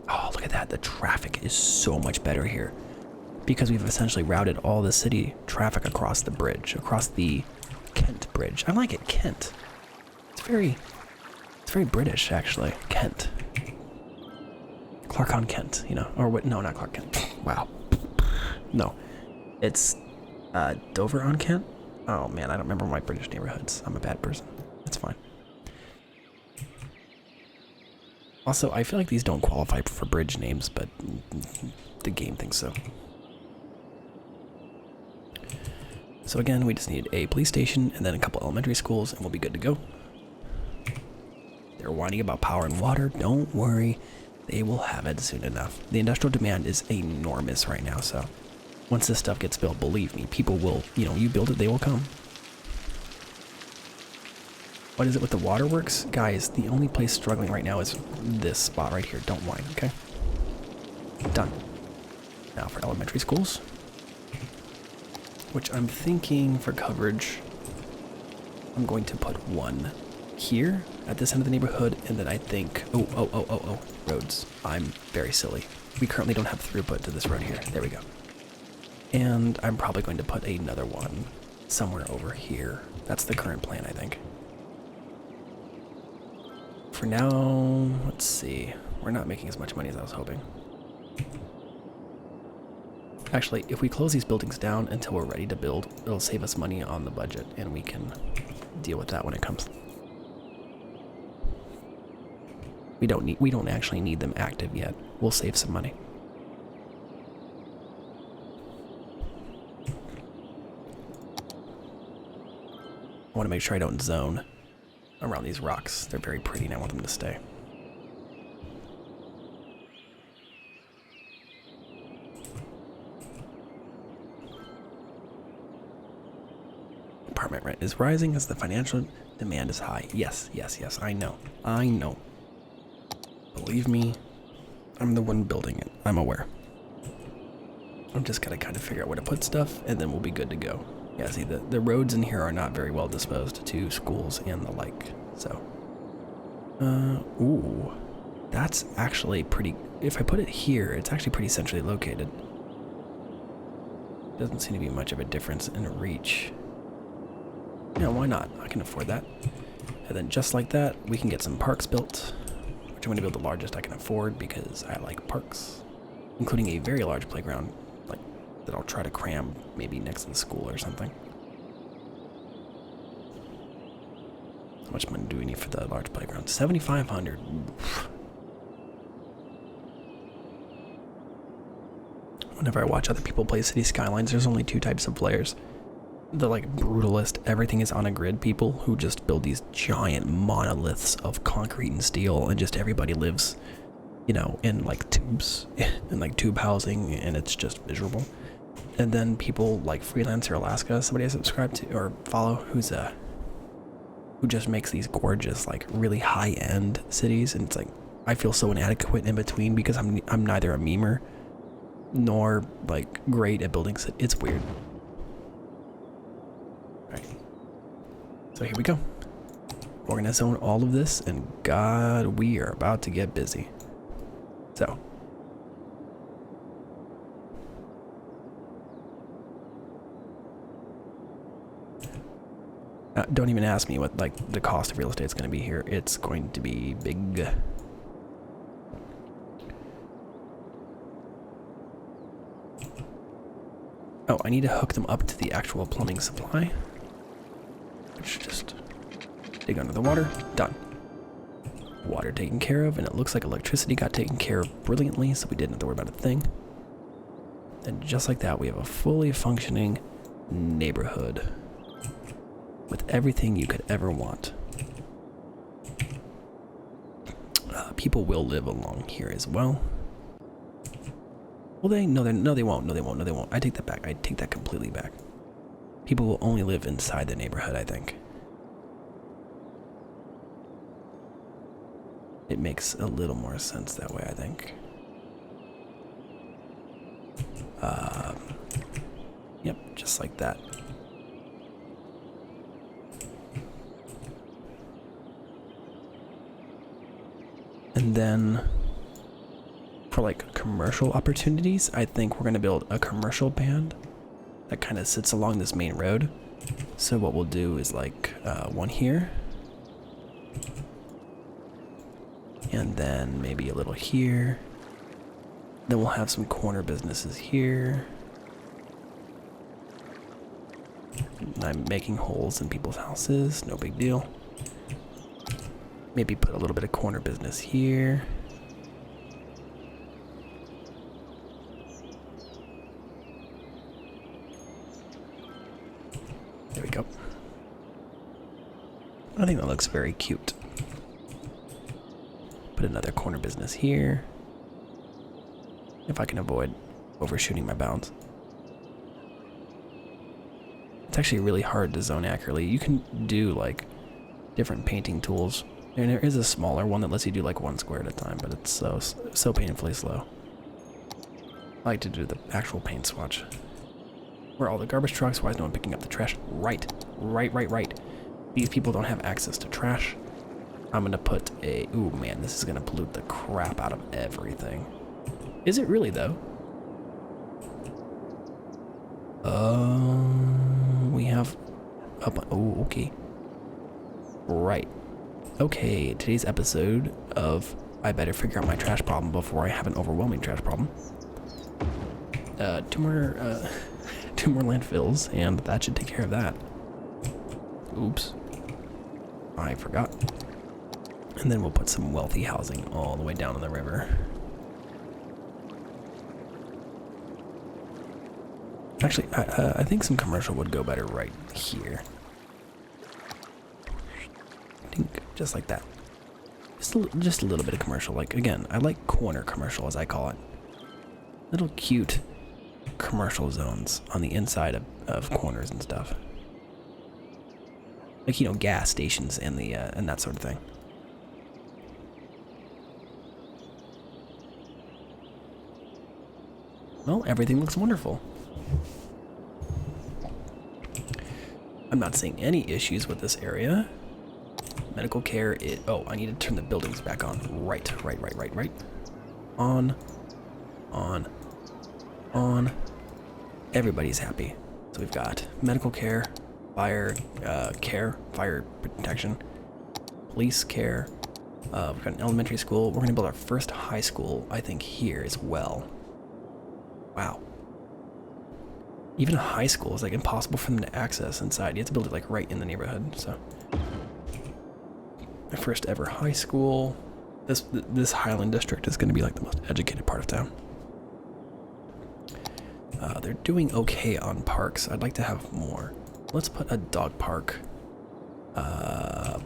oh, look at that. The traffic is so much better here because we've essentially routed all the city traffic across the bridge, across the Kent Bridge. I like it, Kent. It's very British, actually. Kent. Clark on Kent, you know, or what? No, not Clark Kent. Wow. No, it's Dover on Kent. Oh man, I don't remember my British neighborhoods. I'm a bad person. That's fine. Also, I feel like these don't qualify for bridge names, but the game thinks so. So again, we just need a police station and then a couple elementary schools and we'll be good to go. They're whining about power and water. Don't worry. They will have it soon enough. The industrial demand is enormous right now, so once this stuff gets built, believe me, people will, you know, you build it, they will come. What is it with the waterworks? Guys, the only place struggling right now is this spot right here. Don't whine, okay? Done. Now for elementary schools, which I'm thinking for coverage, I'm going to put one here at this end of the neighborhood, and then I think, oh, roads. I'm very silly. We currently don't have throughput to this road here. There we go. And I'm probably going to put another one somewhere over here. That's the current plan, I think. For now, let's see. We're not making as much money as I was hoping. Actually, if we close these buildings down until we're ready to build, it'll save us money on the budget, and we can deal with that when it comes. We don't actually need them active yet. We'll save some money. I want to make sure I don't zone around these rocks. They're very pretty and I want them to stay. Apartment rent is rising as the financial demand is high. Yes, I know. Believe me, I'm the one building it. I'm aware. I'm just gonna kind of figure out where to put stuff and then we'll be good to go. Yeah, see, the roads in here are not very well disposed to schools and the like, so. Ooh, that's actually pretty, if I put it here, it's actually pretty centrally located. Doesn't seem to be much of a difference in reach. Yeah, why not? I can afford that. And then just like that, we can get some parks built, which I'm going to build the largest I can afford because I like parks, including a very large playground, like that I'll try to cram maybe next to the school or something. How much money do we need for the large playground? 7,500. Whenever I watch other people play City Skylines, there's only two types of players. The like brutalist, everything is on a grid people who just build these giant monoliths of concrete and steel and just everybody lives, you know, in like tubes and like tube housing and it's just miserable. And then people like Freelancer Alaska, somebody I subscribe to or follow who just makes these gorgeous like really high-end cities, and it's like I feel so inadequate in between because I'm neither a memer nor like great at building cities. It's weird. Right. So here we go. We're gonna zone all of this, and God, we are about to get busy. So. Don't even ask me what like the cost of real estate is gonna be here. It's going to be big. Oh, I need to hook them up to the actual plumbing supply. Which just dig under the water. Done. Water taken care of, and it looks like electricity got taken care of brilliantly, so we didn't have to worry about a thing. And just like that, we have a fully functioning neighborhood with everything you could ever want. People will live along here as well. Will they? No, they won't. No, they won't. I take that back. I take that completely back. People will only live inside the neighborhood, I think. It makes a little more sense that way, I think. Yep, just like that. And then for like commercial opportunities, I think we're gonna build a commercial band that kind of sits along this main road. So what we'll do is like one here, and then maybe a little here, Then we'll have some corner businesses here. I'm making holes in people's houses, no big deal. Maybe put a little bit of corner business here. There we go. I think that looks very cute. Put another corner business here. If I can avoid overshooting my bounds. It's actually really hard to zone accurately. You can do like different painting tools. And there is a smaller one that lets you do like 1 square at a time, but it's so painfully slow. I like to do the actual paint swatch. Where are all the garbage trucks? Why is no one picking up the trash? Right. These people don't have access to trash. I'm gonna put a, ooh man, this is gonna pollute the crap out of everything. Is it really though? We have up, oh, okay. Right. Okay, today's episode of I better figure out my trash problem before I have an overwhelming trash problem. Two more landfills, and that should take care of that. Oops. I forgot. And then we'll put some wealthy housing all the way down in the river. Actually, I think some commercial would go better right here. Just like that. Just a little bit of commercial. Like, again, I like corner commercial, as I call it. Little cute commercial zones on the inside of corners and stuff. Like, you know, gas stations and the and that sort of thing. Well, everything looks wonderful. I'm not seeing any issues with this area. Medical care, oh, I need to turn the buildings back on. Right. On. Everybody's happy. So we've got medical care, fire protection, police care. We've got an elementary school. We're gonna build our first high school, I think, here as well. Wow. Even a high school is like impossible for them to access inside. You have to build it like right in the neighborhood, so. My first ever high school. This Highland district is going to be like the most educated part of town. They're doing okay on parks. I'd like to have more. Let's put a dog park. Oh,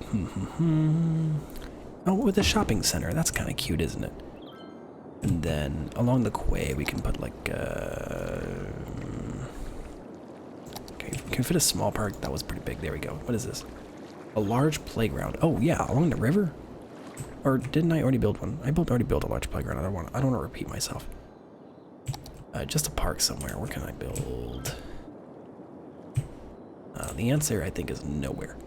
with a shopping center. That's kind of cute, isn't it? And then along the quay, we can put like. Okay, can fit a small park. That was pretty big. There we go. What is this? A large playground. Oh yeah, along the river? Or didn't I already build one? I already built a large playground. I don't want to repeat myself. Just a park somewhere. Where can I build? The answer, I think, is nowhere.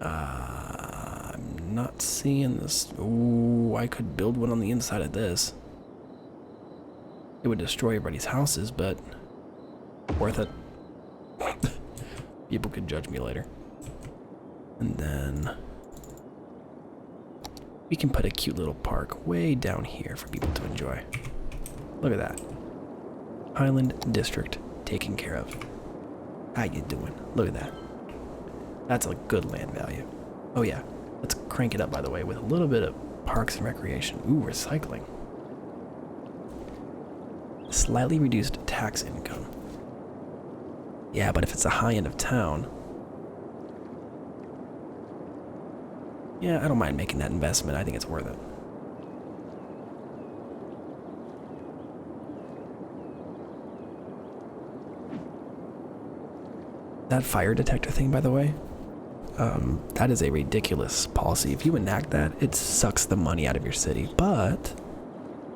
I'm not seeing this. Ooh, I could build one on the inside of this. It would destroy everybody's houses, but worth it. People could judge me later. And then we can put a cute little park way down here for people to enjoy. Look at that. Highland District taken care of. How you doing? Look at that. That's a good land value. Oh yeah, let's crank it up, by the way, with a little bit of parks and recreation. Ooh, recycling. Slightly reduced tax income. Yeah, but if it's a high end of town, yeah, I don't mind making that investment. I think it's worth it. That fire detector thing, by the way, that is a ridiculous policy. If you enact that, it sucks the money out of your city. But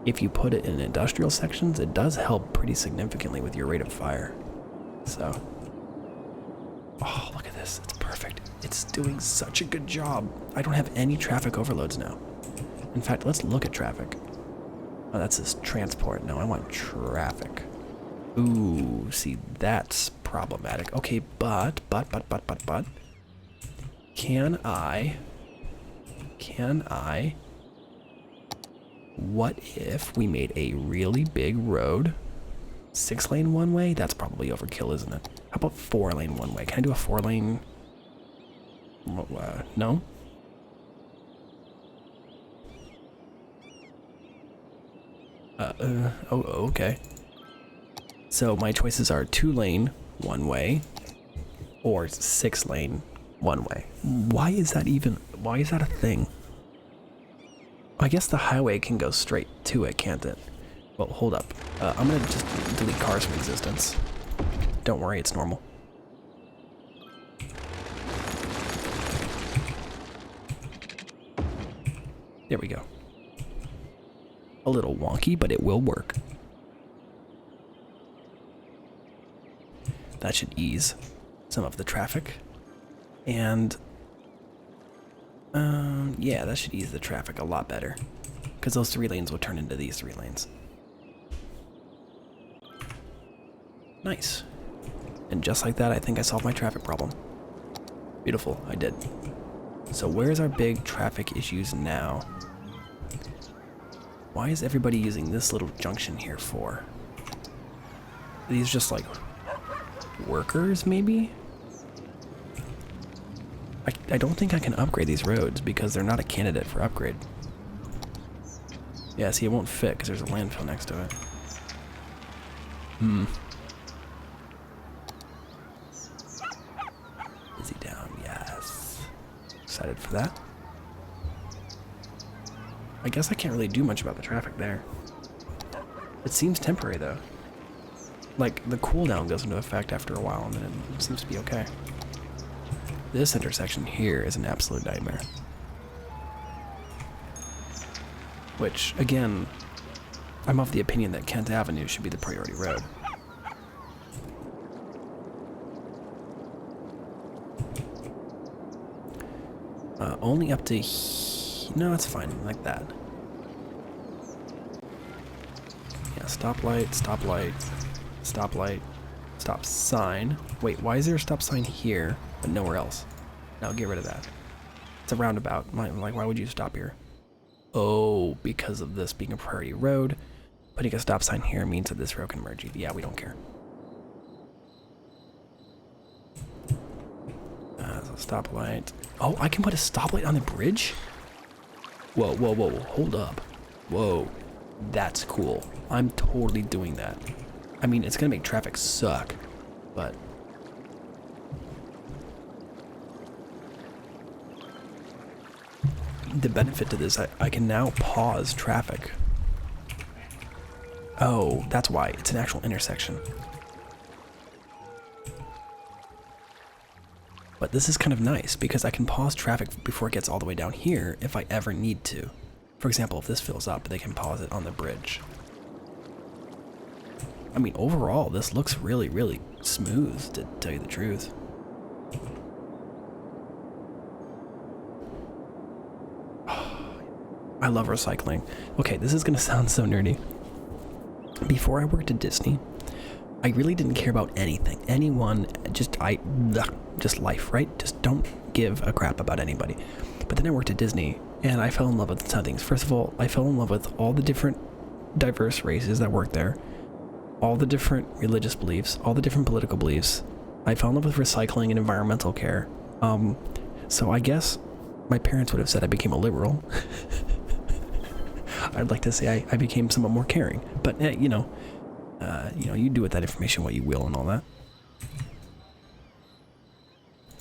if you put it in industrial sections, it does help pretty significantly with your rate of fire. So, oh, look at this. It's perfect. It's doing such a good job. I don't have any traffic overloads now. In fact, let's look at traffic. Oh, that's this transport. No, I want traffic. Ooh, see, that's problematic. Okay, but, can I what if we made a really big road? 6-lane one way? That's probably overkill, isn't it? How about 4-lane one way? Can I do a 4-lane? No? Oh, okay. So my choices are 2-lane one way or 6-lane one way. Why is that a thing? I guess the highway can go straight to it, can't it? Well, hold up. I'm gonna just delete cars from existence. Don't worry, it's normal. There we go. A little wonky, but it will work. That should ease some of the traffic. And, yeah, that should ease the traffic a lot better. Because those 3 lanes will turn into these 3 lanes. Nice. And just like that, I think I solved my traffic problem. Beautiful, I did. So where's our big traffic issues now? Why is everybody using this little junction here for? Are these just like workers, maybe? I don't think I can upgrade these roads because they're not a candidate for upgrade. Yeah, see, it won't fit because there's a landfill next to it. Is he down? Yes. Excited for that. I guess I can't really do much about the traffic there. It seems temporary though. Like, the cooldown goes into effect after a while and then it seems to be okay. This intersection here is an absolute nightmare. Which, again, I'm of the opinion that Kent Avenue should be the priority road. Only up to no, it's fine, like that. Yeah, stoplight, stoplight, stoplight, stop sign. Wait, why is there a stop sign here, but nowhere else? No, get rid of that. It's a roundabout. Like, why would you stop here? Oh, because of this being a priority road, putting a stop sign here means that this road can merge. Yeah, we don't care. Stoplight. Oh, I can put a stoplight on the bridge? Whoa, whoa, whoa, hold up. Whoa, that's cool. I'm totally doing that. I mean, it's gonna make traffic suck, but... the benefit to this, I can now pause traffic. Oh, that's why. It's an actual intersection. But this is kind of nice because I can pause traffic before it gets all the way down here if I ever need to. For example, if this fills up, they can pause it on the bridge. I mean, overall, this looks really, really smooth, to tell you the truth. I love recycling. Okay, this is gonna sound so nerdy. Before I worked at Disney, I really didn't care about anything, anyone, just life, right? Just don't give a crap about anybody. But then I worked at Disney, and I fell in love with some things. First of all, I fell in love with all the different diverse races that worked there, all the different religious beliefs, all the different political beliefs. I fell in love with recycling and environmental care. So I guess my parents would have said I became a liberal. I'd like to say I became somewhat more caring, but you know, you do with that information what you will and all that.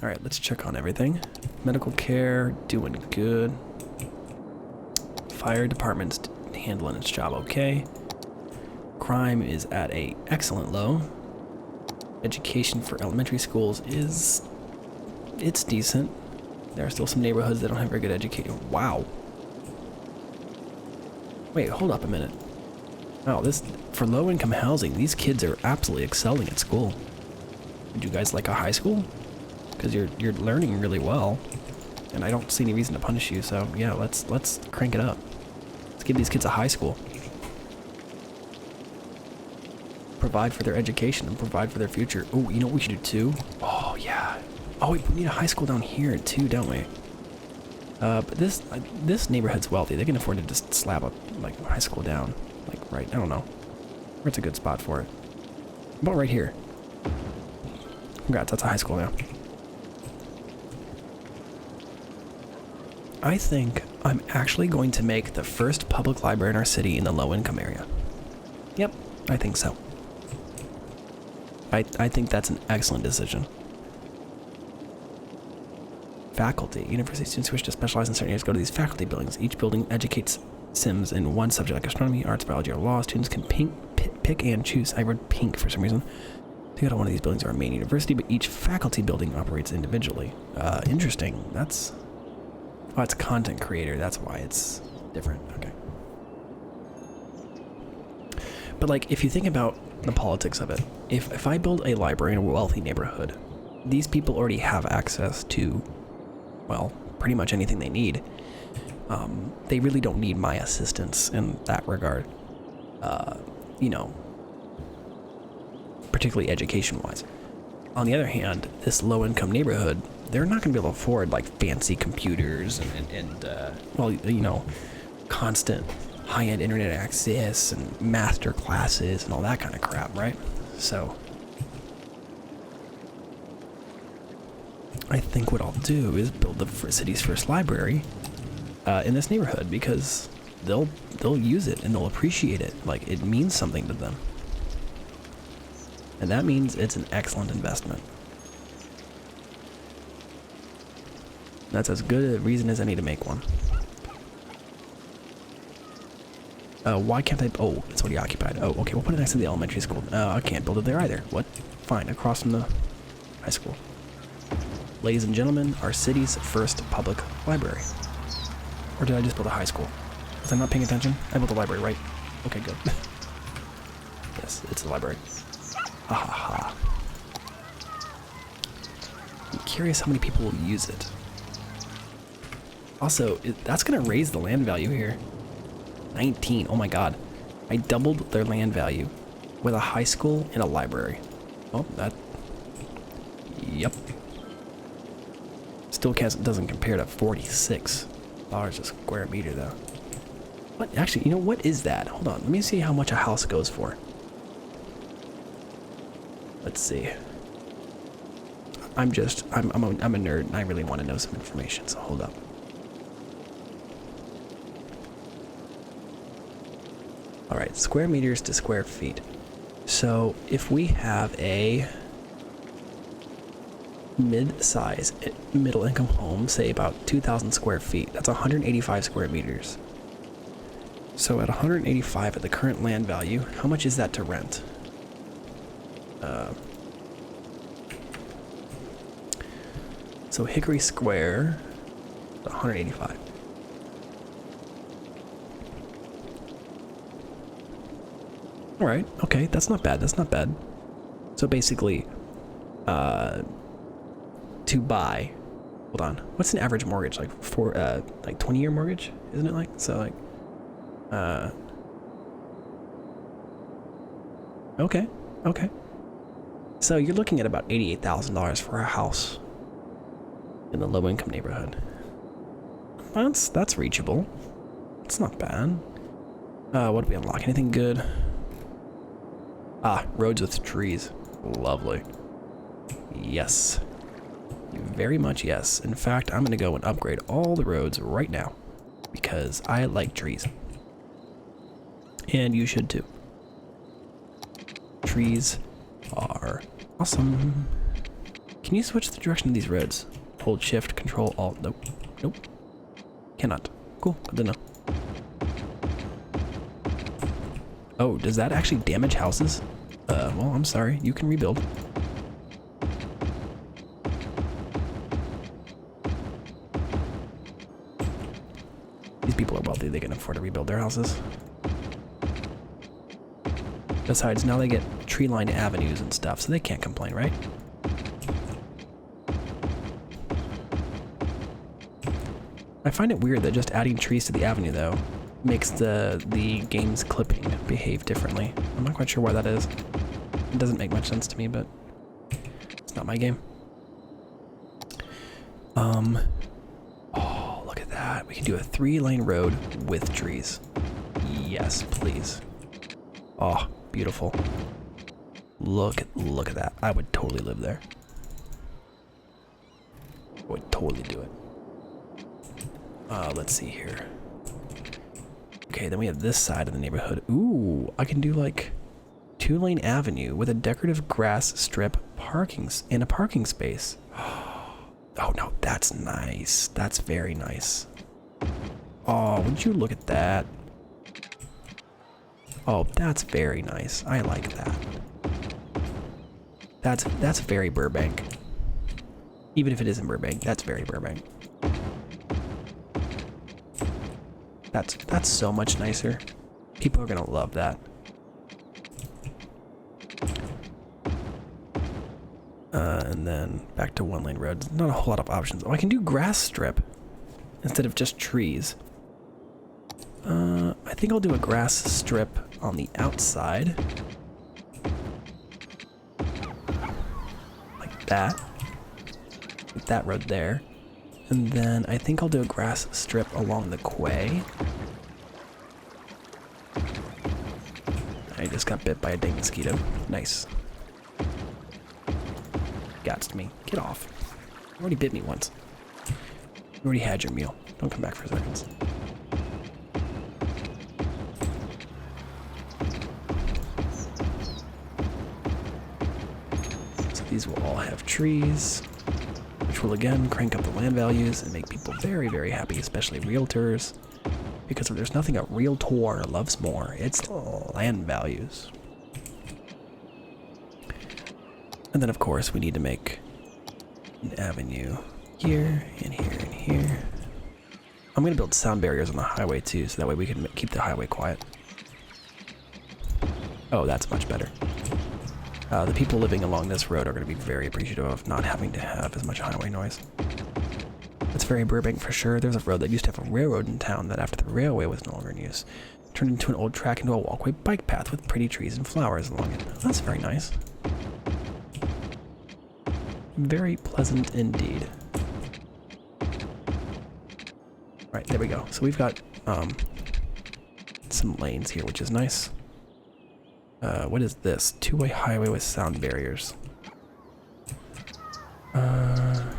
All right, let's check on everything. Medical care, doing good. Fire department's handling its job okay. Crime is at a excellent low. Education for elementary schools it's decent. There are still some neighborhoods that don't have very good education. Wow. Wait, hold up a minute. Oh, for low-income housing, these kids are absolutely excelling at school. Would you guys like a high school? Because you're learning really well, and I don't see any reason to punish you. So yeah, let's crank it up. Let's give these kids a high school. Provide for their education and provide for their future. Oh, you know what we should do too? Oh yeah. Oh, we need a high school down here too, don't we? But this neighborhood's wealthy. They can afford to just slap a like high school down, like right. I don't know. Where's a good spot for it? About right here. Congrats, that's a high school now. I think I'm actually going to make the first public library in our city in the low-income area. Yep, I think so. I think that's an excellent decision. Faculty. University students who wish to specialize in certain areas go to these faculty buildings. Each building educates Sims in one subject like astronomy, arts, biology, or law. Students can pick and choose. I read pink for some reason. To go to one of these buildings or a main university, but each faculty building operates individually. Interesting. That's... Oh, it's content creator. That's why it's different. Okay. But like, if you think about the politics of it, if I build a library in a wealthy neighborhood, these people already have access to, well, pretty much anything they need. They really don't need my assistance in that regard. You know, particularly education-wise. On the other hand, this low-income neighborhood, they're not going to be able to afford like fancy computers and well, you know, constant high-end internet access and master classes and all that kind of crap, right? So I think what I'll do is build the city's first library in this neighborhood, because they'll use it and they'll appreciate it. Like, it means something to them. And that means it's an excellent investment. That's as good a reason as any to make one. Why can't I... Oh, it's already occupied. Oh, okay, we'll put it next to the elementary school. I can't build it there either. What? Fine, across from the high school. Ladies and gentlemen, our city's first public library. Or did I just build a high school? Was I not paying attention? I built a library, right? Okay, good. Yes, it's a library. Ha ha ha. I'm curious how many people will use it. Also, that's going to raise the land value here. 19. Oh my god. I doubled their land value with a high school and a library. Oh, that... Yep. Still doesn't compare to $46 a square meter, though. What? Actually, you know, what is that? Hold on. Let me see how much a house goes for. Let's see. I'm a nerd, and I really want to know some information, so hold up. Alright, square meters to square feet. So, if we have a mid-size, middle-income home, say about 2,000 square feet, that's 185 square meters. So at 185 at the current land value, how much is that to rent? So Hickory Square, 185. All right, okay, that's not bad. That's not bad. So basically, to buy, hold on, what's an average mortgage like for like 20-year mortgage, isn't it? Like, so like, okay. So you're looking at about $88,000 for a house in the low-income neighborhood. That's reachable. It's not bad. What do we unlock? Anything good? Ah, roads with trees. Lovely. Yes. Very much yes. In fact, I'm going to go and upgrade all the roads right now because I like trees. And you should too. Trees are awesome. Can you switch the direction of these roads? Hold shift, control, alt. Nope. Nope. Cannot. Cool. I didn't know. Oh, does that actually damage houses? Well, I'm sorry. You can rebuild. These people are wealthy. They can afford to rebuild their houses. Besides, now they get tree-lined avenues and stuff, so they can't complain, right? I find it weird that just adding trees to the avenue, though, makes the game's clipping behave differently. I'm not quite sure why that is. It doesn't make much sense to me, but it's not my game. Oh, look at that. We can do a 3-lane road with trees. Yes, please. Oh, beautiful. Look at that. I would totally live there. I would totally do it. Let's see here. Okay, then we have this side of the neighborhood. Ooh, I can do like 2-lane avenue with a decorative grass strip and a parking space. Oh no, that's nice. That's very nice. Oh, would you look at that? Oh, that's very nice. I like that. That's very Burbank. Even if it isn't Burbank, that's very Burbank. That's so much nicer. People are gonna love that. And then back to 1-lane roads. Not a whole lot of options. Oh, I can do grass strip instead of just trees. I think I'll do a grass strip on the outside. Like that. With that road there. And then I think I'll do a grass strip along the quay. I just got bit by a dang mosquito. Nice. Gots me. Get off. You already bit me once. You already had your meal. Don't come back for seconds. So these will all have trees, which will again crank up the land values and make people very, very happy, especially realtors. Because if there's nothing a realtor loves more, it's land values. And then of course we need to make an avenue here and here and here. I'm gonna build sound barriers on the highway too, so that way we can keep the highway quiet. Oh, that's much better. The people living along this road are gonna be very appreciative of not having to have as much highway noise. That's very Burbank for sure. There's a road that used to have a railroad in town that after the railway was no longer in use, turned into an old track into a walkway bike path with pretty trees and flowers along it. That's very nice. Very pleasant indeed. Right, there we go. So we've got some lanes here, which is nice. What is this? 2-way highway with sound barriers. I'm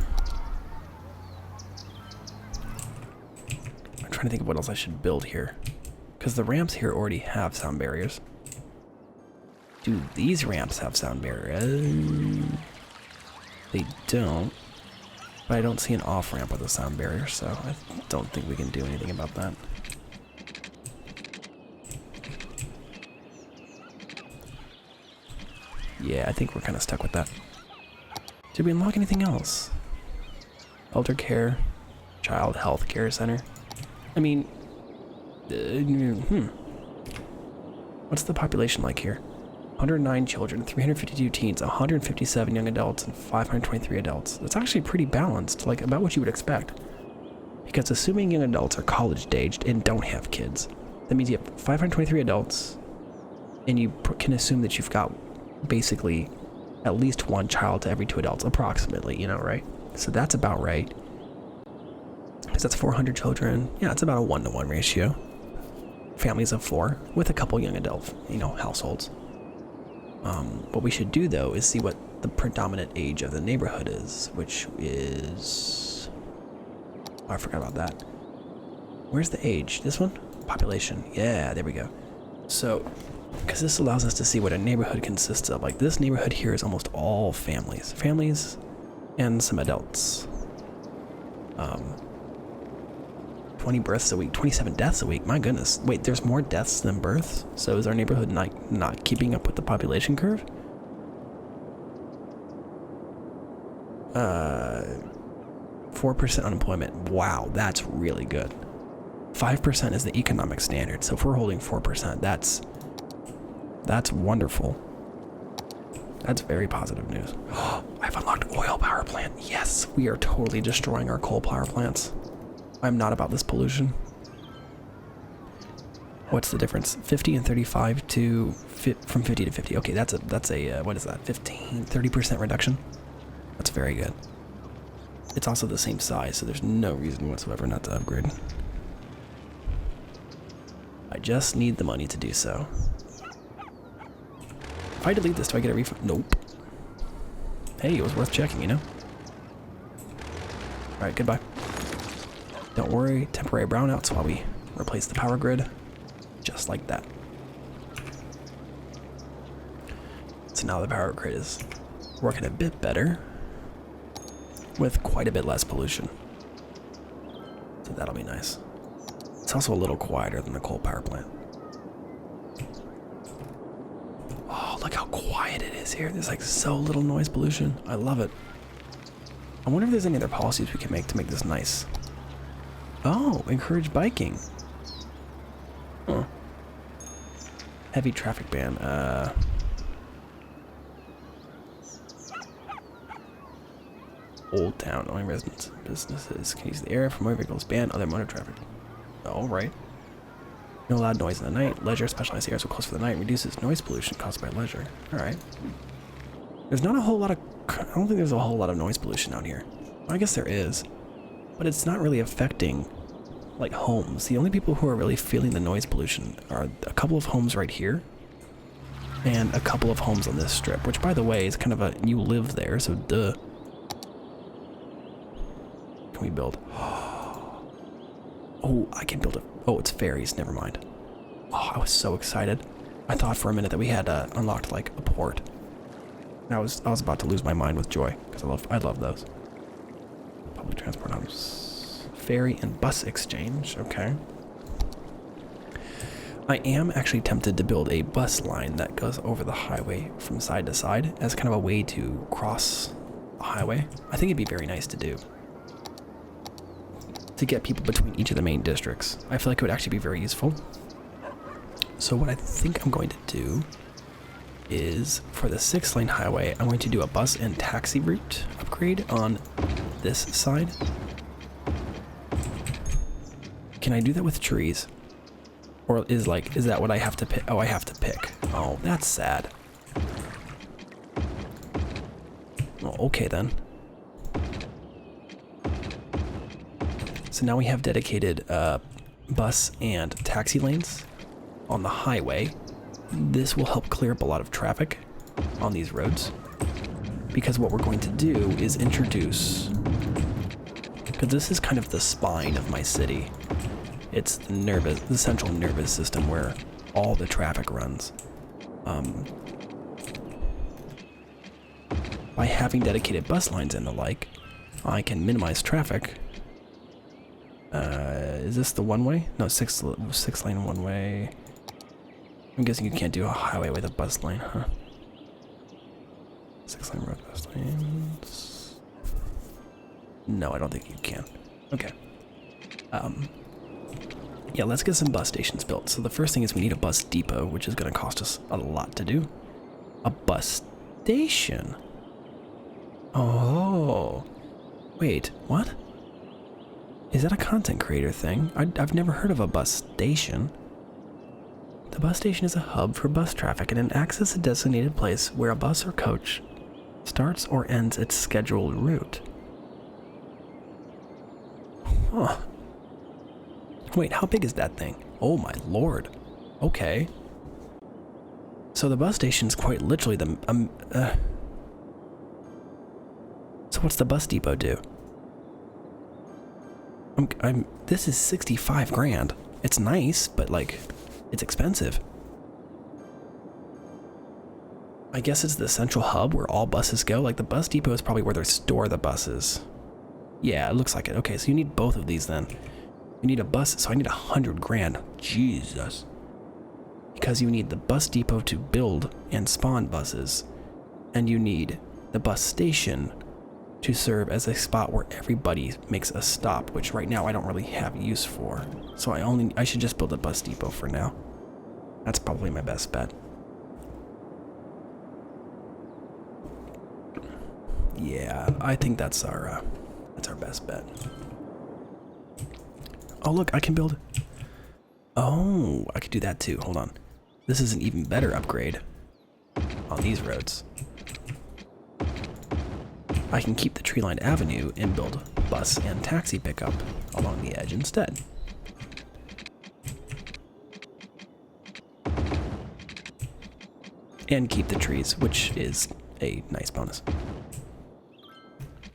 trying to think of what else I should build here. Because the ramps here already have sound barriers. Do these ramps have sound barriers? They don't, but I don't see an off-ramp with a sound barrier, so I don't think we can do anything about that. Yeah, I think we're kind of stuck with that. Did we unlock anything else? Elder care, child health care center. I mean, what's the population like here? 109 children, 352 teens, 157 young adults, and 523 adults. That's actually pretty balanced, like about what you would expect. Because assuming young adults are college-aged and don't have kids, that means you have 523 adults, and you can assume that you've got basically at least 1 child to every 2 adults, approximately, you know, right? So that's about right. Because that's 400 children. Yeah, it's about a 1-to-1 ratio. Families of 4 with a couple young adult, households. What we should do though is see what the predominant age of the neighborhood is, which is... Oh, I forgot about that. Where's the age? This one? Population. Yeah, there we go. So, because this allows us to see what a neighborhood consists of. Like this neighborhood here is almost all families. Families and some adults. 20 births a week, 27 deaths a week. My goodness. Wait, there's more deaths than births? So is our neighborhood not keeping up with the population curve? 4% unemployment. Wow, that's really good. 5% is the economic standard. So if we're holding 4%, that's wonderful. That's very positive news. I've unlocked oil power plant. Yes, we are totally destroying our coal power plants. I'm not about this pollution. What's the difference? 50 and 35 to from 50 to 50. Okay, that's a what is that? 30% reduction. That's very good. it's also the same size, so there's no reason whatsoever not to upgrade. I just need the money to do so. If I delete this, do I get a refund? Nope. Hey, it was worth checking, you know? Alright, goodbye. Don't worry, temporary brownouts while we replace the power grid. Just like that. So now the power grid is working a bit better with quite a bit less pollution. So that'll be nice. It's also a little quieter than the coal power plant. Oh, look how quiet it is here. There's like so little noise pollution. I love it. I wonder if there's any other policies we can make to make this nice. Oh, encourage biking. Huh. Heavy traffic ban. Old Town. Only residents, businesses can use the area for motor vehicles. Ban other motor traffic. Alright. No loud noise in the night. Leisure, specialized areas will close for the night. Reduces noise pollution caused by leisure. Alright. There's not a whole lot of... I don't think there's a whole lot of noise pollution out here. Well, I guess there is. But it's not really affecting, like, homes. The only people who are really feeling the noise pollution are a couple of homes right here. And a couple of homes on this strip. Which, by the way, is kind of a... You live there, so duh. Can we build? Oh, I can build it. Oh, it's ferries. Never mind. Oh, I was so excited. I thought for a minute that we had unlocked like a port. And I was about to lose my mind with joy because I love those. Public transport hubs, ferry and bus exchange. Okay. I am actually tempted to build a bus line that goes over the highway from side to side as kind of a way to cross the highway. I think it'd be very nice to do. To get people between each of the main districts. I feel like it would actually be very useful. So what I think I'm going to do is, for the 6-lane highway, I'm going to do a bus and taxi route upgrade on this side. Can I do that with trees? Or is that what I have to pick? Oh, I have to pick. Oh, that's sad. Well, okay then. So now we have dedicated bus and taxi lanes on the highway. This will help clear up a lot of traffic on these roads. Because what we're going to do is introduce... Because this is kind of the spine of my city. It's the central nervous system where all the traffic runs. By having dedicated bus lines and the like, I can minimize traffic. Is this the one-way? No, 6-lane one-way. I'm guessing you can't do a highway with a bus lane, huh? 6-lane road bus lanes. No, I don't think you can. Okay. Yeah, let's get some bus stations built. So the first thing is we need a bus depot, which is going to cost us a lot to do. A bus station. Oh. Wait, what? Is that a content creator thing? I've never heard of a bus station. The bus station is a hub for bus traffic and acts as a designated place where a bus or coach starts or ends its scheduled route. Huh. Wait, how big is that thing? Oh my lord. Okay. So the bus station is quite literally the... So what's the bus depot do? This is 65 grand. It's nice, but like, it's expensive. I guess it's the central hub where all buses go. Like the bus depot is probably where they store the buses. Yeah, it looks like it. Okay, so you need both of these then. You need a bus, so I need 100 grand. Jesus. Because you need the bus depot to build and spawn buses. And you need the bus station to serve as a spot where everybody makes a stop, which right now I don't really have use for. So I should just build a bus depot for now. That's probably my best bet. Yeah, I think that's our best bet. Oh look, I can build... Oh, I could do that too. Hold on. This is an even better upgrade on these roads. I can keep the tree-lined avenue and build bus and taxi pickup along the edge instead. And keep the trees, which is a nice bonus.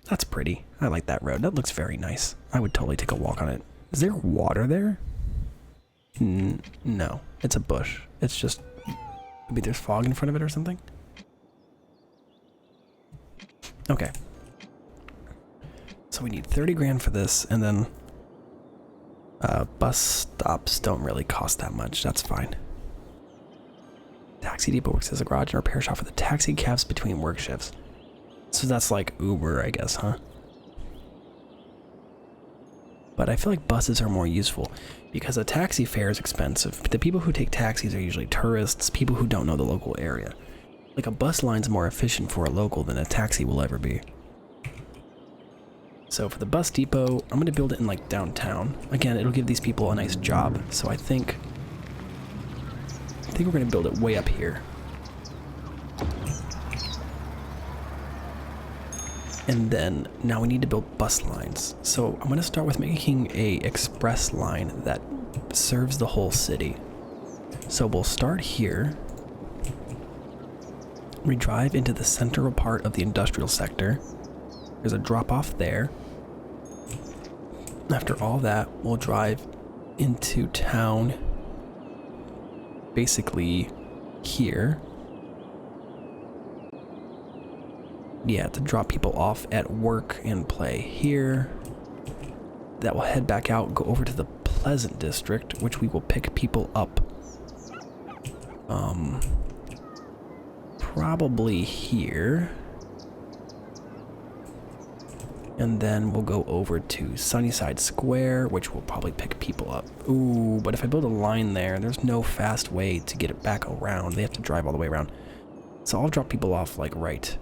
That's pretty. I like that road. That looks very nice. I would totally take a walk on it. Is there water there? No, it's a bush. It's just, maybe there's fog in front of it or something? Okay. So we need 30 grand for this, and then bus stops don't really cost that much. That's fine. Taxi depot works as a garage and repair shop for the taxi cabs between work shifts. So that's like Uber, I guess, huh? But I feel like buses are more useful because a taxi fare is expensive. The people who take taxis are usually tourists, people who don't know the local area. Like a bus line's more efficient for a local than a taxi will ever be. So for the bus depot, I'm going to build it in like downtown. Again, it'll give these people a nice job. So I think we're going to build it way up here. And then now we need to build bus lines. So I'm going to start with making a express line that serves the whole city. So we'll start here. We drive into the central part of the industrial sector. There's a drop off there. After all that, we'll drive into town, basically here. Yeah, to drop people off at work and play here. That will head back out, go over to the Pleasant District, which we will pick people up. Probably here. And then we'll go over to Sunnyside Square, which will probably pick people up. Ooh, but if I build a line there, there's no fast way to get it back around. They have to drive all the way around. So I'll drop people off like right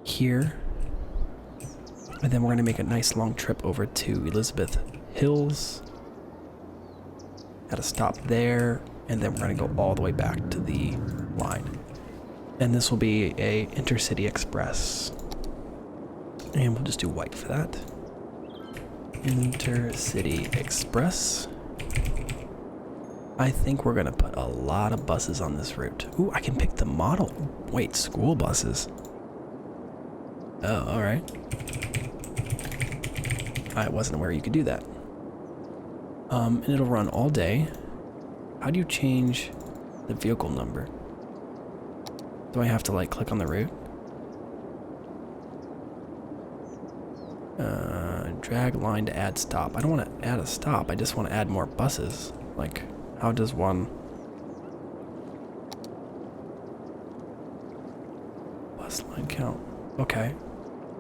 here. And then we're going to make a nice long trip over to Elizabeth Hills. At a stop there. And then we're going to go all the way back to the line. And this will be a Intercity Express. And we'll just do white for that. Intercity Express. I think we're going to put a lot of buses on this route. Ooh, I can pick the model. Wait, school buses. Oh, alright. I wasn't aware you could do that. And it'll run all day. How do you change the vehicle number? Do I have to like click on the route? Drag line to add stop. I don't want to add a stop. I just want to add more buses. Like, how does one... Bus line count. Okay.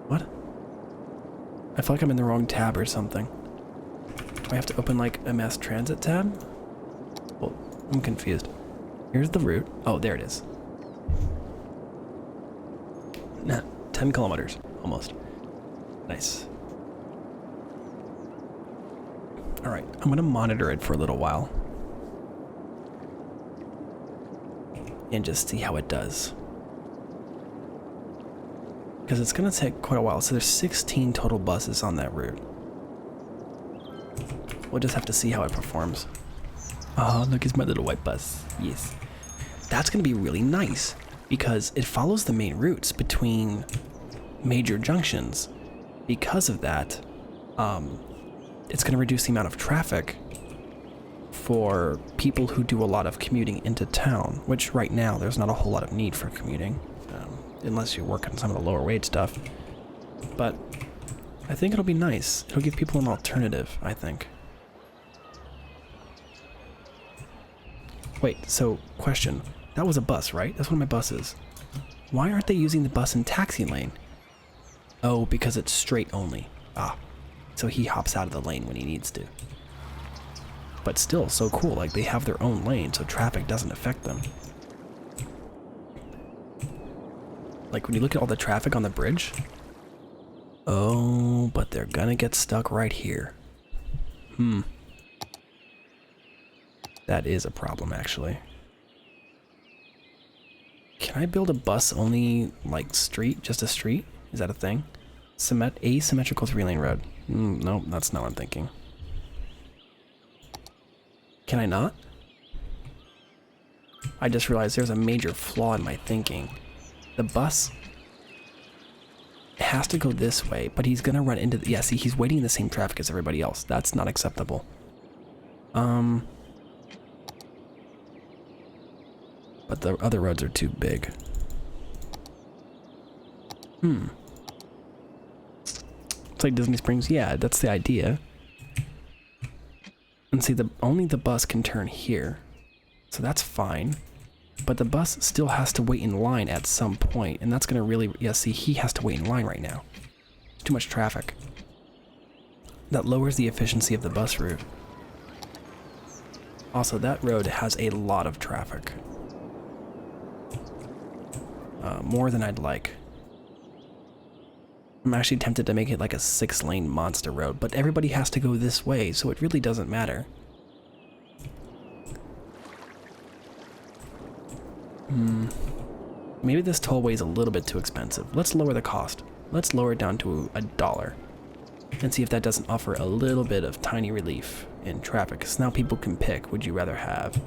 What? I feel like I'm in the wrong tab or something. Do I have to open like a mass transit tab? Well, I'm confused. Here's the route. Oh, there it is. Nah, 10 kilometers. Almost. Nice. Alright, I'm going to monitor it for a little while. And just see how it does. Because it's going to take quite a while. So there's 16 total buses on that route. We'll just have to see how it performs. Oh, look, it's my little white bus. Yes. That's going to be really nice. Because it follows the main routes between major junctions. Because of that, it's going to reduce the amount of traffic for people who do a lot of commuting into town, which right now there's not a whole lot of need for commuting, unless you work on some of the lower wage stuff. But I think it'll be nice. It'll give people an alternative, I think. Wait, so question. That was a bus, right? That's one of my buses. Why aren't they using the bus and taxi lane? Oh, because it's straight only. Ah. So he hops out of the lane when he needs to. But still, so cool. Like, they have their own lane, so traffic doesn't affect them. Like, when you look at all the traffic on the bridge. Oh, but they're gonna get stuck right here. That is a problem, actually. Can I build a bus only, like, street? Just a street? Is that a thing? Asymmetrical 3-lane road. No, that's not what I'm thinking. Can I not? I just realized there's a major flaw in my thinking. The bus has to go this way, but he's gonna run into the, yeah, see, he's waiting in the same traffic as everybody else. That's not acceptable. But the other roads are too big. It's like Disney Springs. Yeah, that's the idea. And see, only the bus can turn here. So that's fine. But the bus still has to wait in line at some point, and that's gonna really, yeah, see, he has to wait in line right now. Too much traffic. That lowers the efficiency of the bus route. Also, that road has a lot of traffic. More than I'd like. I'm actually tempted to make it like a 6-lane monster road, but everybody has to go this way, so it really doesn't matter. Maybe this tollway is a little bit too expensive. Let's lower the cost. Let's lower it down to $1 and see if that doesn't offer a little bit of tiny relief in traffic. Because now people can pick, would you rather have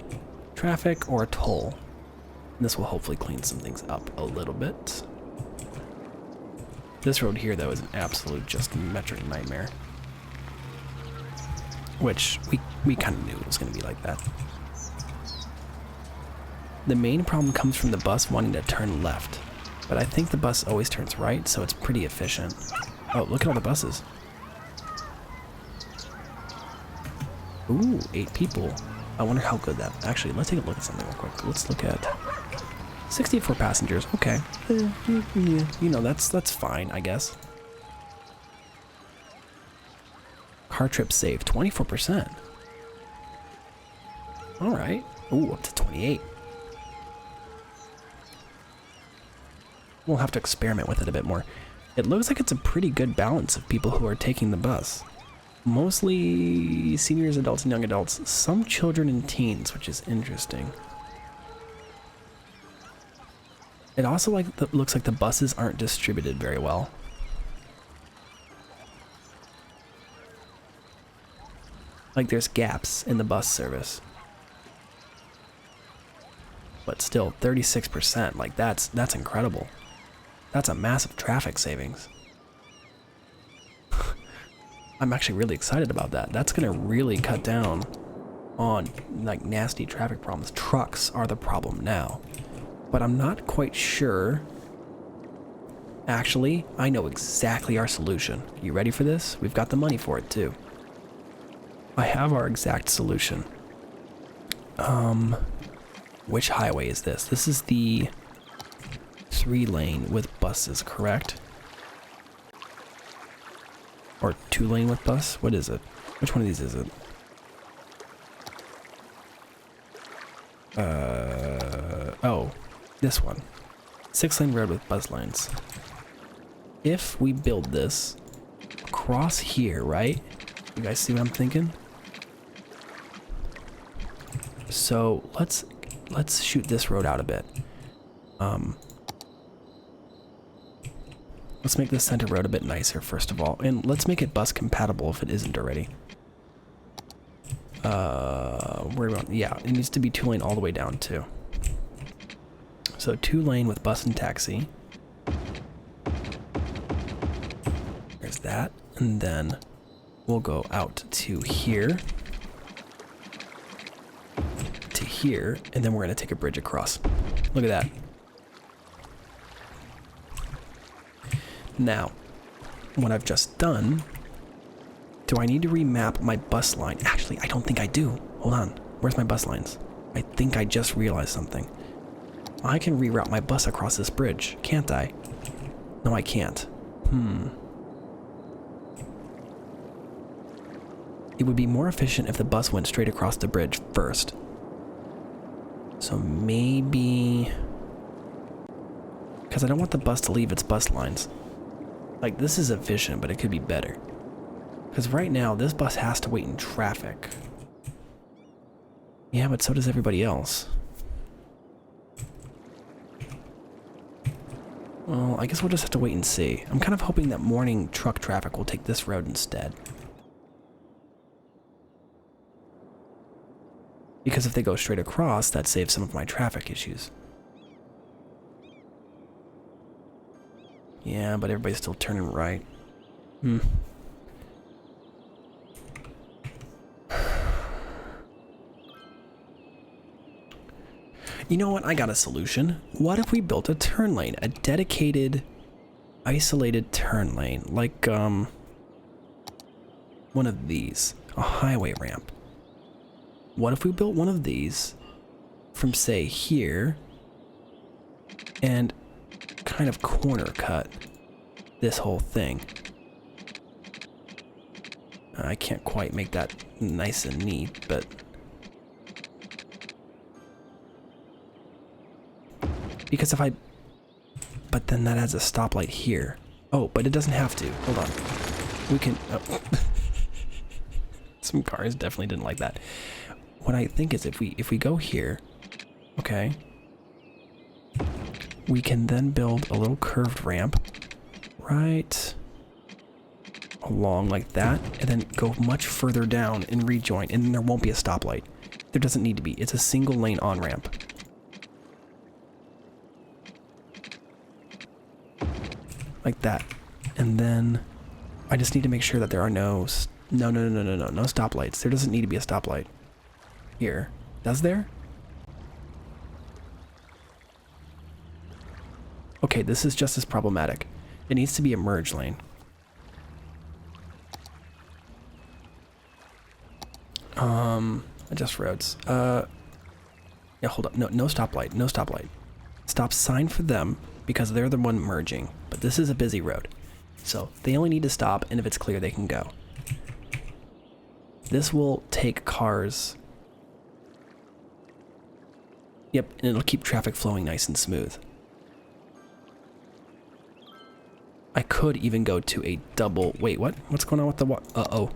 traffic or a toll? And this will hopefully clean some things up a little bit. This road here, though, is an absolute just metric nightmare. Which we kind of knew it was going to be like that. The main problem comes from the bus wanting to turn left, but I think the bus always turns right, so it's pretty efficient. Oh, look at all the buses. Ooh, 8 people. I wonder how good that... Actually, let's take a look at something real quick. Let's look at 64 passengers. Okay. You know, that's fine, I guess. Car trip saved, 24%. All right. Ooh, up to 28. We'll have to experiment with it a bit more. It looks like it's a pretty good balance of people who are taking the bus. Mostly seniors, adults, and young adults. Some children and teens, which is interesting. It also looks like the buses aren't distributed very well. Like there's gaps in the bus service. But still, 36%, like that's incredible. That's a massive traffic savings. I'm actually really excited about that. That's gonna really cut down on like nasty traffic problems. Trucks are the problem now. But I'm not quite sure. Actually, I know exactly our solution. You ready for this? We've got the money for it too. I have our exact solution. Which highway is this? This is the 3-lane with buses, correct? Or 2-lane with bus? What is it? Which one of these is it? Oh, this one. 6-lane road with bus lanes. If we build this across here, right? You guys see what I'm thinking? So let's shoot this road out a bit. Let's make this center road a bit nicer, first of all. And let's make it bus compatible if it isn't already. Yeah, it needs to be 2-lane all the way down too. So 2-lane with bus and taxi. There's that. And then we'll go out to here. To here. And then we're going to take a bridge across. Look at that. Now, what I've just done, do I need to remap my bus line? Actually, I don't think I do. Hold on. Where's my bus lines? I think I just realized something. I can reroute my bus across this bridge, can't I? No, I can't. It would be more efficient if the bus went straight across the bridge first. So maybe... Because I don't want the bus to leave its bus lines. Like, this is efficient, but it could be better. Because right now, this bus has to wait in traffic. Yeah, but so does everybody else. Well, I guess we'll just have to wait and see. I'm kind of hoping that morning truck traffic will take this road instead. Because if they go straight across, that saves some of my traffic issues. Yeah, but everybody's still turning right. You know what? I got a solution. What if we built a turn lane? A dedicated, isolated turn lane. Like, one of these. A highway ramp. What if we built one of these from, say, here and kind of corner cut this whole thing? I can't quite make that nice and neat, but... Because if I... But then that adds a stoplight here. Oh, but it doesn't have to. Hold on. We can... Oh. Some cars definitely didn't like that. What I think is if we go here, okay, we can then build a little curved ramp right along like that, and then go much further down and rejoin, and then there won't be a stoplight. There doesn't need to be. It's a single lane on-ramp. Like that. And then I just need to make sure that there are no stoplights. There doesn't need to be a stoplight here. Does there? Okay, this is just as problematic. It needs to be a merge lane. Adjust roads. Yeah, hold up. No stoplight. No stoplight. Stop sign for them because they're the one merging. But this is a busy road. So they only need to stop, and if it's clear, they can go. This will take cars. Yep, and it'll keep traffic flowing nice and smooth. I could even go to a double... Wait, what? What's going on with the uh-oh.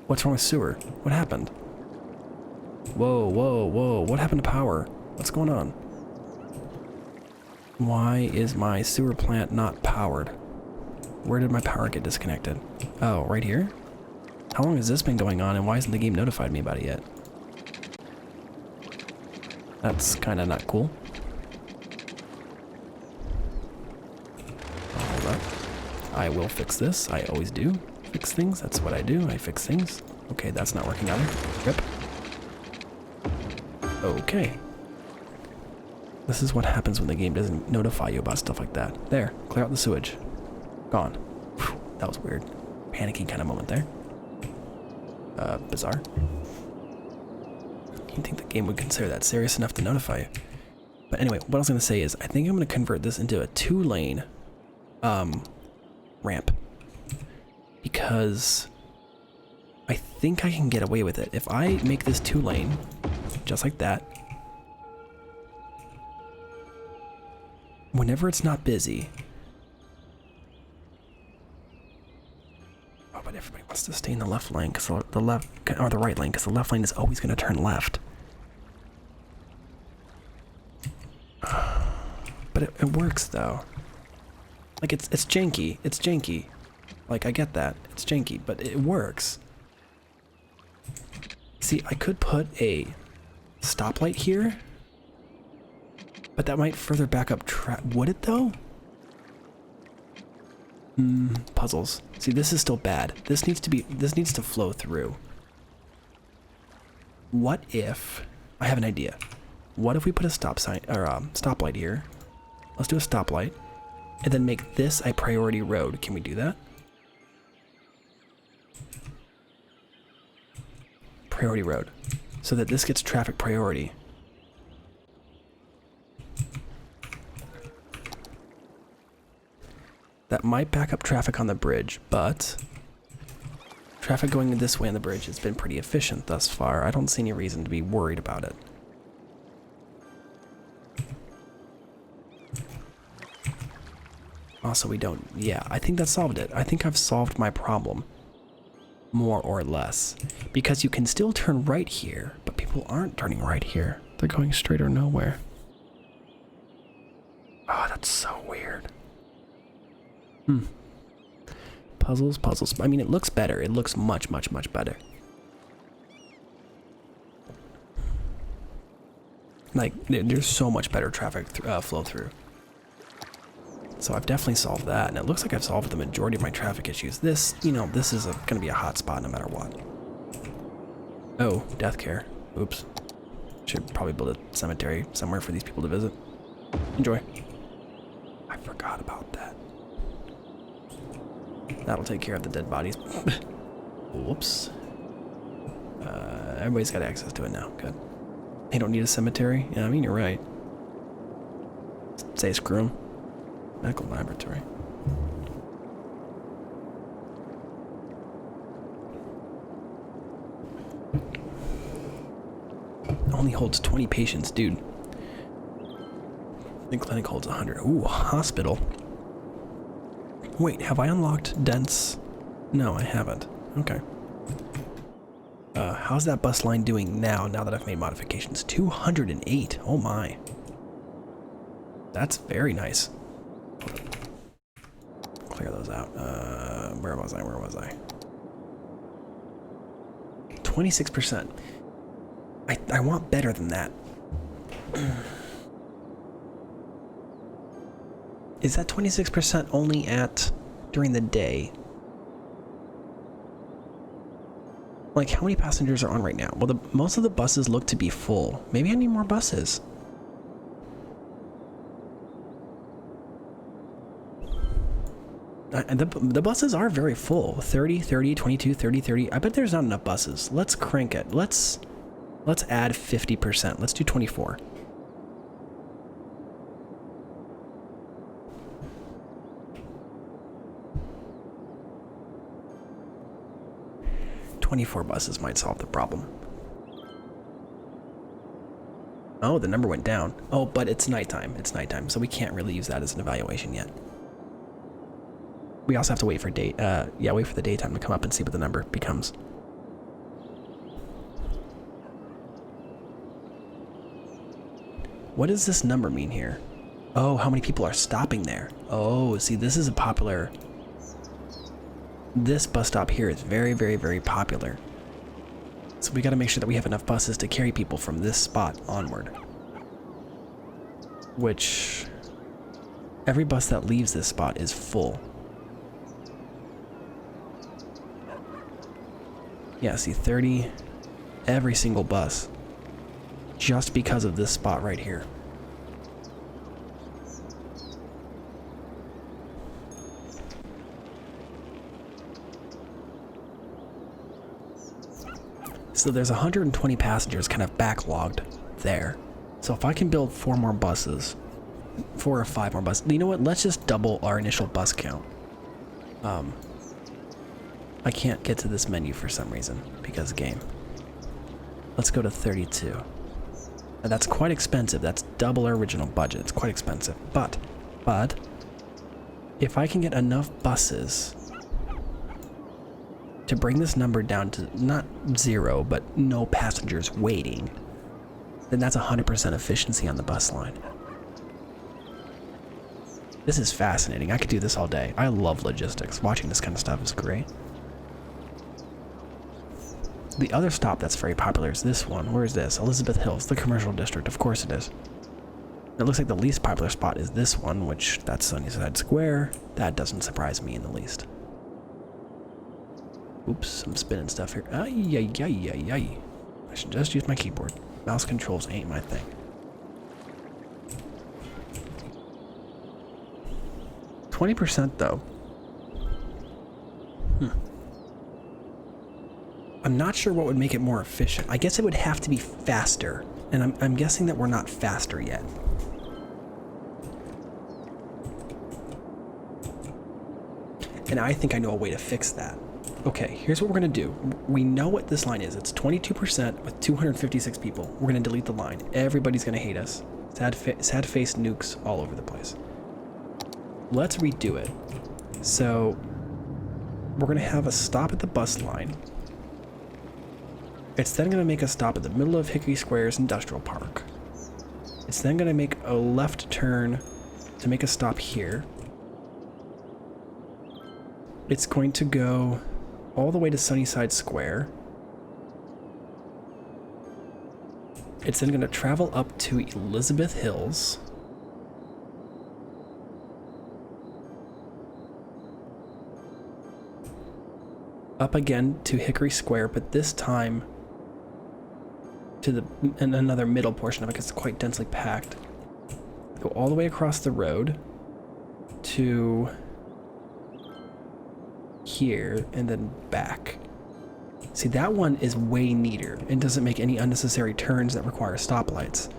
What's wrong with sewer? What happened? Whoa, whoa, whoa. What happened to power? What's going on? Why is my sewer plant not powered? Where did my power get disconnected? Oh, right here? How long has this been going on, and why hasn't the game notified me about it yet? That's kind of not cool. Hold up. I will fix this. I always do. Fix things. That's what I do. I fix things. Okay, that's not working either. Rip. Okay. This is what happens when the game doesn't notify you about stuff like that. There. Clear out the sewage. Gone. Whew, that was weird. Panicking kind of moment there. Bizarre. You'd think the game would consider that serious enough to notify you. But anyway, what I was going to say is, I think I'm going to convert this into a 2-lane ramp. Because I think I can get away with it. If I make this 2-lane, just like that, whenever it's not busy... Oh, but everybody wants to stay in the left lane, because the left, or the right lane, because the left lane is always going to turn left. But it works, though. Like, it's janky. It's janky. Like, I get that. It's janky, but it works. See, I could put a stoplight here, but that might further back up would it, though? Puzzles. See, this is still bad. This needs to flow through. What if... I have an idea. What if we put a stop sign, or stoplight here? Let's do a stoplight, and then make this a priority road. Can we do that? Priority road. So that this gets traffic priority. That might back up traffic on the bridge, but traffic going this way on the bridge has been pretty efficient thus far. I don't see any reason to be worried about it. Also, we don't... Yeah, I think that solved it. I think I've solved my problem. More or less. Because you can still turn right here, but people aren't turning right here. They're going straight or nowhere. Oh, that's so weird. Puzzles, puzzles. I mean, it looks better. It looks much, much, much better. Like, there's so much better traffic flow through. So I've definitely solved that, and it looks like I've solved the majority of my traffic issues. This, you know, this is going to be a hot spot no matter what. Oh, death care. Oops. Should probably build a cemetery somewhere for these people to visit. Enjoy. I forgot about that. That'll take care of the dead bodies. Whoops. Everybody's got access to it now. Good. They don't need a cemetery? Yeah, I mean, you're right. Say screw 'em. Medical laboratory. Only holds 20 patients, dude. The clinic holds 100. Ooh, hospital. Wait, have I unlocked dense? No, I haven't. Okay. How's that bus line doing now that I've made modifications? 208. Oh my. That's very nice. Clear those out. Where was I? 26%. I want better than that. Is that 26% only at during the day? Like, how many passengers are on right now? Well, most of the buses look to be full. Maybe I need more buses. And the buses are very full. 30, 30, 22, 30, 30. I bet there's not enough buses. Let's crank it. Let's add 50%. Let's do 24. "24 buses might solve the problem." Oh, the number went down. Oh, but it's nighttime. It's nighttime, so we can't really use that as an evaluation yet. We also have to wait for wait for the daytime to come up and see what the number becomes. What does this number mean here? Oh, how many people are stopping there? Oh, see, this is a popular... This bus stop here is very, very, very popular. So we got to make sure that we have enough buses to carry people from this spot onward. Which... Every bus that leaves this spot is full. Yeah, see, 30... Every single bus. Just because of this spot right here. So there's 120 passengers kind of backlogged there. So if I can build 4 more buses, 4 or 5 more buses, you know what? Let's just double our initial bus count. I can't get to this menu for some reason because game. Let's go to 32. And that's quite expensive. That's double our original budget. It's quite expensive. But if I can get enough buses to bring this number down to not 0, but no passengers waiting, then that's 100% efficiency on the bus line. This is fascinating. I could do this all day. I love logistics. Watching this kind of stuff is great. The other stop that's very popular is this one. Where is this? Elizabeth Hills, the commercial district. Of course it is. It looks like the least popular spot is this one, which that's Sunnyside Square. That doesn't surprise me in the least. Oops, I'm spinning stuff here. Ay. I should just use my keyboard. Mouse controls ain't my thing. %, though. I'm not sure what would make it more efficient. I guess it would have to be faster, and I'm guessing that we're not faster yet. And I think I know a way to fix that. Okay, here's what we're gonna do. We know what this line is. It's 22% with 256 people. We're gonna delete the line. Everybody's gonna hate us. Sad face nukes all over the place. Let's redo it. So we're gonna have a stop at the bus line. It's then gonna make a stop at the middle of Hickory Square's Industrial Park. It's then gonna make a left turn to make a stop here. It's going to go all the way to Sunnyside Square. It's then going to travel up to Elizabeth Hills. Up again to Hickory Square, but this time to another middle portion of it because it's quite densely packed. Go all the way across the road to here and then back. See, that one is way neater and doesn't make any unnecessary turns that require stoplights.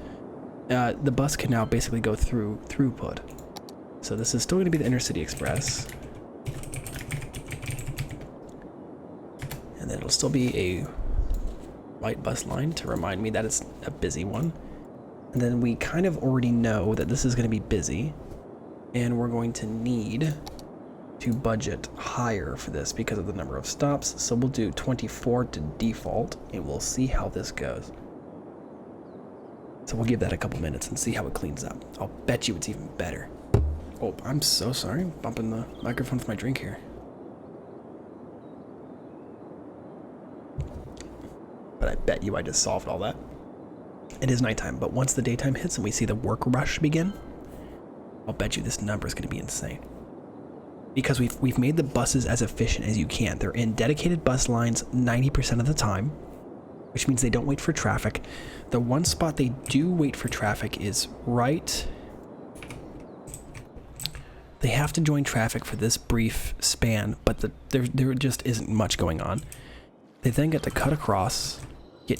The bus can now basically go through throughput. So this is still going to be the Intercity Express. And then it'll still be a white bus line to remind me that it's a busy one. And then we kind of already know that this is going to be busy. And we're going to need to budget higher for this because of the number of stops. So we'll do 24 to default and we'll see how this goes. So we'll give that a couple minutes and see how it cleans up. I'll bet you it's even better. Oh, I'm so sorry. I'm bumping the microphone for my drink here. But I bet you I just solved all that. It is nighttime, but once the daytime hits and we see the work rush begin, I'll bet you this number is going to be insane. Because we've made the buses as efficient as you can. They're in dedicated bus lines 90% of the time, which means they don't wait for traffic. The one spot they do wait for traffic is right. They have to join traffic for this brief span, but there just isn't much going on. They then get to cut across,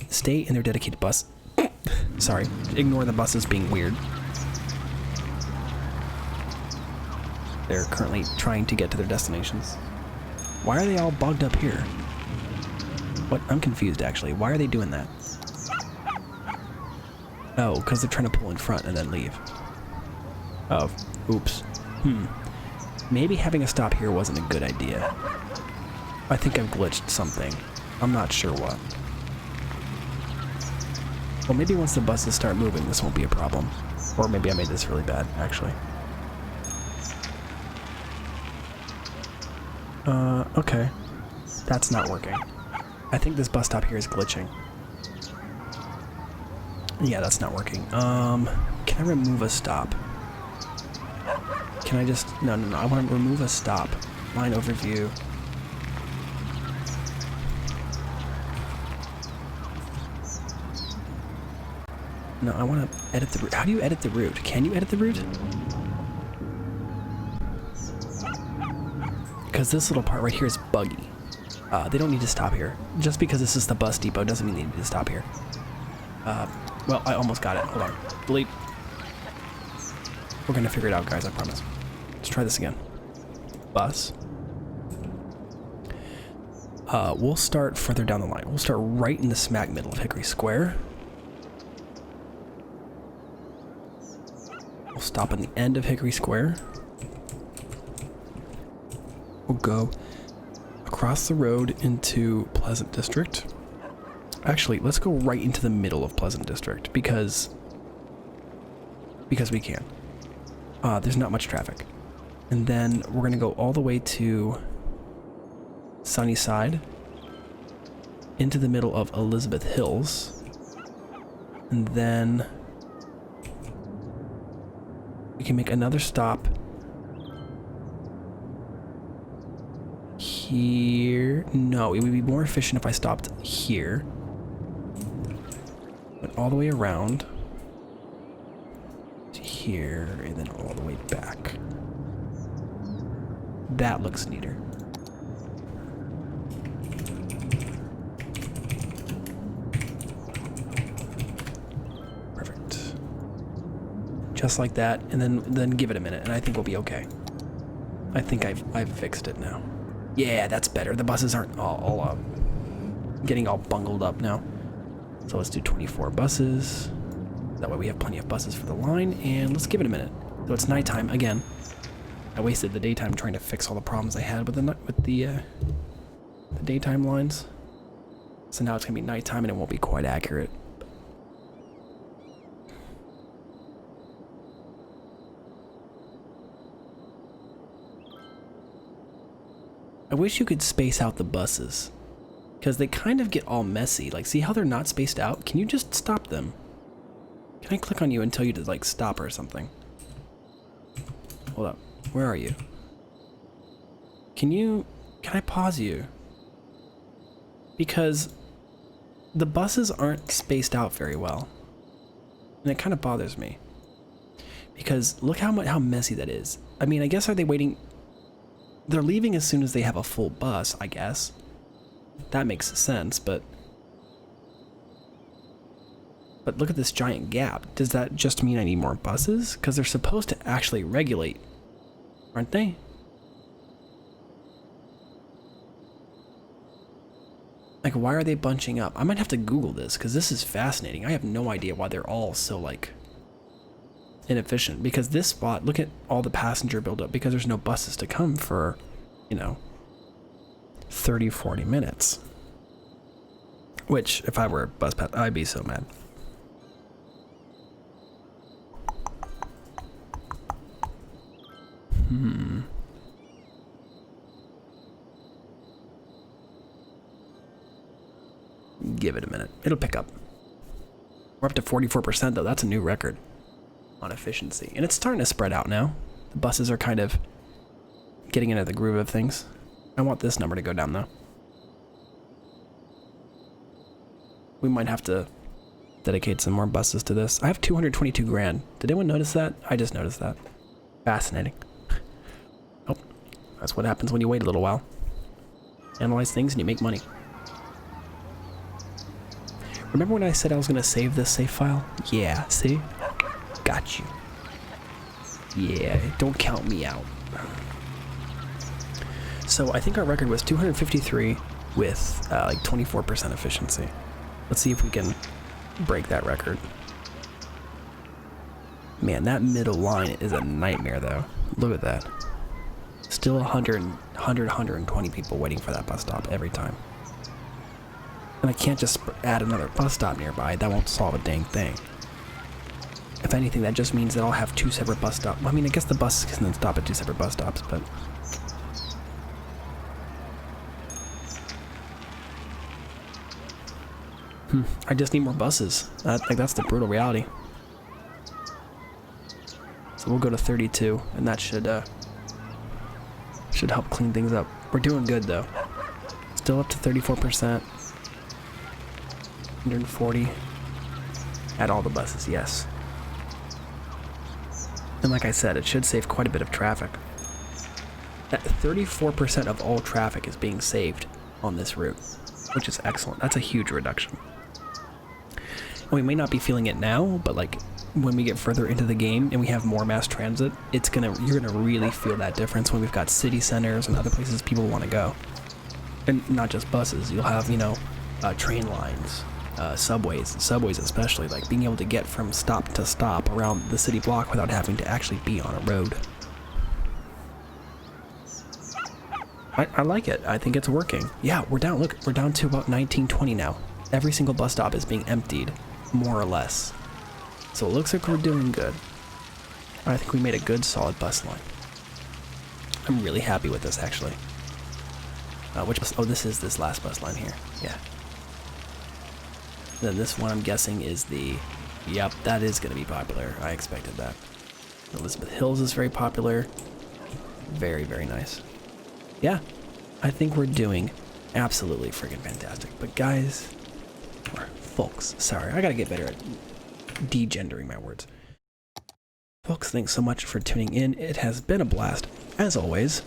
stay in their dedicated bus. Sorry, ignore the buses being weird. They're currently trying to get to their destinations. Why are they all bogged up here? What? I'm confused, actually. Why are they doing that? Oh, because they're trying to pull in front and then leave. Oh, oops. Maybe having a stop here wasn't a good idea. I think I've glitched something. I'm not sure what. Well, maybe once the buses start moving, this won't be a problem. Or maybe I made this really bad, actually. Okay. That's not working. I think this bus stop here is glitching. Yeah, that's not working. Can I remove a stop? Can I just... No, I want to remove a stop. Line overview. No, I want to edit the route. How do you edit the route? Can you edit the route? Because this little part right here is buggy. They don't need to stop here. Just because this is the bus depot doesn't mean they need to stop here. Well, I almost got it. Hold on. Delete. We're going to figure it out, guys, I promise. Let's try this again. Bus. We'll start further down the line. We'll start right in the smack middle of Hickory Square. We'll stop at the end of Hickory Square. We'll go across the road into Pleasant District. Actually, let's go right into the middle of Pleasant District because we can. There's not much traffic. And then we're going to go all the way to Sunnyside, into the middle of Elizabeth Hills, and then we can make another stop here. No, it would be more efficient if I stopped here. Went all the way around to here and then all the way back. That looks neater. Perfect. Just like that, and then give it a minute, and I think we'll be okay. I think I've fixed it now. Yeah, that's better. The buses aren't all getting all bungled up now. So let's do 24 buses. That way we have plenty of buses for the line, and let's give it a minute. So it's nighttime again. I wasted the daytime trying to fix all the problems I had with the daytime lines. So now it's gonna be nighttime and it won't be quite accurate. I wish you could space out the buses, because they kind of get all messy. Like, see how they're not spaced out? Can you just stop them? Can I click on you and tell you to, like, stop or something? Hold up. Where are you? Can I pause you? Because the buses aren't spaced out very well. And it kind of bothers me. Because look how messy that is. I mean, I guess are they waiting? They're leaving as soon as they have a full bus, I guess. That makes sense, but look at this giant gap. Does that just mean I need more buses? Because they're supposed to actually regulate, aren't they? Like, why are they bunching up? I might have to Google this, because this is fascinating. I have no idea why they're all so, like, inefficient. Because this spot, look at all the passenger buildup, because there's no buses to come for, you know, 30, 40 minutes. Which, if I were a bus pass, I'd be so mad. Give it a minute. It'll pick up. We're up to 44% though. That's a new record on efficiency. And it's starting to spread out now. The buses are kind of getting into the groove of things. I want this number to go down though. We might have to dedicate some more buses to this. I have 222 grand. Did anyone notice that? I just noticed that. Fascinating. Oh, that's what happens when you wait a little while. Analyze things and you make money. Remember when I said I was going to save this save file? Yeah, see? Got you. Yeah, don't count me out. So I think our record was 253 with like 24% efficiency. Let's see if we can break that record. Man, that middle line is a nightmare though. Look at that. Still 120 people waiting for that bus stop every time. And I can't just add another bus stop nearby. That won't solve a dang thing. If anything, that just means that I'll have two separate bus stops. Well, I mean, I guess the bus can then stop at two separate bus stops, but... I just need more buses. Like, that's the brutal reality. So we'll go to 32, and that should help clean things up. We're doing good, though. Still up to 34%. 140. Add all the buses, yes. And like I said, it should save quite a bit of traffic. That 34% of all traffic is being saved on this route, which is excellent. That's a huge reduction. And we may not be feeling it now, but like when we get further into the game and we have more mass transit, you're gonna really feel that difference when we've got city centers and other places people want to go. And not just buses, you'll have, you know, train lines, subways especially, like being able to get from stop to stop around the city block without having to actually be on a road. I like it. I think it's working. Yeah, we're down. Look, we're down to about 1920 now. Every single bus stop is being emptied, more or less. So it looks like we're doing good. I think we made a good, solid bus line. I'm really happy with this, actually. Which bus? Oh, this is this last bus line here. Yeah. Then this one, I'm guessing, is the... Yep, that is going to be popular. I expected that. Elizabeth Hills is very popular. Very, very nice. Yeah, I think we're doing absolutely friggin' fantastic. But guys, or folks, sorry, I gotta get better at degendering my words. Folks, thanks so much for tuning in. It has been a blast, as always.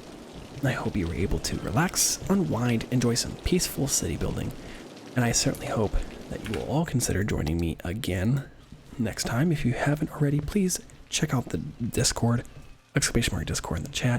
I hope you were able to relax, unwind, enjoy some peaceful city building. And I certainly hope that you will all consider joining me again next time. If you haven't already, please check out the Discord, !Discord in the chat.